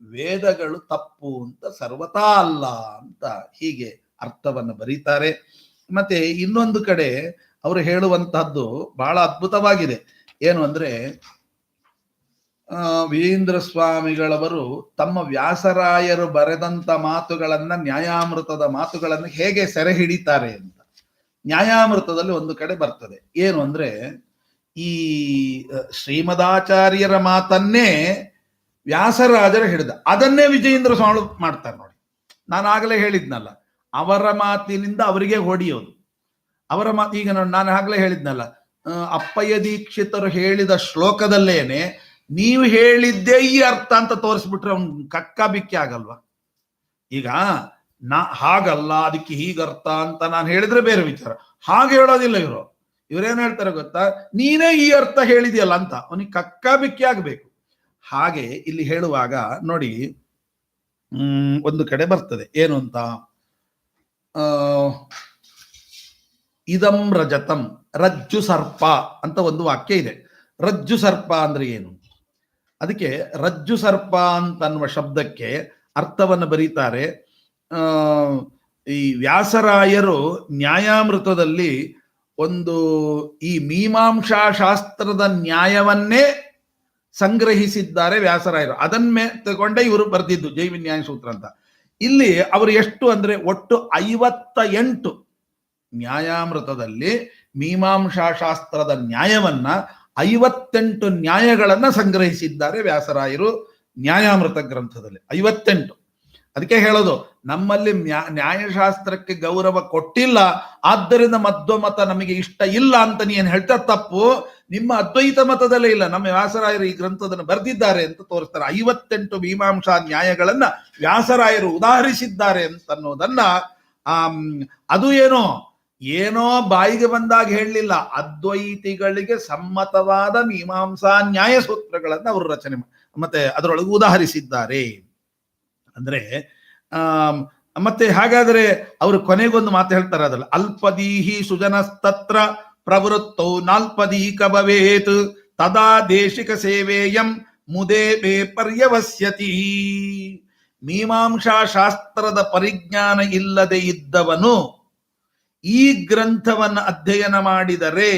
ವೇದಗಳು ತಪ್ಪು ಅಂತ ಸರ್ವತಾ ಅಲ್ಲ ಅಂತ ಹೀಗೆ ಅರ್ಥವನ್ನು ಬರೀತಾರೆ. ಮತ್ತೆ ಇನ್ನೊಂದು ಕಡೆ ಅವರು ಹೇಳುವಂತಹದ್ದು ಬಹಳ ಅದ್ಭುತವಾಗಿದೆ. ಏನು ಅಂದ್ರೆ ವಿಜೇಂದ್ರ ಸ್ವಾಮಿಗಳವರು ತಮ್ಮ ವ್ಯಾಸರಾಯರು ಬರೆದಂತ ಮಾತುಗಳನ್ನ, ನ್ಯಾಯಾಮೃತದ ಮಾತುಗಳನ್ನು ಹೇಗೆ ಸೆರೆ ಹಿಡಿತಾರೆ ಅಂತ ನ್ಯಾಯಾಮೃತದಲ್ಲಿ ಒಂದು ಕಡೆ ಬರ್ತದೆ. ಏನು ಅಂದ್ರೆ ಈ ಶ್ರೀಮದಾಚಾರ್ಯರ ಮಾತನ್ನೇ ವ್ಯಾಸರಾಜರು ಹಿಡಿದ ಅದನ್ನೇ ವಿಜಯೇಂದ್ರ ಸ್ವಾಮಿ ಮಾಡ್ತಾರೆ ನೋಡಿ. ನಾನು ಆಗಲೇ ಹೇಳಿದ್ನಲ್ಲ, ಅವರ ಮಾತಿನಿಂದ ಅವರಿಗೆ ಹೊಡೆಯೋದು. ಅವರ ಮಾತು ಈಗ ನಾನು ಆಗಲೇ ಹೇಳಿದ್ನಲ್ಲ, ಅಪ್ಪಯ್ಯ ದೀಕ್ಷಿತರು ಹೇಳಿದ ಶ್ಲೋಕದಲ್ಲೇನೆ ನೀವು ಹೇಳಿದ್ದೇ ಈ ಅರ್ಥ ಅಂತ ತೋರಿಸ್ಬಿಟ್ರೆ ಅವ್ನು ಕಕ್ಕ ಬಿಕ್ಕಿ ಆಗಲ್ವಾ? ಈಗ ಹಾಗಲ್ಲ, ಅದಕ್ಕೆ ಹೀಗರ್ಥ ಅಂತ ನಾನು ಹೇಳಿದ್ರೆ ಬೇರೆ ವಿಚಾರ. ಹಾಗೆ ಹೇಳೋದಿಲ್ಲ ಇವರು. ಇವರೇನ್ ಹೇಳ್ತಾರೆ ಗೊತ್ತಾ? ನೀನೇ ಈ ಅರ್ಥ ಹೇಳಿದ್ಯಲ್ಲ ಅಂತ ಅವನಿಗೆ ಕಕ್ಕ ಬಿಕ್ಕಿ ಆಗ್ಬೇಕು. ಹಾಗೆ ಇಲ್ಲಿ ಹೇಳುವಾಗ ನೋಡಿ, ಒಂದು ಕಡೆ ಬರ್ತದೆ ಏನು ಅಂತ, ಇದಂ ರಜತಂ ರಜ್ಜು ಸರ್ಪ ಅಂತ ಒಂದು ವಾಕ್ಯ ಇದೆ. ರಜ್ಜು ಸರ್ಪ ಅಂದ್ರೆ ಏನು? ಅದಕ್ಕೆ ರಜ್ಜು ಸರ್ಪ ಅಂತನ್ನುವ ಶಬ್ದಕ್ಕೆ ಅರ್ಥವನ್ನು ಬರೀತಾರೆ. ಈ ವ್ಯಾಸರಾಯರು ನ್ಯಾಯಾಮೃತದಲ್ಲಿ ಒಂದು ಈ ಮೀಮಾಂಸಾ ಶಾಸ್ತ್ರದ ನ್ಯಾಯವನ್ನೇ ಸಂಗ್ರಹಿಸಿದ್ದಾರೆ ವ್ಯಾಸರಾಯರು. ಅದನ್ನೇ ತಗೊಂಡೆ ಇವರು ಬರೆದಿದ್ದು ಜೈಮಿನಿ ನ್ಯಾಯ ಸೂತ್ರ ಅಂತ. ಇಲ್ಲಿ ಅವರು ಎಷ್ಟು ಅಂದ್ರೆ ಒಟ್ಟು 58 ನ್ಯಾಯಾಮೃತದಲ್ಲಿ ಮೀಮಾಂಸಾ ಶಾಸ್ತ್ರದ ನ್ಯಾಯವನ್ನ 58 ನ್ಯಾಯಗಳನ್ನ ಸಂಗ್ರಹಿಸಿದ್ದಾರೆ ವ್ಯಾಸರಾಯರು ನ್ಯಾಯಾಮೃತ ಗ್ರಂಥದಲ್ಲಿ. 58. ಅದಕ್ಕೆ ಹೇಳೋದು, ನಮ್ಮಲ್ಲಿ ನ್ಯಾಯಶಾಸ್ತ್ರಕ್ಕೆ ಗೌರವ ಕೊಟ್ಟಿಲ್ಲ, ಆದ್ದರಿಂದ ಮಧ್ವಮತ ನಮಗೆ ಇಷ್ಟ ಇಲ್ಲ ಅಂತ ನೀನು ಹೇಳ್ತಾ ತಪ್ಪು. ನಿಮ್ಮ ಅದ್ವೈತ ಮತದಲ್ಲೇ ಇಲ್ಲ, ನಮ್ಮ ವ್ಯಾಸರಾಯರು ಈ ಗ್ರಂಥದನ್ನು ಬರೆದಿದ್ದಾರೆ ಅಂತ ತೋರಿಸ್ತಾರೆ. 58 ಮೀಮಾಂಸಾ ನ್ಯಾಯಗಳನ್ನ ವ್ಯಾಸರಾಯರು ಉದಾಹರಿಸಿದ್ದಾರೆ ಅಂತ ಅನ್ನೋದನ್ನ ಅದು ಏನೋ ಏನೋ ಬಾಯಿಗೆ ಬಂದಾಗ ಹೇಳಲಿಲ್ಲ, ಅದ್ವೈತಿಗಳಿಗೆ ಸಮ್ಮತವಾದ ಮೀಮಾಂಸಾ ನ್ಯಾಯ ಸೂತ್ರಗಳನ್ನು ಅವರು ರಚನೆ ಮತ್ತೆ ಅದರೊಳಗೆ ಉದಾಹರಿಸಿದ್ದಾರೆ. ಅಂದ್ರೆ ಮತ್ತೆ ಹಾಗಾದ್ರೆ ಅವರು ಕೊನೆಗೊಂದು ಮಾತು ಹೇಳ್ತಾರೆ, ಅದಲ್ಲ, ಅಲ್ಪದೀಹಿ ಸುಜನಸ್ತತ್ರ ಪ್ರವೃತ್ತೌ ನಾಲ್ಪದೀಕ ಭವೇತ್ ತದಾ ದೇಶಿಕ ಸೇವೇಯಂ ಮುದೇ ಮೇ ಪರ್ಯವಸ್ಯತಿ. ಮೀಮಾಂಸಾ ಶಾಸ್ತ್ರದ ಪರಿಜ್ಞಾನ ಇಲ್ಲದೆ ಇದ್ದವನು ಈ ಗ್ರಂಥವನ್ನು ಅಧ್ಯಯನ ಮಾಡಿದರೆ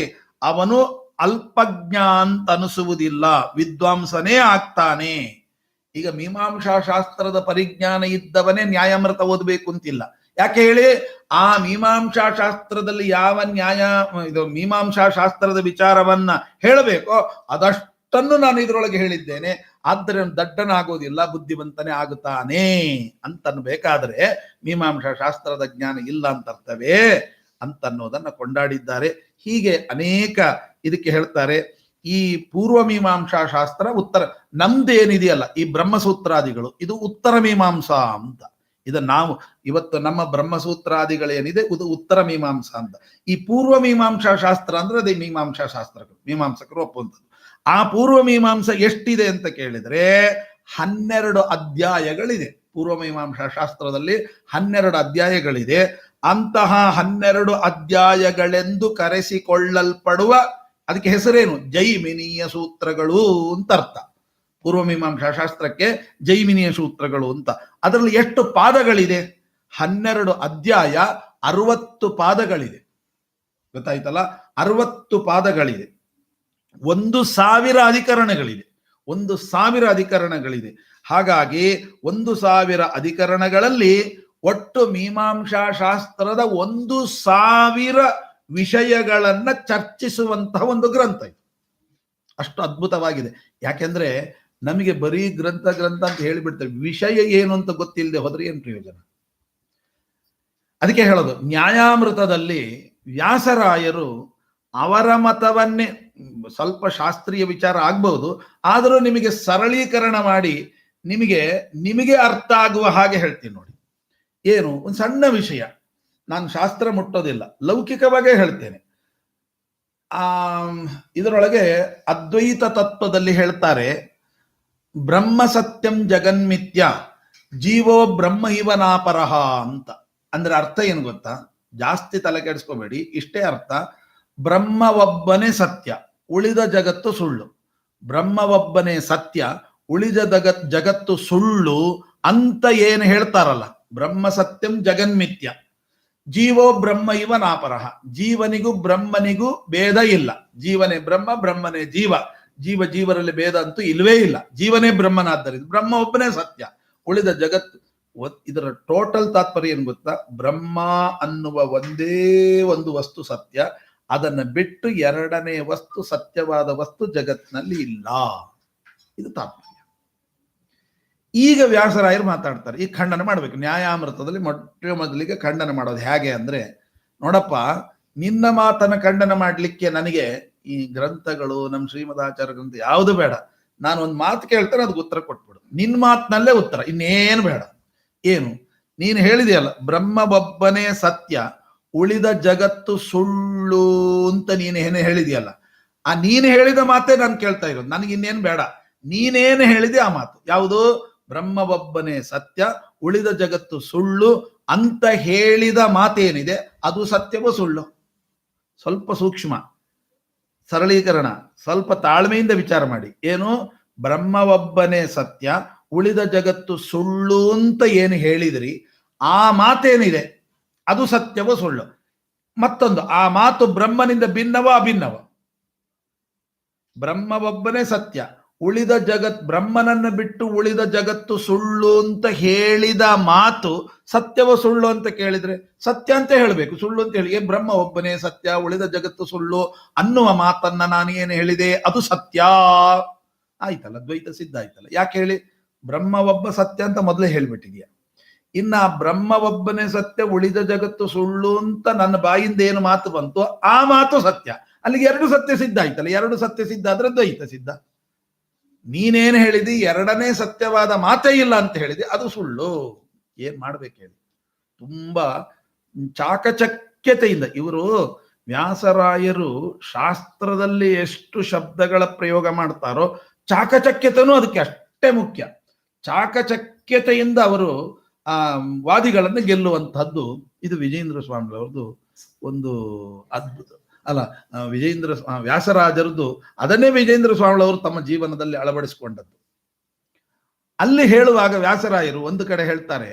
ಅವನು ಅಲ್ಪಜ್ಞ ಅಂತ ಅನಿಸುವುದಿಲ್ಲ, ವಿದ್ವಾಂಸನೇ ಆಗ್ತಾನೆ. ಈಗ ಮೀಮಾಂಸಾ ಶಾಸ್ತ್ರದ ಪರಿಜ್ಞಾನ ಇದ್ದವನೇ ನ್ಯಾಯಾಮೃತ ಓದಬೇಕು ಅಂತಿಲ್ಲ. ಯಾಕೆ ಹೇಳಿ, ಆ ಮೀಮಾಂಸಾ ಶಾಸ್ತ್ರದಲ್ಲಿ ಯಾವ ಇದು ಮೀಮಾಂಸಾ ಶಾಸ್ತ್ರದ ವಿಚಾರವನ್ನ ಹೇಳಬೇಕೋ ಅದಷ್ಟನ್ನು ನಾನು ಇದರೊಳಗೆ ಹೇಳಿದ್ದೇನೆ, ಆದರೆ ದಡ್ಡನಾಗೋದಿಲ್ಲ, ಬುದ್ಧಿವಂತನೇ ಆಗುತ್ತಾನೆ ಅಂತನ್ಬೇಕಾದ್ರೆ ಮೀಮಾಂಸಾ ಶಾಸ್ತ್ರದ ಜ್ಞಾನ ಇಲ್ಲ ಅಂತ ಅರ್ಥವೇ ಅಂತನ್ನೋದನ್ನ ಕೊಂಡಾಡಿದ್ದಾರೆ. ಹೀಗೆ ಅನೇಕ ಇದಕ್ಕೆ ಹೇಳ್ತಾರೆ. ಈ ಪೂರ್ವ ಮೀಮಾಂಸಾ ಶಾಸ್ತ್ರ, ಉತ್ತರ, ನಮ್ದೇನಿದೆಯಲ್ಲ ಈ ಬ್ರಹ್ಮಸೂತ್ರಾದಿಗಳು, ಇದು ಉತ್ತರ ಮೀಮಾಂಸಾ ಅಂತ. ಇದು ನಾವು ಇವತ್ತು ನಮ್ಮ ಬ್ರಹ್ಮಸೂತ್ರಾದಿಗಳೇನಿದೆ ಇದು ಉತ್ತರ ಮೀಮಾಂಸಾ ಅಂತ. ಈ ಪೂರ್ವ ಮೀಮಾಂಸಾ ಶಾಸ್ತ್ರ ಅಂದ್ರೆ ಅದೇ ಮೀಮಾಂಸಾ ಶಾಸ್ತ್ರಗಳು, ಮೀಮಾಂಸಕರು ಒಪ್ಪುವಂಥದ್ದು. ಆ ಪೂರ್ವ ಮೀಮಾಂಸಾ ಎಷ್ಟಿದೆ ಅಂತ ಕೇಳಿದ್ರೆ 12 ಅಧ್ಯಾಯಗಳಿದೆ. ಪೂರ್ವ ಮೀಮಾಂಸಾ ಶಾಸ್ತ್ರದಲ್ಲಿ 12 ಅಧ್ಯಾಯಗಳಿದೆ. ಅಂತಹ 12 ಅಧ್ಯಾಯಗಳೆಂದು ಕರೆಸಿಕೊಳ್ಳಲ್ಪಡುವ, ಅದಕ್ಕೆ ಹೆಸರೇನು, ಜೈಮಿನೀಯ ಸೂತ್ರಗಳು ಅಂತ ಅರ್ಥ. ಪೂರ್ವ ಮೀಮಾಂಸಾ ಶಾಸ್ತ್ರಕ್ಕೆ ಜೈಮಿನೀಯ ಸೂತ್ರಗಳು ಅಂತ. ಅದರಲ್ಲಿ ಎಷ್ಟು ಪಾದಗಳಿದೆ? 12 ಅಧ್ಯಾಯ, 60 ಪಾದಗಳಿದೆ. ಗೊತ್ತಾಯ್ತಲ್ಲ, 60 ಪಾದಗಳಿದೆ. 1000 ಅಧಿಕರಣಗಳಿದೆ. 1000 ಅಧಿಕರಣಗಳಿದೆ. ಹಾಗಾಗಿ 1000 ಅಧಿಕರಣಗಳಲ್ಲಿ ಒಟ್ಟು ಮೀಮಾಂಸಾ ಶಾಸ್ತ್ರದ 1000 ವಿಷಯಗಳನ್ನ ಚರ್ಚಿಸುವಂತಹ ಒಂದು ಗ್ರಂಥ ಇದು. ಅಷ್ಟು ಅದ್ಭುತವಾಗಿದೆ. ಯಾಕೆಂದ್ರೆ ನಮಗೆ ಬರೀ ಗ್ರಂಥ ಅಂತ ಹೇಳಿಬಿಡ್ತೇವೆ, ವಿಷಯ ಏನು ಅಂತ ಗೊತ್ತಿಲ್ಲದೆ ಹೋದ್ರೆ ಏನು ಪ್ರಯೋಜನ? ಅದಕ್ಕೆ ಹೇಳೋದು, ನ್ಯಾಯಾಮೃತದಲ್ಲಿ ವ್ಯಾಸರಾಯರು ಅವರ ಮತವನ್ನೇ, ಸ್ವಲ್ಪ ಶಾಸ್ತ್ರೀಯ ವಿಚಾರ ಆಗ್ಬಹುದು, ಆದರೂ ನಿಮಗೆ ಸರಳೀಕರಣ ಮಾಡಿ ನಿಮಗೆ ಅರ್ಥ ಆಗುವ ಹಾಗೆ ಹೇಳ್ತೀನಿ ನೋಡಿ. ಏನು, ಒಂದು ಸಣ್ಣ ವಿಷಯ, ನಾನು ಶಾಸ್ತ್ರ ಮುಟ್ಟೋದಿಲ್ಲ, ಲೌಕಿಕವಾಗೇ ಹೇಳ್ತೇನೆ. ಇದರೊಳಗೆ ಅದ್ವೈತ ತತ್ವದಲ್ಲಿ ಹೇಳ್ತಾರೆ, ಬ್ರಹ್ಮ ಸತ್ಯಂ ಜಗನ್ಮಿತ್ಯ ಜೀವೋ ಬ್ರಹ್ಮ ಇವನಾಪರಹ ಅಂತ. ಅಂದ್ರೆ ಅರ್ಥ ಏನು ಗೊತ್ತಾ? ಜಾಸ್ತಿ ತಲೆ ಕೆಡಿಸ್ಕೋಬೇಡಿ, ಇಷ್ಟೇ ಅರ್ಥ. ಬ್ರಹ್ಮ ಒಬ್ಬನೇ ಸತ್ಯ, ಉಳಿದ ಜಗತ್ತು ಸುಳ್ಳು. ಬ್ರಹ್ಮ ಒಬ್ಬನೇ ಸತ್ಯ, ಉಳಿದ ಜಗತ್ತು ಸುಳ್ಳು ಅಂತ ಏನು ಹೇಳ್ತಾರಲ್ಲ, ಬ್ರಹ್ಮ ಸತ್ಯಂ ಜಗನ್ಮಿತ್ಯ ಜೀವೋ ಬ್ರಹ್ಮ ಇವನಾಪರಹ. ಜೀವನಿಗೂ ಬ್ರಹ್ಮನಿಗೂ ಭೇದ ಇಲ್ಲ. ಜೀವನೇ ಬ್ರಹ್ಮ, ಬ್ರಹ್ಮನೇ ಜೀವ. ಜೀವರಲ್ಲಿ ಭೇದ ಅಂತೂ ಇಲ್ವೇ ಇಲ್ಲ. ಜೀವನೇ ಬ್ರಹ್ಮನಾದ್ದರಿಂದ ಬ್ರಹ್ಮ ಒಬ್ಬನೇ ಸತ್ಯ, ಉಳಿದ ಜಗತ್ತು. ಇದರ ಟೋಟಲ್ ತಾತ್ಪರ್ಯ ಏನು ಗೊತ್ತಾ? ಬ್ರಹ್ಮ ಅನ್ನುವ ಒಂದೇ ಒಂದು ವಸ್ತು ಸತ್ಯ, ಅದನ್ನು ಬಿಟ್ಟು ಎರಡನೇ ವಸ್ತು, ಸತ್ಯವಾದ ವಸ್ತು ಜಗತ್ತಿನಲ್ಲಿ ಇಲ್ಲ. ಇದು ತಾತ್ಪರ್ಯ. ಈಗ ವ್ಯಾಸರಾಯರು ಮಾತಾಡ್ತಾರೆ, ಈ ಖಂಡನೆ ಮಾಡ್ಬೇಕು. ನ್ಯಾಯಾಮೃತದಲ್ಲಿ ಮೊದಲಿಗೆ ಖಂಡನೆ ಮಾಡೋದು ಹೇಗೆ ಅಂದ್ರೆ, ನೋಡಪ್ಪ, ನಿನ್ನ ಮಾತನ್ನ ಖಂಡನೆ ಮಾಡ್ಲಿಕ್ಕೆ ನನಗೆ ಈ ಗ್ರಂಥಗಳು, ನಮ್ಮ ಶ್ರೀಮದಾಚಾರ್ಯ ಗ್ರಂಥ ಯಾವುದು ಬೇಡ. ನಾನು ಒಂದು ಮಾತು ಕೇಳ್ತೇನೆ, ಅದಕ್ಕೆ ಉತ್ತರ ಕೊಟ್ಬಿಡು. ನಿನ್ನ ಮಾತಿನಲ್ಲೇ ಉತ್ತರ, ಇನ್ನೇನು ಬೇಡ. ಏನು ನೀನು ಹೇಳಿದೆಯಲ್ಲ, ಬ್ರಹ್ಮ ಒಬ್ಬನೇ ಸತ್ಯ, ಉಳಿದ ಜಗತ್ತು ಸುಳ್ಳು ಅಂತ ನೀನು ಹೇಳಿದೆಯಲ್ಲ, ಆ ನೀನು ಹೇಳಿದ ಮಾತೇ ನಾನು ಕೇಳ್ತಾ ಇರೋದು. ನನಗೆ ಇನ್ನೇನು ಬೇಡ. ನೀನೇನು ಹೇಳಿದೆ ಆ ಮಾತು ಯಾವುದು? ಬ್ರಹ್ಮ ಒಬ್ಬನೇ ಸತ್ಯ, ಉಳಿದ ಜಗತ್ತು ಸುಳ್ಳು ಅಂತ ಹೇಳಿದ ಮಾತೇನಿದೆ ಅದು ಸತ್ಯವೋ ಸುಳ್ಳು? ಸ್ವಲ್ಪ ಸೂಕ್ಷ್ಮ, ಸರಳೀಕರಣ, ಸ್ವಲ್ಪ ತಾಳ್ಮೆಯಿಂದ ವಿಚಾರ ಮಾಡಿ. ಏನು, ಬ್ರಹ್ಮ ಒಬ್ಬನೇ ಸತ್ಯ, ಉಳಿದ ಜಗತ್ತು ಸುಳ್ಳು ಅಂತ ಏನು ಹೇಳಿದ್ರಿ, ಆ ಮಾತೇನಿದೆ ಅದು ಸತ್ಯವೋ ಸುಳ್ಳು? ಮತ್ತೊಂದು, ಆ ಮಾತು ಬ್ರಹ್ಮನಿಂದ ಭಿನ್ನವೋ ಅಭಿನ್ನವ? ಬ್ರಹ್ಮ ಒಬ್ಬನೇ ಸತ್ಯ, ಉಳಿದ ಬ್ರಹ್ಮನನ್ನ ಬಿಟ್ಟು ಉಳಿದ ಜಗತ್ತು ಸುಳ್ಳು ಅಂತ ಹೇಳಿದ ಮಾತು ಸತ್ಯವೋ ಸುಳ್ಳು ಅಂತ ಕೇಳಿದ್ರೆ ಸತ್ಯ ಅಂತ ಹೇಳಬೇಕು, ಸುಳ್ಳು ಅಂತ ಹೇಳಿ. ಬ್ರಹ್ಮ ಒಬ್ಬನೇ ಸತ್ಯ, ಉಳಿದ ಜಗತ್ತು ಸುಳ್ಳು ಅನ್ನುವ ಮಾತನ್ನ ನಾನು ಏನು ಹೇಳಿದೆ ಅದು ಸತ್ಯ ಆಯ್ತಲ್ಲ, ದ್ವೈತ ಸಿದ್ಧ ಆಯ್ತಲ್ಲ. ಯಾಕೆ ಹೇಳಿ? ಬ್ರಹ್ಮ ಒಬ್ಬ ಸತ್ಯ ಅಂತ ಮೊದಲೇ ಹೇಳ್ಬಿಟ್ಟಿದ್ಯಾ. ಇನ್ನ ಬ್ರಹ್ಮ ಒಬ್ಬನೇ ಸತ್ಯ, ಉಳಿದ ಜಗತ್ತು ಸುಳ್ಳು ಅಂತ ನನ್ನ ಬಾಯಿಂದ ಏನು ಮಾತು ಬಂತು ಆ ಮಾತು ಸತ್ಯ. ಅಲ್ಲಿಗೆ 2 ಸತ್ಯ ಸಿದ್ಧ ಆಯ್ತಲ್ಲ. 2 ಸತ್ಯ ಸಿದ್ಧ ಆದ್ರೆ ದ್ವೈತ ಸಿದ್ಧ. ನೀನೇನು ಹೇಳಿದಿ, ಎರಡನೇ ಸತ್ಯವಾದ ಮಾತೇ ಇಲ್ಲ ಅಂತ ಹೇಳಿದೆ, ಅದು ಸುಳ್ಳು. ಏನ್ ಮಾಡ್ಬೇಕು ಹೇಳಿ? ತುಂಬಾ ಚಾಕಚಕ್ಯತೆಯಿಂದ ಇವರು ವ್ಯಾಸರಾಯರು ಶಾಸ್ತ್ರದಲ್ಲಿ ಎಷ್ಟು ಶಬ್ದಗಳ ಪ್ರಯೋಗ ಮಾಡ್ತಾರೋ ಚಾಕಚಕ್ಯತೆನೂ ಅದಕ್ಕೆ ಅಷ್ಟೇ ಮುಖ್ಯ. ಚಾಕಚಕ್ಯತೆಯಿಂದ ಅವರು ಆ ವಾದಿಗಳನ್ನು ಗೆಲ್ಲುವಂತಹದ್ದು ಇದು ವಿಜಯೇಂದ್ರ ಸ್ವಾಮಿಗಳವ್ರದ್ದು ಒಂದು ಅದ್ಭುತ ಅಲ್ಲ. ವ್ಯಾಸರಾಜರದ್ದು ಅದನ್ನೇ ವಿಜಯೇಂದ್ರ ಸ್ವಾಮಿಗಳವರು ತಮ್ಮ ಜೀವನದಲ್ಲಿ ಅಳವಡಿಸಿಕೊಂಡದ್ದು. ಅಲ್ಲಿ ಹೇಳುವಾಗ ವ್ಯಾಸರಾಯರು ಒಂದು ಕಡೆ ಹೇಳ್ತಾರೆ,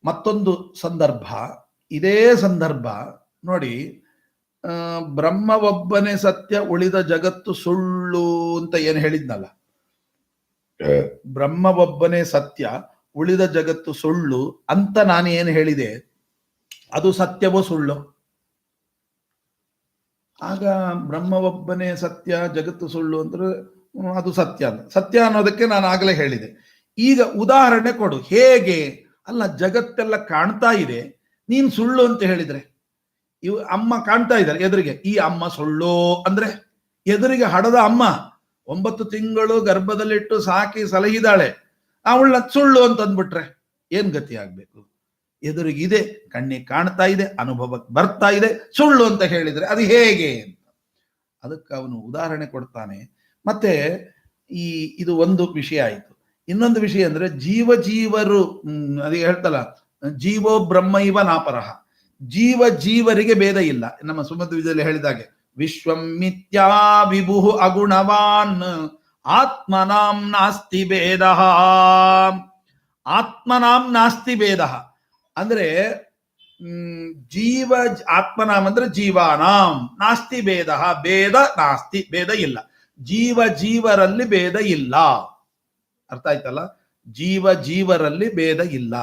ಮತ್ತೊಂದು ಸಂದರ್ಭ, ಇದೇ ಸಂದರ್ಭ ನೋಡಿ, ಬ್ರಹ್ಮ ಒಬ್ಬನೇ ಸತ್ಯ ಉಳಿದ ಜಗತ್ತು ಸುಳ್ಳು ಅಂತ ಏನು ಹೇಳಿದ್ನಲ್ಲ, ಬ್ರಹ್ಮ ಒಬ್ಬನೇ ಸತ್ಯ ಉಳಿದ ಜಗತ್ತು ಸುಳ್ಳು ಅಂತ ನಾನು ಏನು ಹೇಳಿದೆ ಅದು ಸತ್ಯವೋ ಸುಳ್ಳು? ಆಗ ಬ್ರಹ್ಮ ಒಬ್ಬನೇ ಸತ್ಯ ಜಗತ್ತು ಸುಳ್ಳು ಅಂದ್ರೆ ಅದು ಸತ್ಯ ಅಲ್ಲ. ಸತ್ಯ ಅನ್ನೋದಕ್ಕೆ ನಾನು ಆಗಲೇ ಹೇಳಿದೆ. ಈಗ ಉದಾಹರಣೆ ಕೊಡು, ಹೇಗೆ? ಅಲ್ಲ, ಜಗತ್ತೆಲ್ಲ ಕಾಣ್ತಾ ಇದೆ, ನೀನ್ ಸುಳ್ಳು ಅಂತ ಹೇಳಿದ್ರೆ, ಇವ್ ಅಮ್ಮ ಕಾಣ್ತಾ ಇದ್ದಾರೆ ಎದುರಿಗೆ, ಈ ಅಮ್ಮ ಸುಳ್ಳು ಅಂದ್ರೆ ಎದುರಿಗೆ ಹಡದ ಅಮ್ಮ 9 ತಿಂಗಳು ಗರ್ಭದಲ್ಲಿಟ್ಟು ಸಾಕಿ ಸಲಹಿದಾಳೆ, ಅವಳ ಸುಳ್ಳು ಅಂತ ಅಂದ್ಬಿಟ್ರೆ ಏನ್ ಗತಿ ಆಗ್ಬೇಕು? ಎದುರಿಗಿದೆ, ಕಣ್ಣಿಗೆ ಕಾಣ್ತಾ ಇದೆ, ಅನುಭವಕ್ಕೆ ಬರ್ತಾ ಇದೆ, ಸುಳ್ಳು ಅಂತ ಹೇಳಿದ್ರೆ ಅದು ಹೇಗೆ ಅಂತ ಅದಕ್ಕೆ ಅವನು ಉದಾಹರಣೆ ಕೊಡ್ತಾನೆ. ಮತ್ತೆ ಇದು ಒಂದು ವಿಷಯ ಆಯ್ತು. ಇನ್ನೊಂದು ವಿಷಯ ಅಂದ್ರೆ ಜೀವರು ಅದೇ ಹೇಳ್ತಲ್ಲ, ಜೀವೋ ಬ್ರಹ್ಮ ಇವ ನಾಪರಹ, ಜೀವರಿಗೆ ಭೇದ ಇಲ್ಲ. ನಮ್ಮ ಸುಮಧ್ವಿದಲ್ಲಿ ಹೇಳಿದಾಗೆ ವಿಶ್ವಂ ಮಿಥ್ಯಾ ವಿಭು ಅಗುಣವಾನ್ ಆತ್ಮನಾಂ ನಾಸ್ತಿ ಭೇದ, ಆತ್ಮನಾಂ ನಾಸ್ತಿ ಭೇದ ಅಂದ್ರೆ ಆತ್ಮನಾಮ್ ಅಂದ್ರೆ ಜೀವಾನಾಂ, ನಾಸ್ತಿ ಭೇದ, ಭೇದ ನಾಸ್ತಿ, ಭೇದ ಇಲ್ಲ. ಜೀವರಲ್ಲಿ ಭೇದ ಇಲ್ಲ, ಅರ್ಥ ಆಯ್ತಲ್ಲ? ಜೀವರಲ್ಲಿ ಭೇದ ಇಲ್ಲ.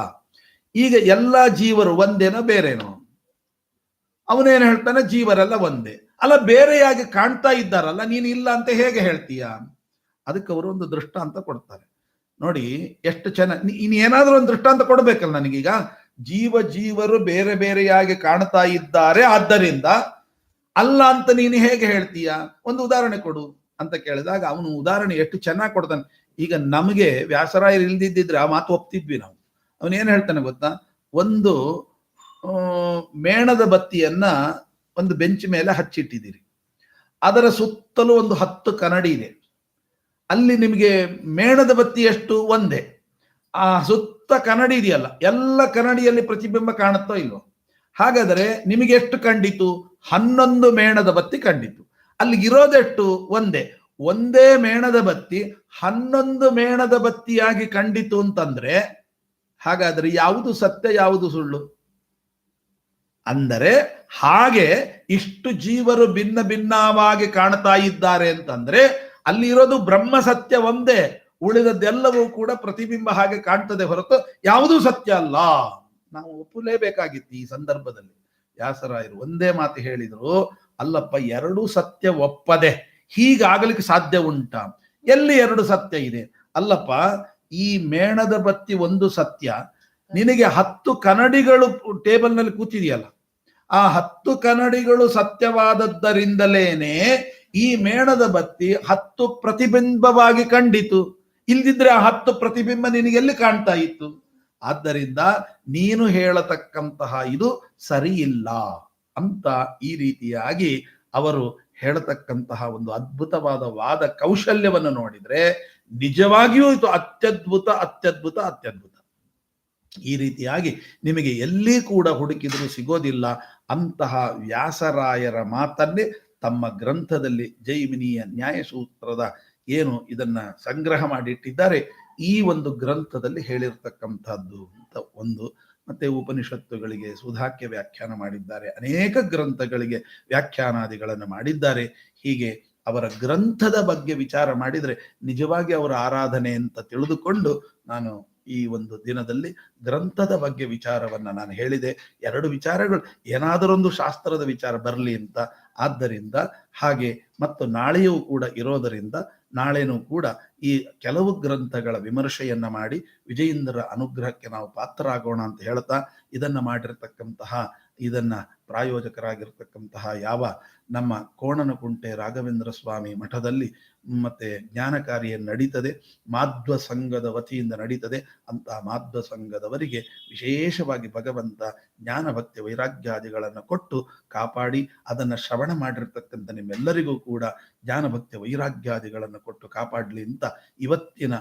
ಈಗ ಎಲ್ಲ ಜೀವರು ಒಂದೇನೋ ಬೇರೆನೋ? ಅವನೇನು ಹೇಳ್ತಾನೆ, ಜೀವರೆಲ್ಲ ಒಂದೇ. ಅಲ್ಲ, ಬೇರೆಯಾಗಿ ಕಾಣ್ತಾ ಇದ್ದಾರಲ್ಲ, ನೀನು ಇಲ್ಲ ಅಂತ ಹೇಗೆ ಹೇಳ್ತೀಯ? ಅದಕ್ಕೆ ಅವರು ಒಂದು ದೃಷ್ಟಾಂತ ಕೊಡ್ತಾರೆ ನೋಡಿ, ಎಷ್ಟು ಚೆನ್ನಾಗಿ. ಇನ್ನೇನಾದ್ರೂ ಒಂದು ದೃಷ್ಟಾಂತ ಕೊಡ್ಬೇಕಲ್ಲ ನನಗೀಗ. ಜೀವರು ಬೇರೆ ಬೇರೆಯಾಗಿ ಕಾಣ್ತಾ ಇದ್ದಾರೆ, ಆದ್ದರಿಂದ ಅಲ್ಲ ಅಂತ ನೀನು ಹೇಗೆ ಹೇಳ್ತೀಯ? ಒಂದು ಉದಾಹರಣೆ ಕೊಡು ಅಂತ ಕೇಳಿದಾಗ ಅವನು ಉದಾಹರಣೆ ಎಷ್ಟು ಚೆನ್ನಾಗಿ ಕೊಡ್ತಾನೆ. ಈಗ ನಮಗೆ ವ್ಯಾಸರಾಯರು ಇಲ್ದಿದ್ದಿದ್ರೆ ಆ ಮಾತು ಒಪ್ತಿದ್ವಿ ನಾವು. ಅವನೇನು ಹೇಳ್ತಾನೆ ಗೊತ್ತಾ? ಒಂದು ಮೇಣದ ಬತ್ತಿಯನ್ನ ಒಂದು ಬೆಂಚ್ ಮೇಲೆ ಹಚ್ಚಿಟ್ಟಿದ್ದೀರಿ, ಅದರ ಸುತ್ತಲೂ ಒಂದು 10 ಕನ್ನಡಿ ಇದೆ. ಅಲ್ಲಿ ನಿಮಗೆ ಮೇಣದ ಬತ್ತಿ ಎಷ್ಟು? ಒಂದೇ. ಆ ಸುತ್ತ ಕನ್ನಡಿ ಇದೆಯಲ್ಲ, ಎಲ್ಲ ಕನ್ನಡಿಯಲ್ಲಿ ಪ್ರತಿಬಿಂಬ ಕಾಣುತ್ತೋ ಇಲ್ವೋ? ಹಾಗಾದರೆ ನಿಮಗೆ ಎಷ್ಟು ಕಂಡಿತು? 11 ಮೇಣದ ಬತ್ತಿ ಕಂಡಿತು. ಅಲ್ಲಿ ಇರೋದೆಷ್ಟು? ಒಂದೇ ಮೇಣದ ಬತ್ತಿ 11 ಮೇಣದ ಬತ್ತಿಯಾಗಿ ಕಂಡಿತು ಅಂತಂದ್ರೆ ಹಾಗಾದ್ರೆ ಯಾವುದು ಸತ್ಯ, ಯಾವುದು ಸುಳ್ಳು? ಅಂದರೆ ಹಾಗೆ ಇಷ್ಟು ಜೀವರು ಭಿನ್ನ ಭಿನ್ನವಾಗಿ ಕಾಣ್ತಾ ಇದ್ದಾರೆ ಅಂತಂದ್ರೆ ಅಲ್ಲಿ ಇರೋದು ಬ್ರಹ್ಮ ಸತ್ಯ ಒಂದೇ, ಉಳಿದದ್ದೆಲ್ಲವೂ ಕೂಡ ಪ್ರತಿಬಿಂಬ ಹಾಗೆ ಕಾಣ್ತದೆ ಹೊರತು ಯಾವುದೂ ಸತ್ಯ ಅಲ್ಲ. ನಾವು ಒಪ್ಪಲೇಬೇಕಾಗಿತ್ತು ಈ ಸಂದರ್ಭದಲ್ಲಿ. ವ್ಯಾಸರಾಯರು ಒಂದೇ ಮಾತು ಹೇಳಿದ್ರು, ಅಲ್ಲಪ್ಪ, 2 ಸತ್ಯ ಒಪ್ಪದೆ ಹೀಗಾಗಲಿಕ್ಕೆ ಸಾಧ್ಯ ಉಂಟಾ? ಎಲ್ಲಿ 2 ಸತ್ಯ ಇದೆ? ಅಲ್ಲಪ್ಪ, ಈ ಮೇಣದ ಬತ್ತಿ ಒಂದು ಸತ್ಯ, ನಿನಗೆ 10 ಕನ್ನಡಿಗಳು ಟೇಬಲ್ ನಲ್ಲಿ ಕೂತಿದೆಯಲ್ಲ, ಆ 10 ಕನ್ನಡಿಗಳು ಸತ್ಯವಾದದ್ದರಿಂದಲೇನೆ ಈ ಮೇಣದ ಬತ್ತಿ 10 ಪ್ರತಿಬಿಂಬವಾಗಿ ಕಂಡಿತು. ಇಲ್ದಿದ್ರೆ ಆ 10 ಪ್ರತಿಬಿಂಬ ನಿನಗೆ ಎಲ್ಲಿ ಕಾಣ್ತಾ ಇತ್ತು? ಆದ್ದರಿಂದ ನೀನು ಹೇಳತಕ್ಕಂತಹ ಇದು ಸರಿ ಇಲ್ಲ ಅಂತ ಈ ರೀತಿಯಾಗಿ ಅವರು ಹೇಳತಕ್ಕಂತಹ ಒಂದು ಅದ್ಭುತವಾದ ವಾದ ಕೌಶಲ್ಯವನ್ನು ನೋಡಿದ್ರೆ ನಿಜವಾಗಿಯೂ ಇದು ಅತ್ಯದ್ಭುತ ಅತ್ಯದ್ಭುತ ಅತ್ಯದ್ಭುತ. ಈ ರೀತಿಯಾಗಿ ನಿಮಗೆ ಎಲ್ಲಿ ಕೂಡ ಹುಡುಕಿದರೂ ಸಿಗೋದಿಲ್ಲ ಅಂತಹ ವ್ಯಾಸರಾಯರ ಮಾತನ್ನೇ ತಮ್ಮ ಗ್ರಂಥದಲ್ಲಿ ಜೈಮಿನಿಯ ನ್ಯಾಯಸೂತ್ರದ ಏನು ಇದನ್ನ ಸಂಗ್ರಹ ಮಾಡಿಟ್ಟಿದ್ದಾರೆ, ಈ ಒಂದು ಗ್ರಂಥದಲ್ಲಿ ಹೇಳಿರ್ತಕ್ಕಂಥದ್ದು ಅಂತ ಒಂದು. ಮತ್ತೆ ಉಪನಿಷತ್ತುಗಳಿಗೆ ಸುಧಾಕ್ಯ ವ್ಯಾಖ್ಯಾನ ಮಾಡಿದ್ದಾರೆ, ಅನೇಕ ಗ್ರಂಥಗಳಿಗೆ ವ್ಯಾಖ್ಯಾನಾದಿಗಳನ್ನು ಮಾಡಿದ್ದಾರೆ. ಹೀಗೆ ಅವರ ಗ್ರಂಥದ ಬಗ್ಗೆ ವಿಚಾರ ಮಾಡಿದರೆ ನಿಜವಾಗಿ ಅವರ ಆರಾಧನೆ ಅಂತ ತಿಳಿದುಕೊಂಡು ನಾನು ಈ ಒಂದು ದಿನದಲ್ಲಿ ಗ್ರಂಥದ ಬಗ್ಗೆ ವಿಚಾರವನ್ನ ನಾನು ಹೇಳಿದೆ. 2 ವಿಚಾರಗಳು, ಏನಾದರೊಂದು ಶಾಸ್ತ್ರದ ವಿಚಾರ ಬರಲಿ ಅಂತ. ಆದ್ದರಿಂದ ಹಾಗೆ ಮತ್ತು ನಾಳೆಯೂ ಕೂಡ ಇರೋದರಿಂದ ನಾಳೆನೂ ಕೂಡ ಈ ಕೆಲವು ಗ್ರಂಥಗಳ ವಿಮರ್ಶೆಯನ್ನ ಮಾಡಿ ವಿಜಯೇಂದ್ರರ ಅನುಗ್ರಹಕ್ಕೆ ನಾವು ಪಾತ್ರರಾಗೋಣ ಅಂತ ಹೇಳ್ತಾ, ಇದನ್ನ ಮಾಡಿರತಕ್ಕಂತಹ ಇದನ್ನ ಪ್ರಾಯೋಜಕರಾಗಿರ್ತಕ್ಕಂತಹ ಯಾವ ನಮ್ಮ ಕೋಣನಕುಂಟೆ ರಾಘವೇಂದ್ರ ಸ್ವಾಮಿ ಮಠದಲ್ಲಿ ಮತ್ತೆ ಜ್ಞಾನ ಕಾರ್ಯ ನಡೀತದೆ, ಮಾಧ್ವ ಸಂಘದ ವತಿಯಿಂದ ನಡೀತದೆ. ಅಂತ ಮಾಧ್ವ ಸಂಘದವರಿಗೆ ವಿಶೇಷವಾಗಿ ಭಗವಂತ ಜ್ಞಾನ ಭಕ್ತಿ ವೈರಾಗ್ಯಾದಿಗಳನ್ನು ಕೊಟ್ಟು ಕಾಪಾಡಿ, ಅದನ್ನು ಶ್ರವಣ ಮಾಡಿರ್ತಕ್ಕಂಥ ನಿಮ್ಮೆಲ್ಲರಿಗೂ ಕೂಡ ಜ್ಞಾನ ಭಕ್ತಿ ವೈರಾಗ್ಯಾದಿಗಳನ್ನು ಕೊಟ್ಟು ಕಾಪಾಡಲಿ ಅಂತ ಇವತ್ತಿನ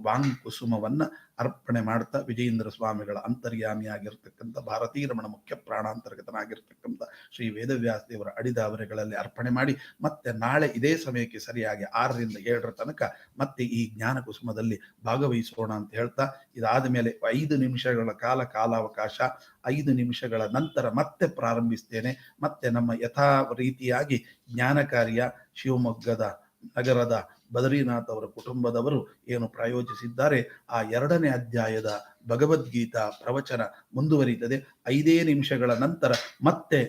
ವಾಂಕುಸುಮವನ್ನ ಅರ್ಪಣೆ ಮಾಡ್ತಾ, ವಿಜಯೇಂದ್ರ ಸ್ವಾಮಿಗಳ ಅಂತರ್ಯಾಮಿಯಾಗಿರ್ತಕ್ಕಂಥ ಭಾರತೀ ರಮಣ ಮುಖ್ಯ ಪ್ರಾಣಾಂತರ್ಗತನಾಗಿರ್ತಕ್ಕಂಥ ಶ್ರೀ ವೇದವ್ಯಾಸ ದೇವರ ಅಡಿದಾವರೆಗಳಲ್ಲಿ ಅರ್ಪಣೆ ಮಾಡಿ, ಮತ್ತೆ ನಾಳೆ ಇದೇ ಸಮಯಕ್ಕೆ ಸರಿಯಾಗಿ 6 ರಿಂದ 7 ತನಕ ಮತ್ತೆ ಈ ಜ್ಞಾನ ಕುಸುಮದಲ್ಲಿ ಭಾಗವಹಿಸೋಣ ಅಂತ ಹೇಳ್ತಾ, ಇದಾದ ಮೇಲೆ 5 ನಿಮಿಷಗಳ ಕಾಲಾವಕಾಶ, 5 ನಿಮಿಷಗಳ ನಂತರ ಮತ್ತೆ ಪ್ರಾರಂಭಿಸ್ತೇನೆ. ಮತ್ತೆ ನಮ್ಮ ಯಥಾ ರೀತಿಯಾಗಿ ಜ್ಞಾನ ಕಾರ್ಯ ಶಿವಮೊಗ್ಗದ ನಗರದ ಬದರಿನಾಥ್ ಅವರ ಕುಟುಂಬದವರು ಏನು ಪ್ರಾಯೋಜಿಸಿದ್ದಾರೆ, ಆ 2ನೇ ಅಧ್ಯಾಯದ ಭಗವದ್ಗೀತಾ ಪ್ರವಚನ ಮುಂದುವರಿಯುತ್ತದೆ. 5 ನಿಮಿಷಗಳ ನಂತರ ಮತ್ತೆ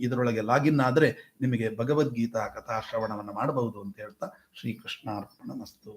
ಇದರೊಳಗೆ ಲಾಗಿನ್ ಆದರೆ ನಿಮಗೆ ಭಗವದ್ಗೀತಾ ಕಥಾಶ್ರವಣವನ್ನು ಮಾಡಬಹುದು ಅಂತ ಹೇಳ್ತಾ ಶ್ರೀಕೃಷ್ಣಾರ್ಪಣಮಸ್ತು.